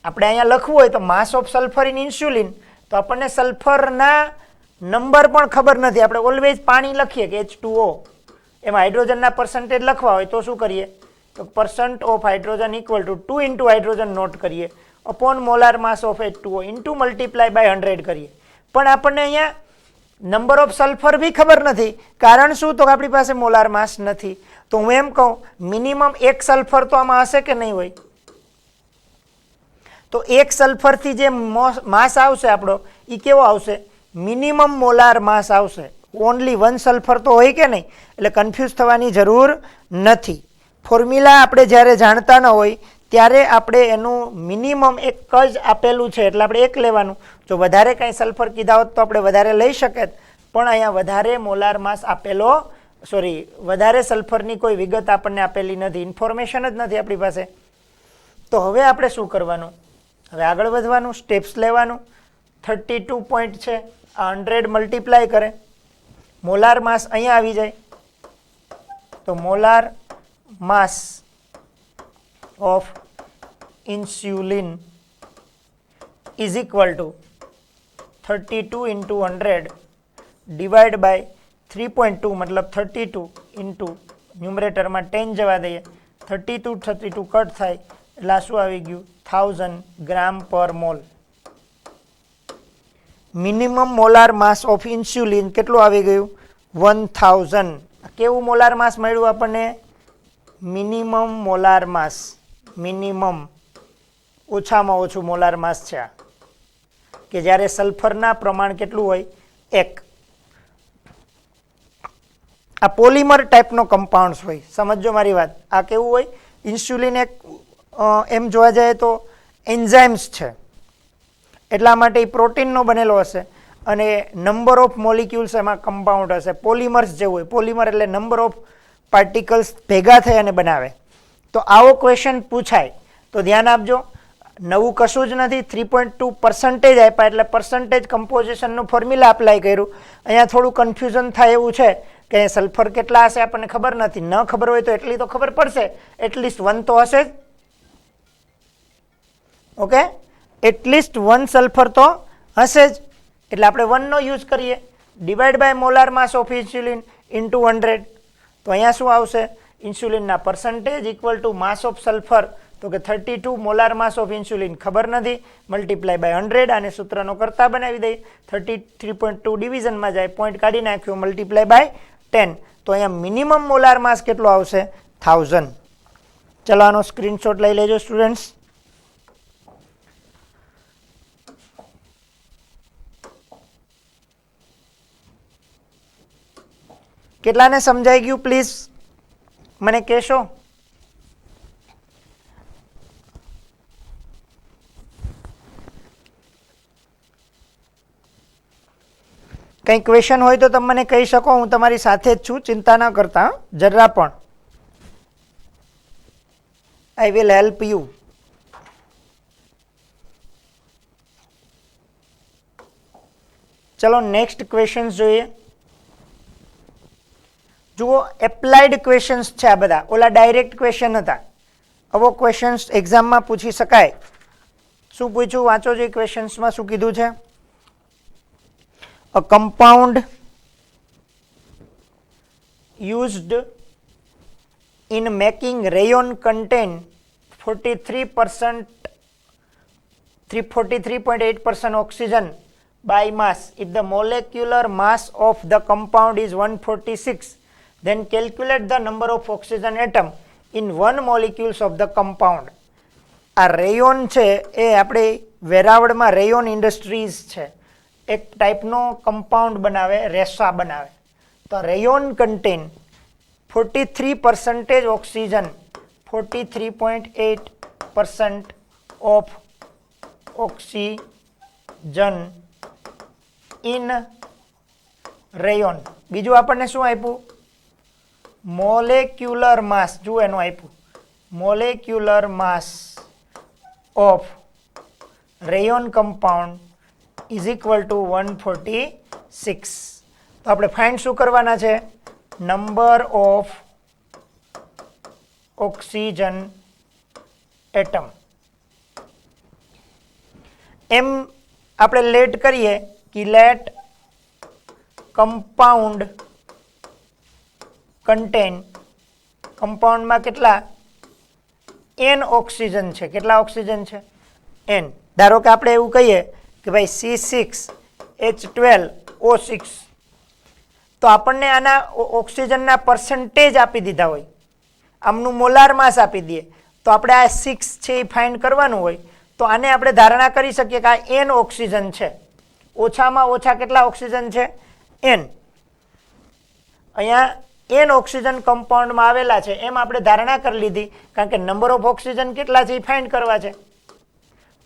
[SPEAKER 1] આપણે અહીંયા લખવું હોય તો માસ ઓફ સલ્ફર ઇન ઇન્સ્યુલિન તો આપણને સલ્ફરના નંબર પણ ખબર નથી. આપણે ઓલવેઝ પાણી લખીએ કે H2O, એમાં હાઇડ્રોજનના પર્સન્ટેજ લખવા હોય તો શું કરીએ તો percent of hydrogen equal to 2 into hydrogen note કરીએ upon molar mass of H2O into multiply by 100 કરીએ. પણ આપણને અહીંયા નંબર ઓફ સલ્ફર બી ખબર નથી. કારણ શું તો આપણી પાસે મોલાર માસ નથી. તો હું એમ કહું મિનિમમ એક સલ્ફર તો આમાં હશે કે નહીં હોય. તો એક સલ્ફરથી જે માસ આવશે આપણો એ કેવો આવશે મિનિમમ મોલાર માસ આવશે. ઓનલી વન સલ્ફર તો હોય કે નહીં, એટલે કન્ફ્યુઝ થવાની જરૂર નથી. ફોર્મ્યુલા આપણે જ્યારે જાણતા ન હોય ત્યારે આપણે એનું મિનિમમ એક જ આપેલું છે એટલે આપણે એક લેવાનું. જો વધારે કાંઈ સલ્ફર કીધા હોત તો આપણે વધારે લઈ શકત, પણ અહીંયા વધારે મોલાર માસ આપેલો વધારે સલ્ફરની કોઈ વિગત આપણને આપેલી નથી, ઇન્ફોર્મેશન જ નથી આપણી પાસે. તો હવે આપણે શું કરવાનું, હવે આગળ વધવાનું, સ્ટેપ્સ લેવાનું. 32 પોઈન્ટ છે, આ 100 મલ્ટીપ્લાય કરે, મોલાર માસ અહીંયા આવી જાય. તો molar mass of insulin is equal to 32 into 100 divide by 3.2 મતલબ 32 ઇન્ટુ ન્યુમરેટરમાં 10 જવા દઈએ, 32 કટ થાય એટલે આ શું આવી ગયું 1000 ગ્રામ પર mall. Minimum molar mass of insulin કેટલું આવી ગયું 1000. કેવું મોલાર માસ મળ્યું આપણને મિનિમમ મોલાર માસ, મિનિમમ ઓછામાં ઓછું મોલાર માસ છે આ, કે જ્યારે સલ્ફરના પ્રમાણ કેટલું હોય 1. આ પોલિમર ટાઈપનો કમ્પાઉન્ડ્સ હોય, સમજો મારી વાત. આ કેવું હોય ઇન્સ્યુલિન એક એમ જોવા જાય તો એન્ઝાઇમ્સ છે, એટલા માટે એ પ્રોટીનનો બનેલો હશે અને નંબર ઓફ મોલિક્યુલ્સ એમાં કમ્પાઉન્ડ હશે. પોલિમર્સ જેવું હોય, પોલિમર એટલે નંબર ઓફ પાર્ટિકલ્સ ભેગા થઈ અને બનાવે. તો આવો ક્વેશ્ચન પૂછાય તો ધ્યાન આપજો. નવું કશું જ નથી, 3.2% આપ્યા એટલે પર્સન્ટેજ કમ્પોઝિશનનું ફોર્મ્યુલા અપ્લાય કર્યું. અહીંયા થોડું કન્ફ્યુઝન થાય એવું છે કે સલ્ફર કેટલા હશે આપણને ખબર નથી. ન ખબર હોય તો એટલી તો ખબર પડશે, એટલીસ્ટ 1 તો હશે જ. ઓકે, એટલીસ્ટ 1 સલ્ફર તો હશે જ, એટલે આપણે 1 નો યુઝ કરીએ. Divide by molar mass of insulin into 100. તો અહીંયા શું આવશે ઇન્સ્યુલિનના percentage equal to mass of sulphur, તો કે 32 મોલાર માસ ઓફ ઇન્સ્યુલિન ખબર નથી, મલ્ટીપ્લાય બાય 100. આને સૂત્રનો કરતા બનાવી દઈએ, 33.2 ડિવિઝનમાં જાય, પોઈન્ટ કાઢી નાખ્યો, મલ્ટીપ્લાય બાય 10. તો અહીંયા મિનિમમ મોલાર માસ કેટલો આવશે 1000. ચલો આનો સ્ક્રીનશોટ લઈ લેજો સ્ટુડન્ટ્સ. કેટલાને સમજાઈ ગયું પ્લીઝ મને કહેશો? કંઈ ક્વેશ્ચન હોય તો તમે મને કહી શકો, હું તમારી સાથે જ છું, ચિંતા ન કરતા જરા પણ. I will help you. ચલો નેક્સ્ટ ક્વેશ્ચન જોઈએ. જુઓ એપ્લાઇડ ક્વેશ્ચન્સ છે આ બધા, ઓલા ડાયરેક્ટ ક્વેશ્ચન હતા. આવો ક્વેશ્ચન્સ એક્ઝામમાં પૂછી શકાય. શું પૂછ્યું વાંચો જે ક્વેશ્ચન્સમાં શું કીધું છે. A compound used in making rayon contain 43.8% oxygen by mass. If the molecular mass of the compound is 146, then calculate the number of oxygen atom in one molecules of the compound. આ rayon છે એ આપણે વેરાવળમાં rayon industries છે, એક ટાઈપનો compound બનાવે, રેસા બનાવે. તો rayon contain 43% oxygen, 43.8% of oxygen in rayon. બીજું આપણને શું આપ્યું? Molecular mass. જુઓ એનું આપ્યું molecular mass of rayon compound is equal to 146. તો આપણે ફાઇન્ડ શું કરવાના છે? Number of oxygen atom. એમ આપણે લેટ કરીએ કે લેટ કમ્પાઉન્ડ કન્ટેન, કમ્પાઉન્ડમાં કેટલા n ઓક્સિજન છે? કેટલા ઓક્સિજન છે? n. ધારો કે આપણે એવું કહીએ કે ભાઈ C6H12O6, તો આપણને આના ઓક્સિજનના પર્સન્ટેજ આપી દીધા હોય, આમનું મોલાર માસ આપી દઈએ, તો આપણે આ 6 છે એ ફાઇન્ડ કરવાનું હોય, તો આને આપણે ધારણા કરી શકીએ કે આ n ઓક્સિજન છે. ઓછામાં ઓછા કેટલા ઓક્સિજન છે? n. અહીંયા n ઓક્સિજન કમ્પાઉન્ડમાં આવેલા છે એમ આપણે ધારણા કરી લીધી, કારણ કે નંબર ઓફ ઓક્સિજન કેટલા છે એ ફાઇન્ડ કરવા છે.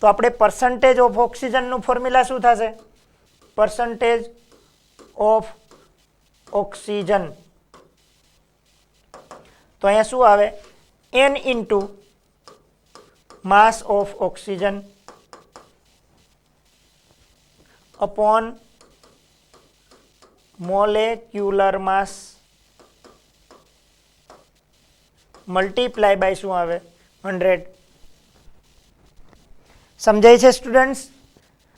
[SPEAKER 1] તો આપણે પર્સન્ટેજ ઓફ ઓક્સિજનનું ફોર્મ્યુલા શું થશે? Percentage of oxygen. તો અહીંયા શું આવે? n into mass of oxygen upon molecular mass multiply by શું આવે? 100. સમજાય છે સ્ટુડન્ટ્સ?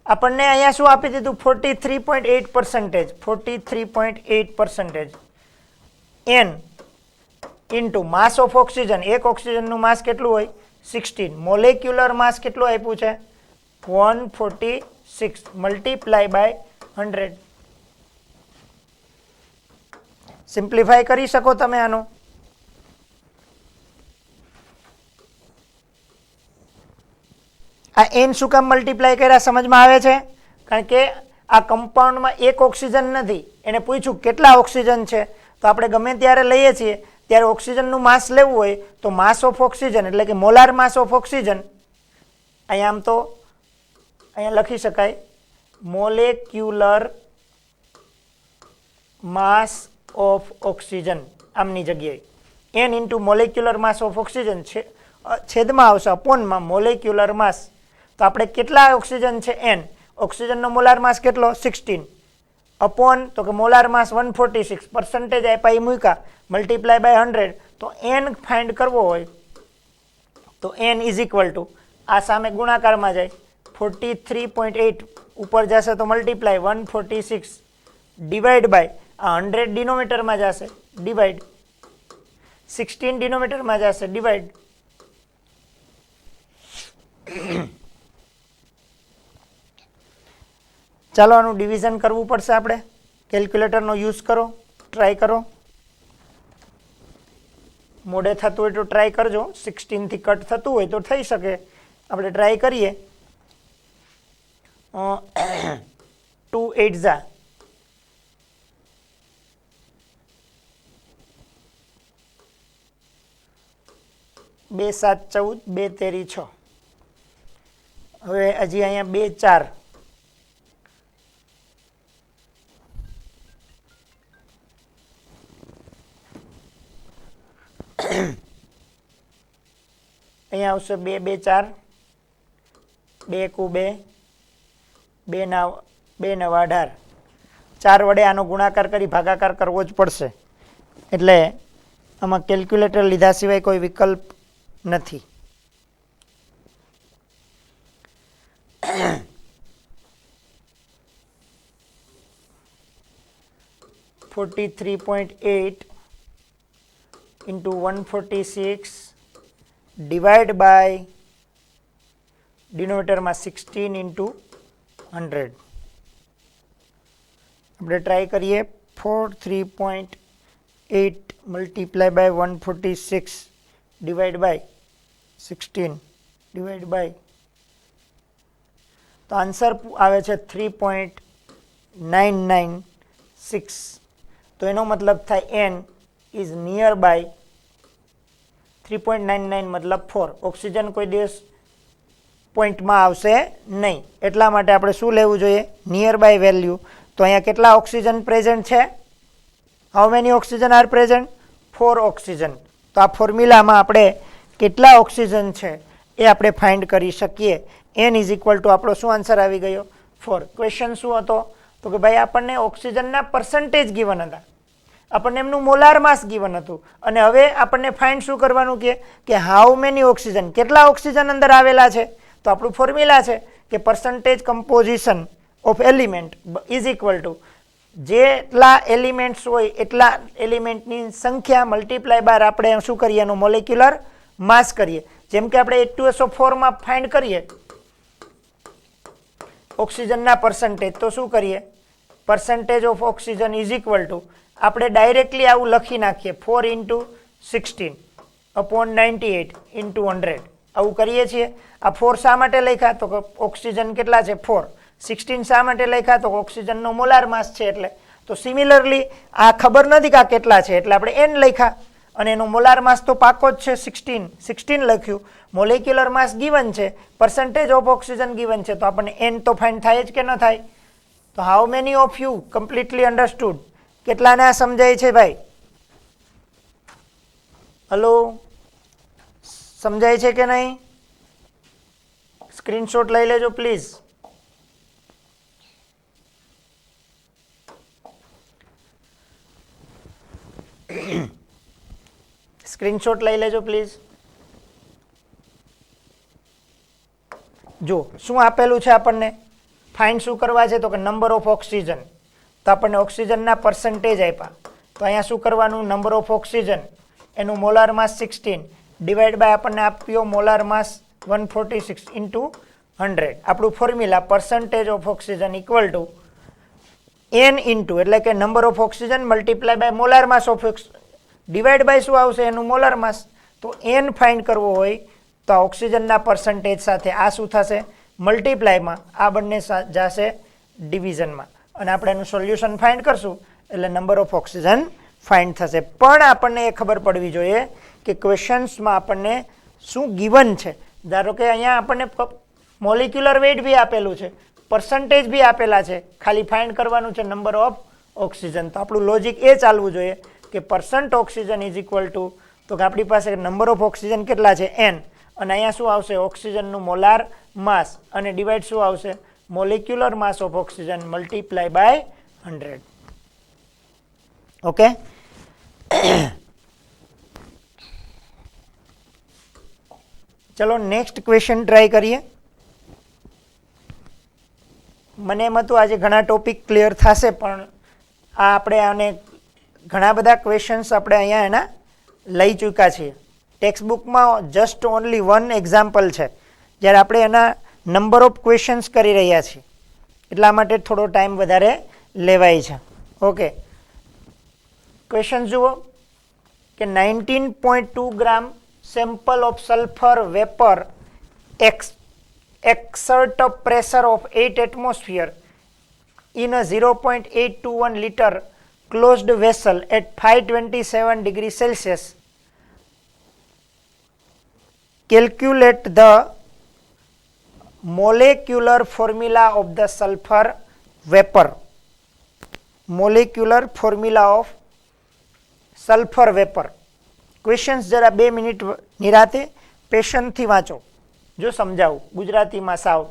[SPEAKER 1] આપણને અહીંયા શું આપી દીધું? 43.8%, 43.8% n into mass of oxygen. એક ઓક્સિજનનું માસ કેટલું હોય? 16. મોલેક્યુલર માસ કેટલું આપ્યું છે? 146 મલ્ટીપ્લાય બાય 100. સિમ્પ્લિફાય કરી શકો તમે આનો? આ n શું કામ મલ્ટીપ્લાય કર્યા સમજમાં આવે છે? કારણ કે આ કમ્પાઉન્ડમાં એક ઓક્સિજન નથી, એને પૂછ્યું કેટલા ઓક્સિજન છે, તો આપણે ગમે ત્યારે લઈએ છીએ ત્યારે ઓક્સિજનનું માસ લેવું હોય તો માસ ઓફ ઓક્સિજન એટલે કે મોલાર માસ ઓફ ઓક્સિજન, અહીંયા આમ તો અહીંયા લખી શકાય મોલેક્યુલર માસ ઓફ ઓક્સિજન, આમની જગ્યાએ n into molecular mass of oxygen છે, છેદમાં આવશે અપોનમાં મોલેક્યુલર માસ. તો આપણે કેટલા ઓક્સિજન છે? n. ઓક્સિજનનો મોલાર માસ કેટલો? 16 અપોન તો કે મોલાર માસ 146, પર્સન્ટેજ આપ્યા એ મૂક્યા, મલ્ટીપ્લાય બાય 100. તો n ફાઇન્ડ કરવો હોય તો n ઇઝ ઇક્વલ ટુ આ સામે ગુણાકારમાં જાય 43.8 ઉપર જશે તો મલ્ટીપ્લાય 146 ડિવાઈડ બાય આ 100 ડિનોમિનેટરમાં જશે ડિવાઈડ, 16 ડિનોમિનેટરમાં જશે ડિવાઈડ. ચાલો આનું ડિવિઝન કરવું પડશે આપણે. કેલ્ક્યુલેટરનો યુઝ કરો, ટ્રાય કરો. મોડે થતું હોય તો ટ્રાય કરજો, 16 થી કટ થતું હોય તો થઈ શકે. આપણે ટ્રાય કરીએ. 2 8 ઝા 2 7 14, 2 તેરી 6. હવે હજી અહીંયા 2 4, અહીંયા આવશે 2 2 4, 2 કુ 2, 2 9 18. 4 વડે આનો ગુણાકાર કરી ભાગાકાર કરવો જ પડશે, એટલે આમાં કેલ્ક્યુલેટર લીધા સિવાય કોઈ વિકલ્પ નથી. (43.8) into 146 divide by denominator 16 into 100. આપણે ટ્રાય કરીએ. 43.8 multiply by 146 divide by 16 divide by, તો આન્સર આવે છે 3.996. તો એનો મતલબ થાય n ઇઝ નિયર બાય 3.99 મતલબ 4. ઓક્સિજન કોઈ દિવસ પોઈન્ટમાં આવશે નહીં, એટલા માટે આપણે શું લેવું જોઈએ? Near by value. તો અહીંયા કેટલા ઓક્સિજન પ્રેઝન્ટ છે? How many oxygen are present? 4 oxygen. તો આ ફોર્મ્યુલામાં આપણે કેટલા ઓક્સિજન છે એ આપણે ફાઇન્ડ કરી શકીએ. n ઇઝ ઇક્વલ ટુ આપણો શું આન્સર આવી ગયો? 4. ક્વેશ્ચન શું હતો? તો કે ભાઈ આપણને ઓક્સિજનના પર્સન્ટેજ ગિવન હતા, આપણને એમનું મોલાર માસ ગિવન હતું, અને હવે આપણને ફાઇન્ડ શું કરવાનું કે હાઉ મેની ઓક્સિજન, કેટલા ઓક્સિજન અંદર આવેલા છે. તો આપણું ફોર્મ્યુલા છે કે percentage composition of element is equal two જેટલા એલિમેન્ટ્સ હોય એટલા એલિમેન્ટની સંખ્યા મલ્ટીપ્લાય બાર આપણે શું કરીએ? એનું મોલેક્યુલર માસ કરીએ. જેમ કે આપણે H2SO4 માં ફાઇન્ડ કરીએ ઓક્સિજનના પર્સન્ટેજ, તો શું કરીએ? Percentage of oxygen is equal two આપણે ડાયરેક્ટલી આવું લખી નાખીએ 4 ઇન્ટુ 16 અપોન 98 ઇન્ટુ 100. આવું કરીએ છીએ. આ 4 શા માટે લખ્યા? તો કે ઓક્સિજન કેટલા છે? 4. 16 શા માટે લખ્યા? તો ઓક્સિજનનો મોલાર માસ છે એટલે. તો સિમિલરલી આ ખબર નથી કે આ કેટલા છે એટલે આપણે n લખ્યા, અને એનો મોલાર માસ તો પાકો જ છે 16 લખ્યું. મોલેક્યુલર માસ ગિવન છે, પર્સન્ટેજ ઓફ ઓક્સિજન ગિવન છે, તો આપણને n તો ફાઇન્ડ થાય જ કે ન થાય? તો how many of you completely understood? કેટલાને આ સમજાય છે ભાઈ? હલો, સમજાય છે કે નહીં? સ્ક્રીનશોટ લઈ લેજો પ્લીઝ. સ્ક્રીનશોટ લઈ લેજો પ્લીઝ. જો શું આપેલું છે આપણને? ફાઇન્ડ શું કરવા છે? તો કે નંબર ઓફ ઓક્સિજન. તો આપણને ઓક્સિજનના પર્સન્ટેજ આપ્યા, તો અહીંયા શું કરવાનું? નંબર ઓફ ઓક્સિજન એનું મોલાર માસ 16 ડિવાઈડ બાય આપણને આપ્યો મોલાર માસ 146 ઇન્ટુ 100. આપણું formula percentage of oxygen equal to n into એટલે કે number of oxygen multiply by molar mass of divide by શું આવશે? એનું મોલાર માસ. તો n ફાઇન્ડ કરવો હોય તો આ ઓક્સિજનના પર્સન્ટેજ સાથે આ શું થશે? મલ્ટીપ્લાયમાં, આ બંને જશે ડિવિઝનમાં, અને આપણે એનું સોલ્યુશન ફાઇન્ડ કરશું એટલે નંબર ઓફ ઓક્સિજન ફાઇન્ડ થશે. પણ આપણને એ ખબર પડવી જોઈએ કે ક્વેશ્ચન્સમાં આપણને શું ગિવન છે. ધારો કે અહીંયા આપણને મોલિક્યુલર વેઇટ બી આપેલું છે, પર્સન્ટેજ બી આપેલા છે, ખાલી ફાઇન્ડ કરવાનું છે નંબર ઓફ ઓક્સિજન. તો આપણું લોજિક એ ચાલવું જોઈએ કે percent oxygen is equal two, તો કે આપણી પાસે નંબર ઓફ ઓક્સિજન કેટલા છે? n, અને અહીંયા શું આવશે? ઓક્સિજનનું મોલાર માસ, અને ડિવાઈડ શું આવશે? Molecular mass of oxygen multiply by 100. Okay, ચલો નેક્સ્ટ ક્વેશ્ચન ટ્રાય કરીએ. મને એમ હતું આજે ઘણા ટોપિક ક્લિયર થશે, પણ આ આપણે આને ઘણા બધા ક્વેશ્ચન્સ આપણે અહીંયા એના લઈ ચૂક્યા છીએ. ટેક્સ્ટ બુકમાં જસ્ટ ઓનલી 1 એક્ઝામ્પલ છે, જ્યારે આપણે એના નંબર ઓફ ક્વેશ્ચન્સ કરી રહ્યા છીએ, એટલા માટે થોડો ટાઈમ વધારે લેવાય છે. ઓકે, ક્વેશ્ચન જુઓ કે 19.2 gram sample of sulphur vapour exert a pressure of 8 atmosphere in a 0.821 liter closed vessel at 527 degrees Celsius. Calculate the molecular formula of the sulfur vapor. Molecular formula of sulfur vapor. Questions જરા 2 minute નિરાતે પેશન્ટથી વાંચો. જો સમજાવું ગુજરાતીમાં સાવ.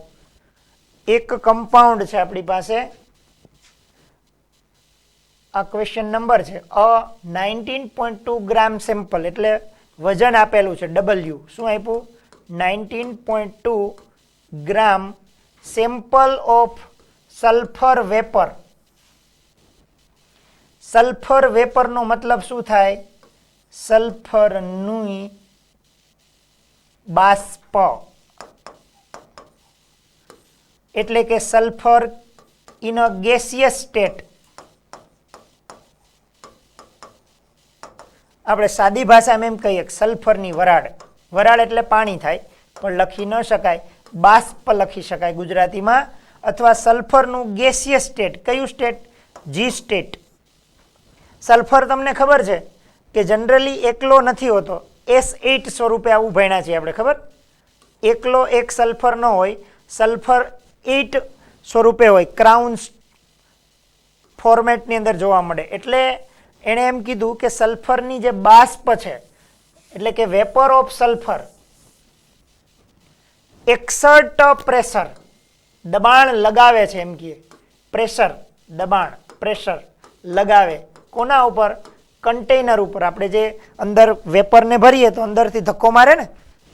[SPEAKER 1] એક compound છે આપણી પાસે, આ ક્વેશ્ચન નંબર છે. 19.2 ગ્રામ સેમ્પલ એટલે વજન આપેલું છે W. શું આપ્યું? 19.2 gram sample of sulphur vapour. Sulphur વેપરનો મતલબ શું થાય? સલ્ફરનું બાષ્પ, એટલે કે sulphur in a gaseous state. આપણે સાદી ભાષામાં એમ કહીએ સલ્ફરની વરાળ. વરાળ એટલે પાણી થાય, પણ લખી ન શકાય, બાષ્પ લખી શકાય ગુજરાતીમાં, અથવા સલ્ફરનું ગેસિયસ સ્ટેટ. કયું સ્ટેટ? જી સ્ટેટ. સલ્ફર તમને ખબર છે કે જનરલી એકલો નથી હોતો, S8 સ્વરૂપે આવું ભણ્યા છીએ આપણે, ખબર? એકલો એક સલ્ફર ન હોય, સલ્ફર 8 સ્વરૂપે હોય, ક્રાઉન્સ ફોર્મેટની અંદર જોવા મળે. એટલે એણે એમ કીધું કે સલ્ફરની જે બાષ્પ છે, એટલે કે વેપર ઓફ સલ્ફર, એક્સર્ટ પ્રેશર, દબાણ લગાવે છે, એમ કહે. પ્રેશર, દબાણ, પ્રેશર લગાવે કોના ઉપર? કન્ટેનર ઉપર. આપણે જે અંદર વેપરને ભરીએ તો અંદરથી ધક્કો મારે ને,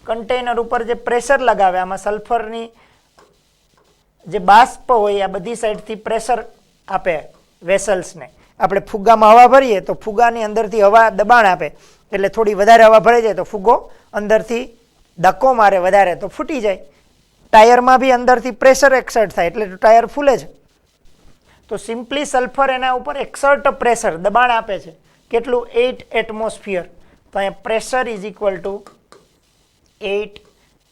[SPEAKER 1] કન્ટેનર ઉપર જે પ્રેશર લગાવે, આમાં સલ્ફરની જે બાષ્પ હોય આ બધી સાઈડથી પ્રેશર આપે વેસલ્સને. આપણે ફુગ્ગામાં હવા ભરીએ તો ફુગ્ગાની અંદરથી હવા દબાણ આપે, એટલે થોડી વધારે હવા ભરાઈ જાય તો ફુગ્ગો અંદરથી ધક્કો મારે વધારે તો ફૂટી જાય. ટાયરમાં બી અંદરથી પ્રેશર એક્સર્ટ થાય એટલે ટાયર ફૂલે છે. તો સિમ્પલી સલ્ફર એના ઉપર એક્સર્ટ પ્રેશર, દબાણ આપે છે. કેટલું? 8 એટમોસ્ફિયર. તો અહીંયા pressure is equal two 8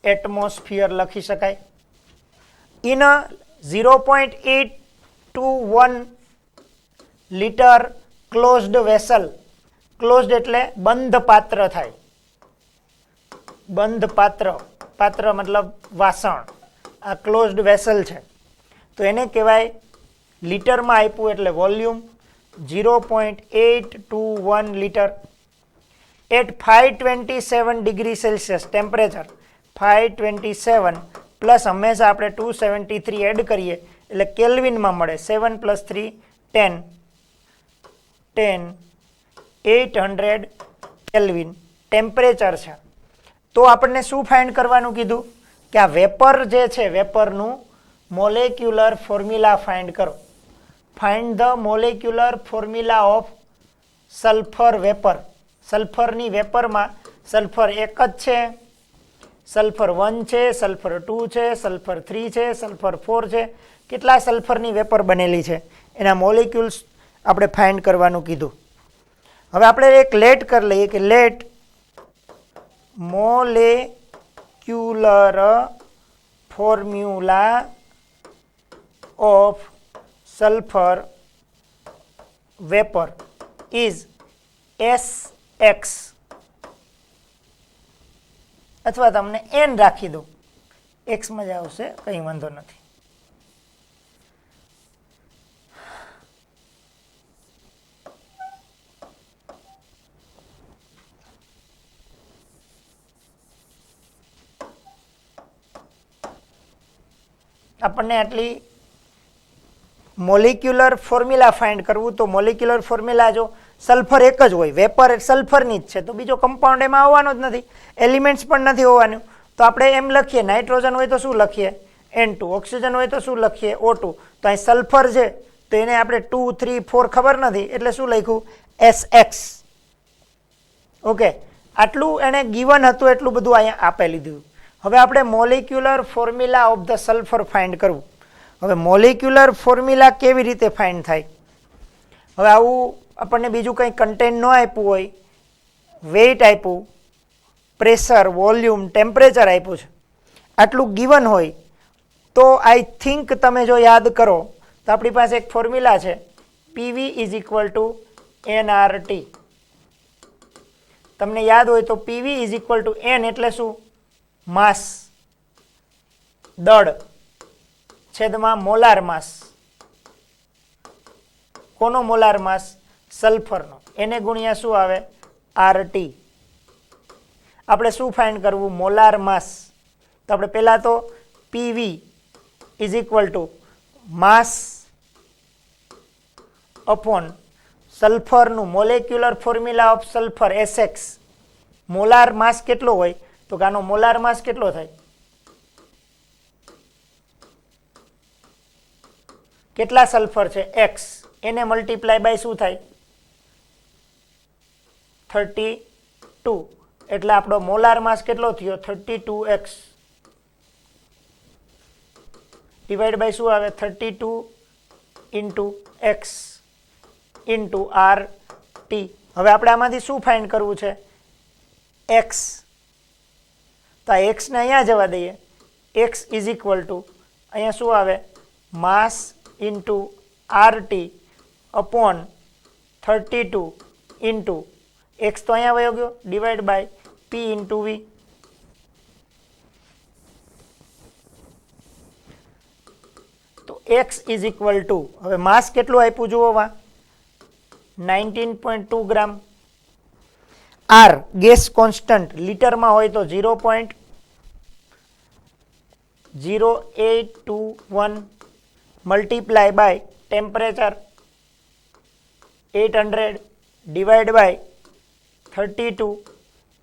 [SPEAKER 1] atmosphere લખી શકાય. In 0.821 litre closed vessel. Closed એટલે બંધ પાત્ર થાય, બંધ પાત્ર, પાત્ર મતલબ વાસણ. આ ક્લોઝડ વેસલ છે તો એને કહેવાય, લીટરમાં આપ્યું એટલે volume 0.821 litre. At 527 degree Celsius temperature, 527 plus હંમેશા આપણે 273 એડ કરીએ એટલે કેલ્વિનમાં મળે. 7 + 3 10, 800 કેલ્વિન ટેમ્પરેચર છે. તો આપણને શું ફાઇન્ડ કરવાનું કીધું? કે આ વેપર જે છે, વેપરનું મોલેક્યુલર ફોર્મ્યુલા ફાઇન્ડ કરો. Find the molecular formula of sulphur vapour. સલ્ફરની વેપરમાં સલ્ફર એક જ છે, સલ્ફર 1 છે, સલ્ફર 2 છે, સલ્ફર 3 છે, સલ્ફર 4 છે. કેટલા સલ્ફરની વેપર બનેલી છે એના મોલેક્યુલ્સ આપણે ફાઇન્ડ કરવાનું કીધું. હવે આપણે એક લેટ કરી લઈએ કે let molecular formula of sulphur vapour is SX, અથવા તમને N રાખી દો, X માં જ આવશે, કંઈ વાંધો નથી. આપણને આટલી મોલિક્યુલર ફોર્મ્યુલા ફાઇન્ડ કરવું, તો મોલિક્યુલર ફોર્મ્યુલા જો સલ્ફર એક જ હોય, વેપર સલ્ફરની જ છે, તો બીજો કમ્પાઉન્ડ એમાં આવવાનો જ નથી, એલિમેન્ટ્સ પણ નથી હોવાનું. તો આપણે એમ લખીએ, નાઇટ્રોજન હોય તો શું લખીએ? N2. ઓક્સિજન હોય તો શું લખીએ? O2. તો અહીં સલ્ફર છે તો એને આપણે 2, 3, 4 ખબર નથી એટલે શું લખ્યું? SX. ઓકે, આટલું એને ગિવન હતું એટલું બધું અહીંયા આપી લીધું. હવે આપણે molecular formula of the sulphur find કરવું. હવે મોલિક્યુલર ફોર્મ્યુલા કેવી રીતે ફાઇન્ડ થાય? હવે આવું આપણને બીજું કંઈ કન્ટેન્ટ ન આપ્યું હોય, વેઇટ આપ્યું, પ્રેશર, વોલ્યુમ, ટેમ્પરેચર આપ્યું છે, આટલું ગિવન હોય તો આઈ થિંક તમે જો યાદ કરો તો આપણી પાસે એક ફોર્મ્યુલા છે, PV is equal to NRT. તમને યાદ હોય તો PV is equal to N એટલે શું? માસ, દળ છેદમાં મોલાર માસ. કોનો મોલાર માસ? સલ્ફરનો. એને ગુણ્યા શું આવે? RT. આપણે શું ફાઇન્ડ કરવું? Molar mass. તો આપણે પહેલાં તો PV is equal to mass upon સલ્ફરનું molecular formula of sulphur SX. Molar mass કેટલો હોય? તો કે આનો મોલાર માસ કેટલો થાય? કેટલા સલ્ફર છે? X. એને મલ્ટીપ્લાય બાય શું થાય? 32. એટલે આપણો મોલાર માસ કેટલો થયો? 32X. ડિવાઈડ બાય શું આવે? 32 ઇન્ટુ X ઇન્ટુ RT. હવે આપણે આમાંથી શું ફાઇન્ડ કરવું છે? X. તો આ એક્સને અહીંયા જવા દઈએ. એક્સ ઇઝ ઇક્વલ ટુ અહીંયા શું આવે, mass into RT upon 32 into X તો અહીંયા વયો ગયો divide by P into V. તો એક્સ ઇઝ ઇક્વલ ટુ, હવે માસ કેટલું આપ્યું જુઓ વા, 19.2 ગ્રામ. આર ગેસ કોન્સ્ટન્ટ લીટરમાં હોય તો 0.0821 multiply by temperature 800 divided by 32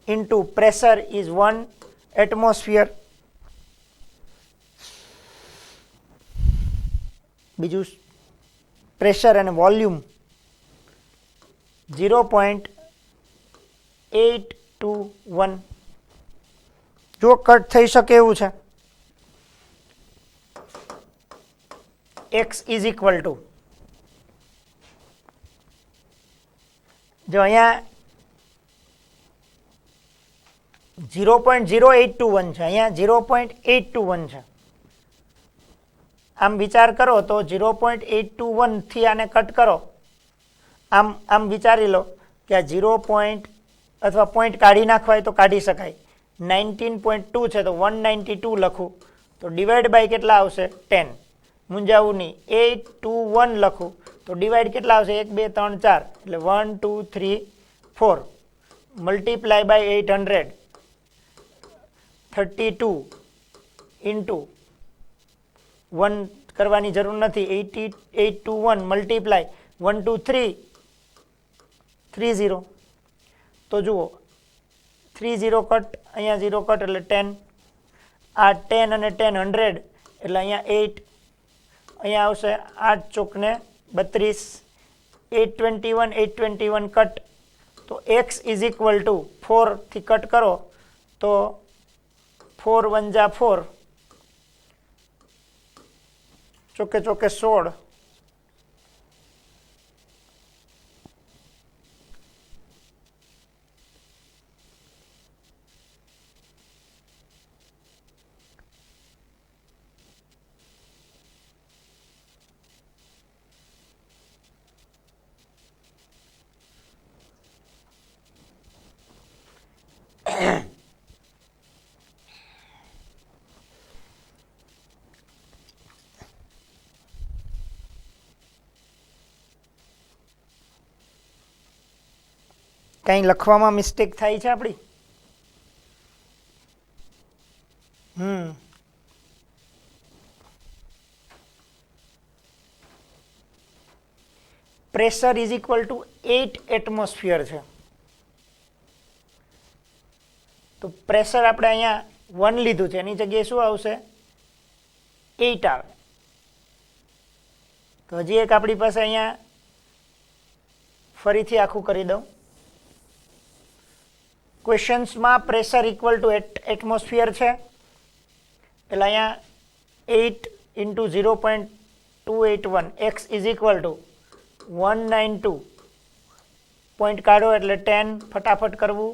[SPEAKER 1] into pressure is 1 atmosphere. બીજું પ્રેશર અને વોલ્યુમ 0.821. જો કટ થઈ શકે એવું છે. x is equal to, જો અહીંયા 0.0821 છે, અહીંયા 0.821 છે. આમ વિચાર કરો તો 0.821 થી આને કટ કરો, આમ વિચારી લો કે આ 0. અથવા પોઈન્ટ કાઢી નાખવાય તો કાઢી શકાય. 19.2 છે તો 192 લખું તો ડિવાઈડ બાય કેટલા આવશે 10. મૂંઝાવું નહીં. 821 લખું તો ડિવાઈડ કેટલા આવશે 1 2 3 4 એટલે 1 2 3 4 મલ્ટીપ્લાય બાય 800 32 ઇન્ટુ 1 કરવાની જરૂર નથી. 821 મલ્ટીપ્લાય 1 2 3 30. તો જુઓ 30 કટ, અહીંયા 0 કટ એટલે 10. આ 10 અને 10 100 એટલે અહીંયા 8. અહીંયા આવશે 8 ચોકને 32. 821 કટ તો x ઇઝ ઇક્વલ ટુ 4 થી કટ કરો તો 4 1 જા 4, ચોકે ચોકે 16. કંઈ લખવામાં મિસ્ટેક થાય છે આપણી? Pressure is equal two 8 atmosphere છે. તો પ્રેશર આપણે અહીંયા 1 લીધું છે, એની જગ્યાએ શું આવશે 8 આવે. તો હજી એક આપણી પાસે અહીંયા ફરીથી આખું કરી દઉં. ક્વેશ્ચન્સમાં પ્રેશર ઇક્વલ ટુ એટમોસ્ફિયર છે એટલે અહીંયા 8 into 0.281 x is equal two 192. Point કાઢો એટલે 10, ફટાફટ કરવું.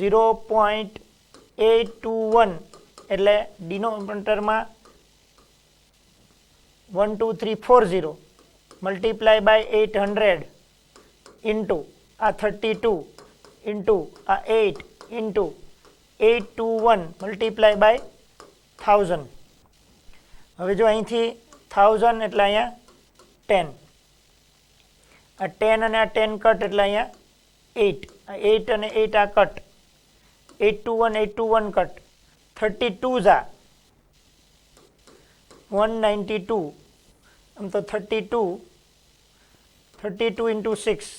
[SPEAKER 1] 0.821 એટલે ડિનોમિનેટરમાં 12340 મલ્ટીપ્લાય બાય 800 ઇન્ટુ આ 32 ઇન્ટુ આ 8 ઇન્ટુ 821 મલ્ટીપ્લાય બાય 1000. હવે જો અહીંથી 1000 એટલે અહીંયા 10. આ 10 અને આ 10 કટ એટલે અહીંયા 8. આ 8 અને 8 આ કટ. 821 કટ. 32 ઝા 192. આમ તો 32 ઇન્ટુ 6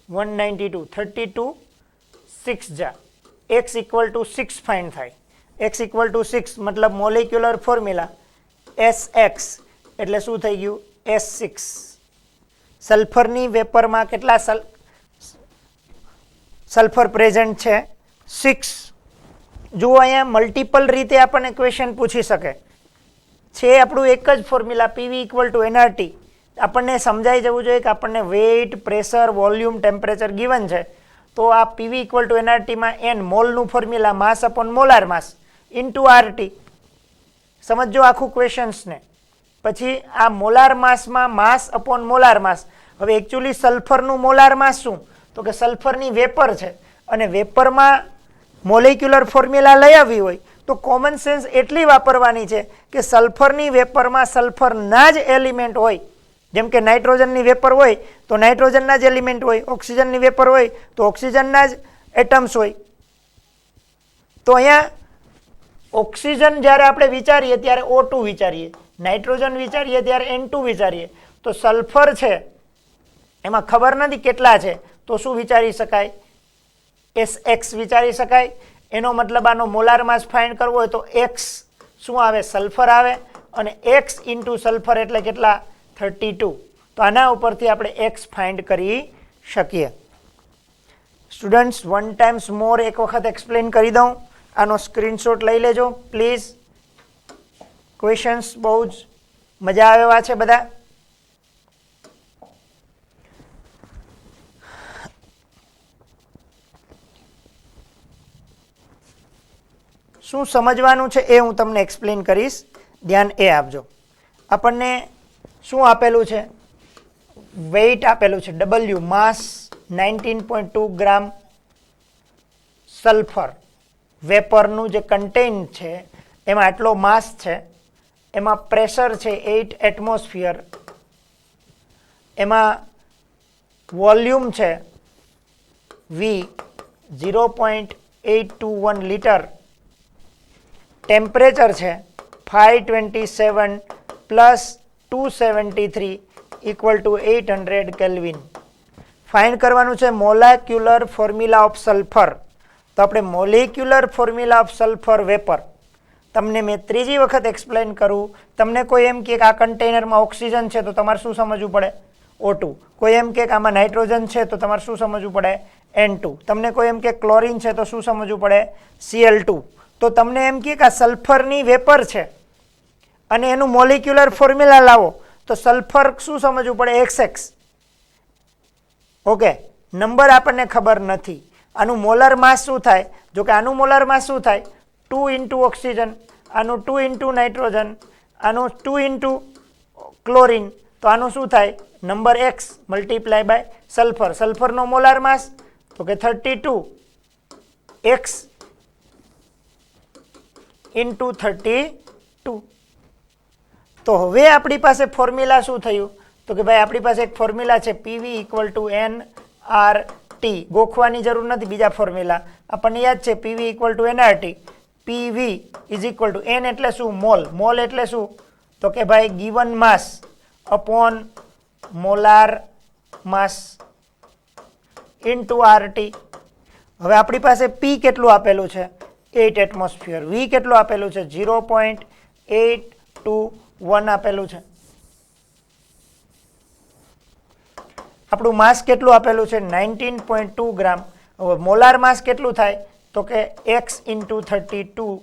[SPEAKER 1] 192. 32 6 જા x ઇક્વલ ટુ 6 ફાઇન્ડ થાય. x ઇક્વલ ટુ 6 મતલબ મોલેક્યુલર ફોર્મ્યુલા SX એટલે શું થઈ ગયું S6. સલ્ફરની વેપરમાં કેટલા સલ્ફર પ્રેઝન્ટ છે 6. જુઓ અહીંયા મલ્ટિપલ રીતે આપણને ક્વેશ્ચન પૂછી શકે છે. આપણું એક જ formula PV equal to NRT. આપણને સમજાઈ જવું જોઈએ કે આપણને weight, pressure, volume, temperature given છે તો આ પીવી ઇક્વલ ટુ એનઆરટીમાં એન મોલનું formula mass upon molar mass into RT. સમજો આખું ક્વેશ્ચન્સને. પછી આ મોલાર માસમાં માસ અપોન મોલાર માસ. હવે એકચ્યુઅલી સલ્ફરનું મોલાર માસ શું? તો કે સલ્ફરની વેપર છે અને વેપરમાં મોલેક્યુલર ફોર્મ્યુલા લઈ આવી હોય તો કોમન સેન્સ એટલી વાપરવાની છે કે સલ્ફરની વેપરમાં સલ્ફરના જ એલિમેન્ટ હોય. જેમ કે નાઇટ્રોજનની વેપર હોય તો નાઇટ્રોજનના જ એલિમેન્ટ હોય, ઓક્સિજનની વેપર હોય તો ઓક્સિજનના જ એટમ્સ હોય. તો અહીંયા ઓક્સિજન જ્યારે આપણે વિચારીએ ત્યારે O2 વિચારીએ, નાઇટ્રોજન વિચારીએ ત્યારે N2 વિચારીએ. તો સલ્ફર છે એમાં ખબર નથી કેટલા છે તો શું વિચારી શકાય? SX વિચારી શકાય. એનો મતલબ આનો મોલાર માસ ફાઇન્ડ કરવો હોય તો X શું આવે? સલ્ફર આવે અને X ઇન્ટુ સલ્ફર એટલે કેટલા? 32. તો આના ઉપરથી આપણે X ફાઇન્ડ કરી શકીએ. સ્ટુડન્ટ્સ વન ટાઈમ્સ મોર એક વખત એક્સપ્લેન કરી દઉં. આનો સ્ક્રીનશોટ લઈ લેજો પ્લીઝ. ક્વેશ્ચન્સ બહુ જ મજા આવે એવા છે બધા. શું સમજવાનું છે એ હું તમને એક્સપ્લેન કરીશ, ધ્યાન એ આપજો. આપણને શું આપેલું છે? વેઇટ આપેલું છે W, માસ 19.2 ગ્રામ સલ્ફર વેપરનું જે કન્ટેન છે એમાં આટલો માસ છે, એમાં પ્રેશર છે 8 એટમોસ્ફિયર, એમાં વોલ્યુમ છે V 0.821 લીટર, ટેમ્પરેચર છે 527 plus 273 equal to 800 kelvin. Find કરવાનું છે મોલેક્યુલર ફોર્મ્યુલા ઓફ સલ્ફર. તો આપણે molecular formula of sulphur vapour તમને મેં ત્રીજી વખત એક્સપ્લેન કરું. તમને કોઈ એમ કે આ કન્ટેનરમાં ઓક્સિજન છે તો તમારે શું સમજવું પડે? O2. કોઈ એમ કે આમાં નાઇટ્રોજન છે તો તમારે શું સમજવું પડે? N2. તમને કોઈ એમ કે ક્લોરિન છે તો શું સમજવું પડે? Cl2. તો તમને એમ કે આ સલ્ફરની વેપર છે અને એનું મોલેક્યુલર ફોર્મ્યુલા લાવો તો સલ્ફર શું સમજવું પડે? XX. ઓકે, નંબર આપણને ખબર નથી. આનું મોલર માસ શું થાય? જો કે આનું મોલર માસ શું થાય? 2 ઇન્ટુ ઓક્સિજન, આનું 2 ઇન્ટુ નાઇટ્રોજન, આનું 2 ઇન્ટુ ક્લોરિન. તો આનું શું થાય? Number X multiply by sulphur. સલ્ફરનો મોલાર માસ તો કે 32 X ઇન્ટુ 32. તો હવે આપણી પાસે ફોર્મ્યુલા શું થયું? તો કે ભાઈ આપણી પાસે એક ફોર્મ્યુલા છે PV ઇક્વલ ટુ NRT. ગોખવાની જરૂર નથી બીજા ફોર્મ્યુલા, આપણને યાદ છે PV equal to NRT. PV is equal to N એટલે શું? મોલ. મોલ એટલે શું? તો કે ભાઈ ગિવન માસ upon molar mass into RT. હવે આપણી પાસે P કેટલું આપેલું છે? 8 એટમોસ્ફિયર. V કેટલું આપેલું છે? 0.821 આપેલું છે. આપણું માસ કેટલું આપેલું છે? 19.2 ગ્રામ. હવે મોલાર માસ કેટલું થાય? તો કે X into 32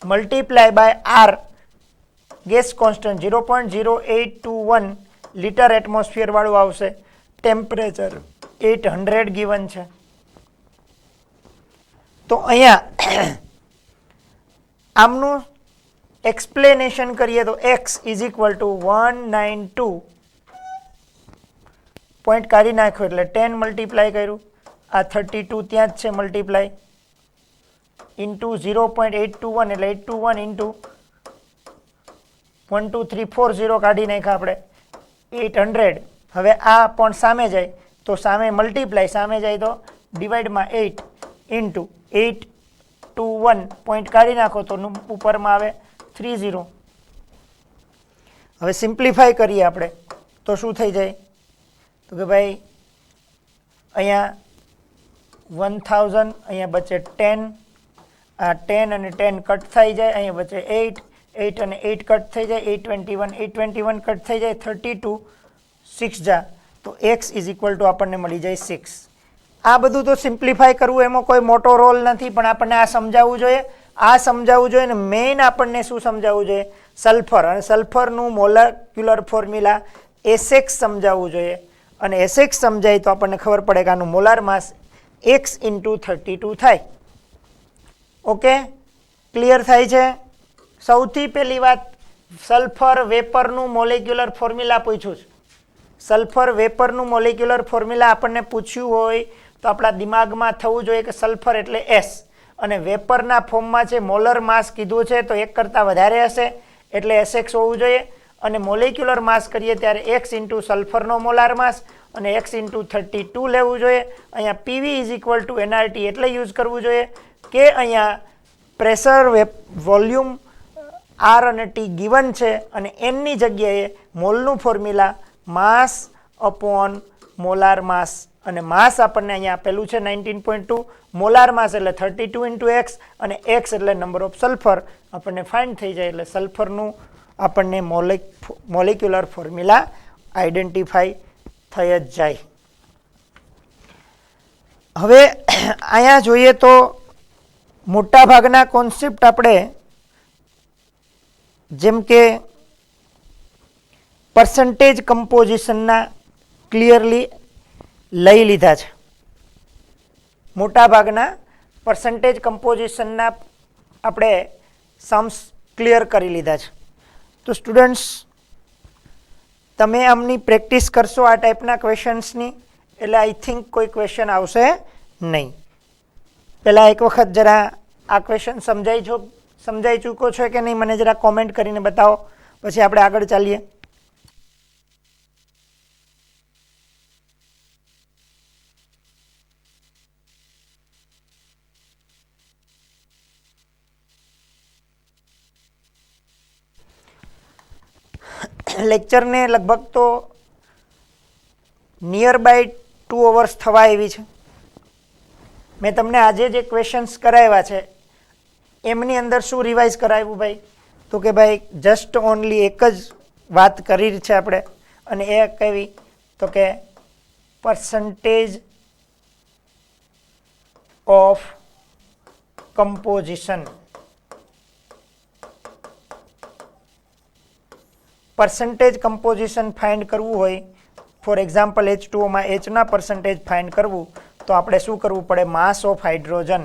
[SPEAKER 1] multiply by R gas constant 0.0821 litre atmosphere વાળું આવશે. ટેમ્પરેચર 800 ગિવન છે. તો અહીંયા આમનું એક્સપ્લેનેશન કરીએ તો X is equal two 192 point કાઢી નાખ્યો એટલે 10 મલ્ટીપ્લાય કર્યું, આ 32 ત્યાં જ છે મલ્ટીપ્લાય ઇન્ટુ 0.821 એટલે 821 ઇન્ટુ 1 2 3 4 0 કાઢી નાખ્યા આપણે 800. હવે આ પણ સામે જાય તો સામે મલ્ટીપ્લાય, સામે જાય તો ડિવાઈડમાં 8 ઇન્ટુ 821 પોઈન્ટ કાઢી નાખો તો ઉપરમાં આવે 30. હવે સિમ્પ્લિફાય કરીએ આપણે તો શું થઈ જાય? તો કે ભાઈ અહીંયા 1000, અહીંયા બચે 10, આ 10 અને 10 કટ થઈ જાય, અહીંયા બચે 8, 8 અને 8 કટ થઈ જાય, 821 કટ થઈ જાય, 32 6 જા તો X ઇઝ ઇક્વલ ટુ આપણને મળી જાય 6. આ બધું તો સિમ્પ્લિફાય કરવું એમાં કોઈ મોટો રોલ નથી, પણ આપણને આ સમજાવવું જોઈએ. આ સમજાવવું જોઈએ ને મેઇન આપણને શું સમજાવવું જોઈએ? સલ્ફર અને સલ્ફરનું મોલેક્યુલર ફોર્મ્યુલા SX સમજાવવું જોઈએ. અને Sx સમજાય તો આપણને ખબર પડે કે આનું મોલાર માસ x × 32 થાય. ઓકે, ક્લિયર થાય છે? સૌથી પહેલી વાત, સલ્ફર વેપરનું મોલેક્યુલર ફોર્મ્યુલા પૂછ્યું છે. સલ્ફર વેપરનું મોલેક્યુલર ફોર્મ્યુલા આપણને પૂછ્યું હોય તો આપણા દિમાગમાં થવું જોઈએ કે સલ્ફર એટલે S, અને વેપરના ફોર્મમાં છે, મોલર માસ કીધું છે તો 1 કરતાં વધારે હશે એટલે Sx હોવું જોઈએ. અને મોલેક્યુલર માસ કરીએ ત્યારે x × સલ્ફરનો મોલાર માસ અને x × 32 લેવું જોઈએ. અહીંયા PV = nRT એટલે યુઝ કરવું જોઈએ કે અહીંયા પ્રેશર, વોલ્યુમ, R અને T ગિવન છે અને n ની જગ્યાએ મોલનું ફોર્મ્યુલા માસ અપોન મોલાર માસ, અને માસ આપણને અહીંયા આપેલું છે 19.2, મોલાર માસ એટલે 32 × x અને x એટલે નંબર ઓફ સલ્ફર આપણને ફાઇન્ડ થઈ જાય એટલે સલ્ફરનું આપણને મોલેક્યુલર ફોર્મ્યુલા આઈડેન્ટિફાઈ થઈ જ જાય. હવે અહીંયા જોઈએ તો મોટા ભાગના કોન્સેપ્ટ આપણે જેમ કે પર્સન્ટેજ કમ્પોઝિશનના ક્લિયરલી લઈ લીધા છે. મોટા ભાગના પર્સન્ટેજ કમ્પોઝિશનના આપણે સમ્સ ક્લિયર કરી લીધા છે. તો સ્ટુડન્ટ્સ, તમે આમની પ્રેક્ટિસ કરશો આ ટાઈપના ક્વેશ્ચન્સની એટલે આઈ થિંક કોઈ ક્વેશ્ચન આવશે નહીં. પહેલાં એક વખત જરા આ ક્વેશ્ચન સમજાઈ ચૂકો છો કે નહીં મને જરા કોમેન્ટ કરીને બતાવો, પછી આપણે આગળ ચાલીએ. લેક્ચરને લગભગ તો નિયર બાય 2 અવર્સ થવા એવી છે. મેં તમને આજે જે ક્વેશ્ચન્સ કરાવ્યા છે એમની અંદર શું રિવાઇઝ કરાવ્યું ભાઈ? તો કે ભાઈ જસ્ટ ઓનલી એક જ વાત કરી છે આપણે, અને એ કેવી? તો કે percentage of composition. Percentage composition find કરવું હોય, ફોર એક્ઝામ્પલ H2O માં Hના પર્સન્ટેજ ફાઇન્ડ કરવું તો આપણે શું કરવું પડે? માસ ઓફ હાઇડ્રોજન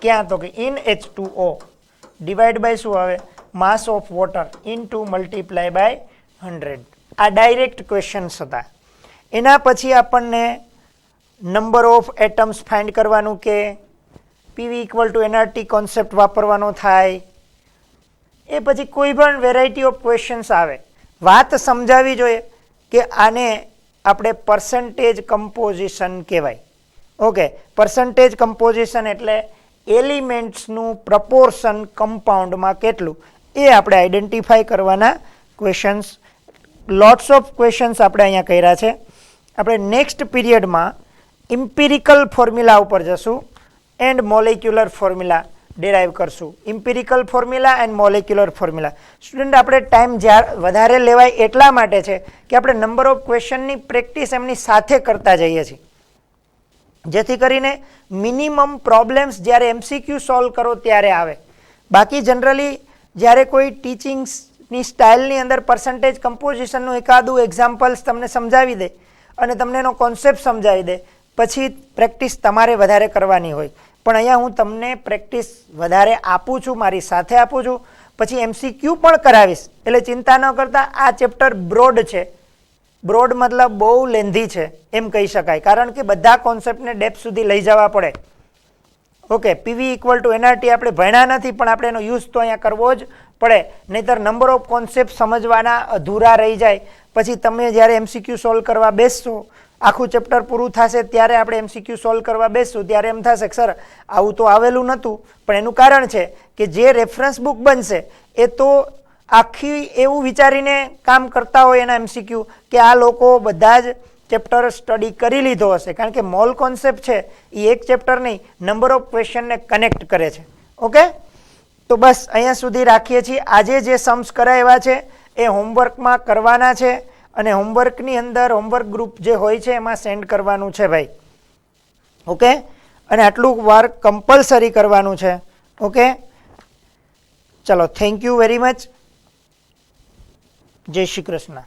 [SPEAKER 1] ક્યાં? તો કે ઇન H2O ડિવાઈડ બાય શું આવે? Mass of water into multiply by 100. આ ડાયરેક્ટ ક્વેશ્ચન્સ હતા. એના પછી આપણને નંબર ઓફ એટમ્સ ફાઇન્ડ કરવાનું કે PV = nRT કોન્સેપ્ટ વાપરવાનો થાય. એ પછી કોઈ પણ વેરાયટી ઓફ ક્વેશ્ચન્સ આવે, વાત સમજાવી જોઈએ કે આને આપણે પર્સન્ટેજ કમ્પોઝિશન કહેવાય. ઓકે, પર્સન્ટેજ કમ્પોઝિશન એટલે એલિમેન્ટ્સનું પ્રપોર્શન કમ્પાઉન્ડમાં કેટલું એ આપણે આઈડેન્ટિફાઈ કરવાના ક્વેશ્ચન્સ. લોટ્સ ઓફ ક્વેશ્ચન્સ આપણે અહીંયા કર્યા છે. આપણે નેક્સ્ટ પીરિયડમાં ઇમ્પિરિકલ ફોર્મ્યુલા ઉપર જશું એન્ડ મોલેક્યુલર ફોર્મ્યુલા ડેરાઈવ કરશું. Empirical formula and molecular formula. Student, આપણે ટાઈમ જ્યારે વધારે લેવાય એટલા માટે છે કે આપણે નંબર ઓફ ક્વેશ્ચનની પ્રેક્ટિસ એમની સાથે કરતા જઈએ છીએ, જેથી કરીને મિનિમમ પ્રોબ્લેમ્સ જ્યારે MCQ સોલ્વ કરો ત્યારે આવે. બાકી જનરલી જ્યારે કોઈ ટીચિંગની સ્ટાઇલની અંદર પર્સન્ટેજ કમ્પોઝિશનનું એકાદું એક્ઝામ્પલ્સ તમને સમજાવી દે અને તમને એનો કોન્સેપ્ટ સમજાવી દે, પછી પ્રેક્ટિસ તમારે વધારે કરવાની હોય. પણ અહીંયા હું તમને પ્રેક્ટિસ વધારે આપું છું, મારી સાથે આપું છું, પછી MCQ પણ કરાવીશ. એટલે ચિંતા ન કરતા. આ ચેપ્ટર બ્રોડ છે. બ્રોડ મતલબ બહુ લેન્ધી છે એમ કહી શકાય, કારણ કે બધા કોન્સેપ્ટને ડેપ્થ સુધી લઈ જવા પડે. ઓકે, PV = nRT આપણે ભણ્યા નથી પણ આપણે એનો યુઝ તો અહીંયા કરવો જ પડે, નહીંતર નંબર ઓફ કોન્સેપ્ટ સમજવાના અધૂરા રહી જાય. પછી તમે જ્યારે MCQ સોલ્વ કરવા બેસશો, આખું ચેપ્ટર પૂરું થશે ત્યારે આપણે MCQ સોલ્વ કરવા બેસશું ત્યારે એમ થશે કે સર આવું તો આવેલું નહોતું. પણ એનું કારણ છે કે જે રેફરન્સ બુક બનશે એ તો આખી એવું વિચારીને કામ કરતા હોય એના MCQ કે આ લોકો બધા જ ચેપ્ટર સ્ટડી કરી લીધો હશે, કારણ કે મોલ કોન્સેપ્ટ છે એ એક ચેપ્ટર નહીં, નંબર ઓફ ક્વેશ્ચનને કનેક્ટ કરે છે. ઓકે, તો બસ અહીંયા સુધી રાખીએ છીએ. આજે જે સમ્સ કરાવ્યા છે એ હોમવર્કમાં કરવાના છે અને હોમવર્કની અંદર હોમવર્ક ગ્રુપ જે હોય છે એમાં સેન્ડ કરવાનું છે ભાઈ. ઓકે, અને આટલું વર્ક કમ્પલસરી કરવાનું છે. ઓકે, ચલો, થેન્ક યુ વેરી મચ. જય શ્રી કૃષ્ણ.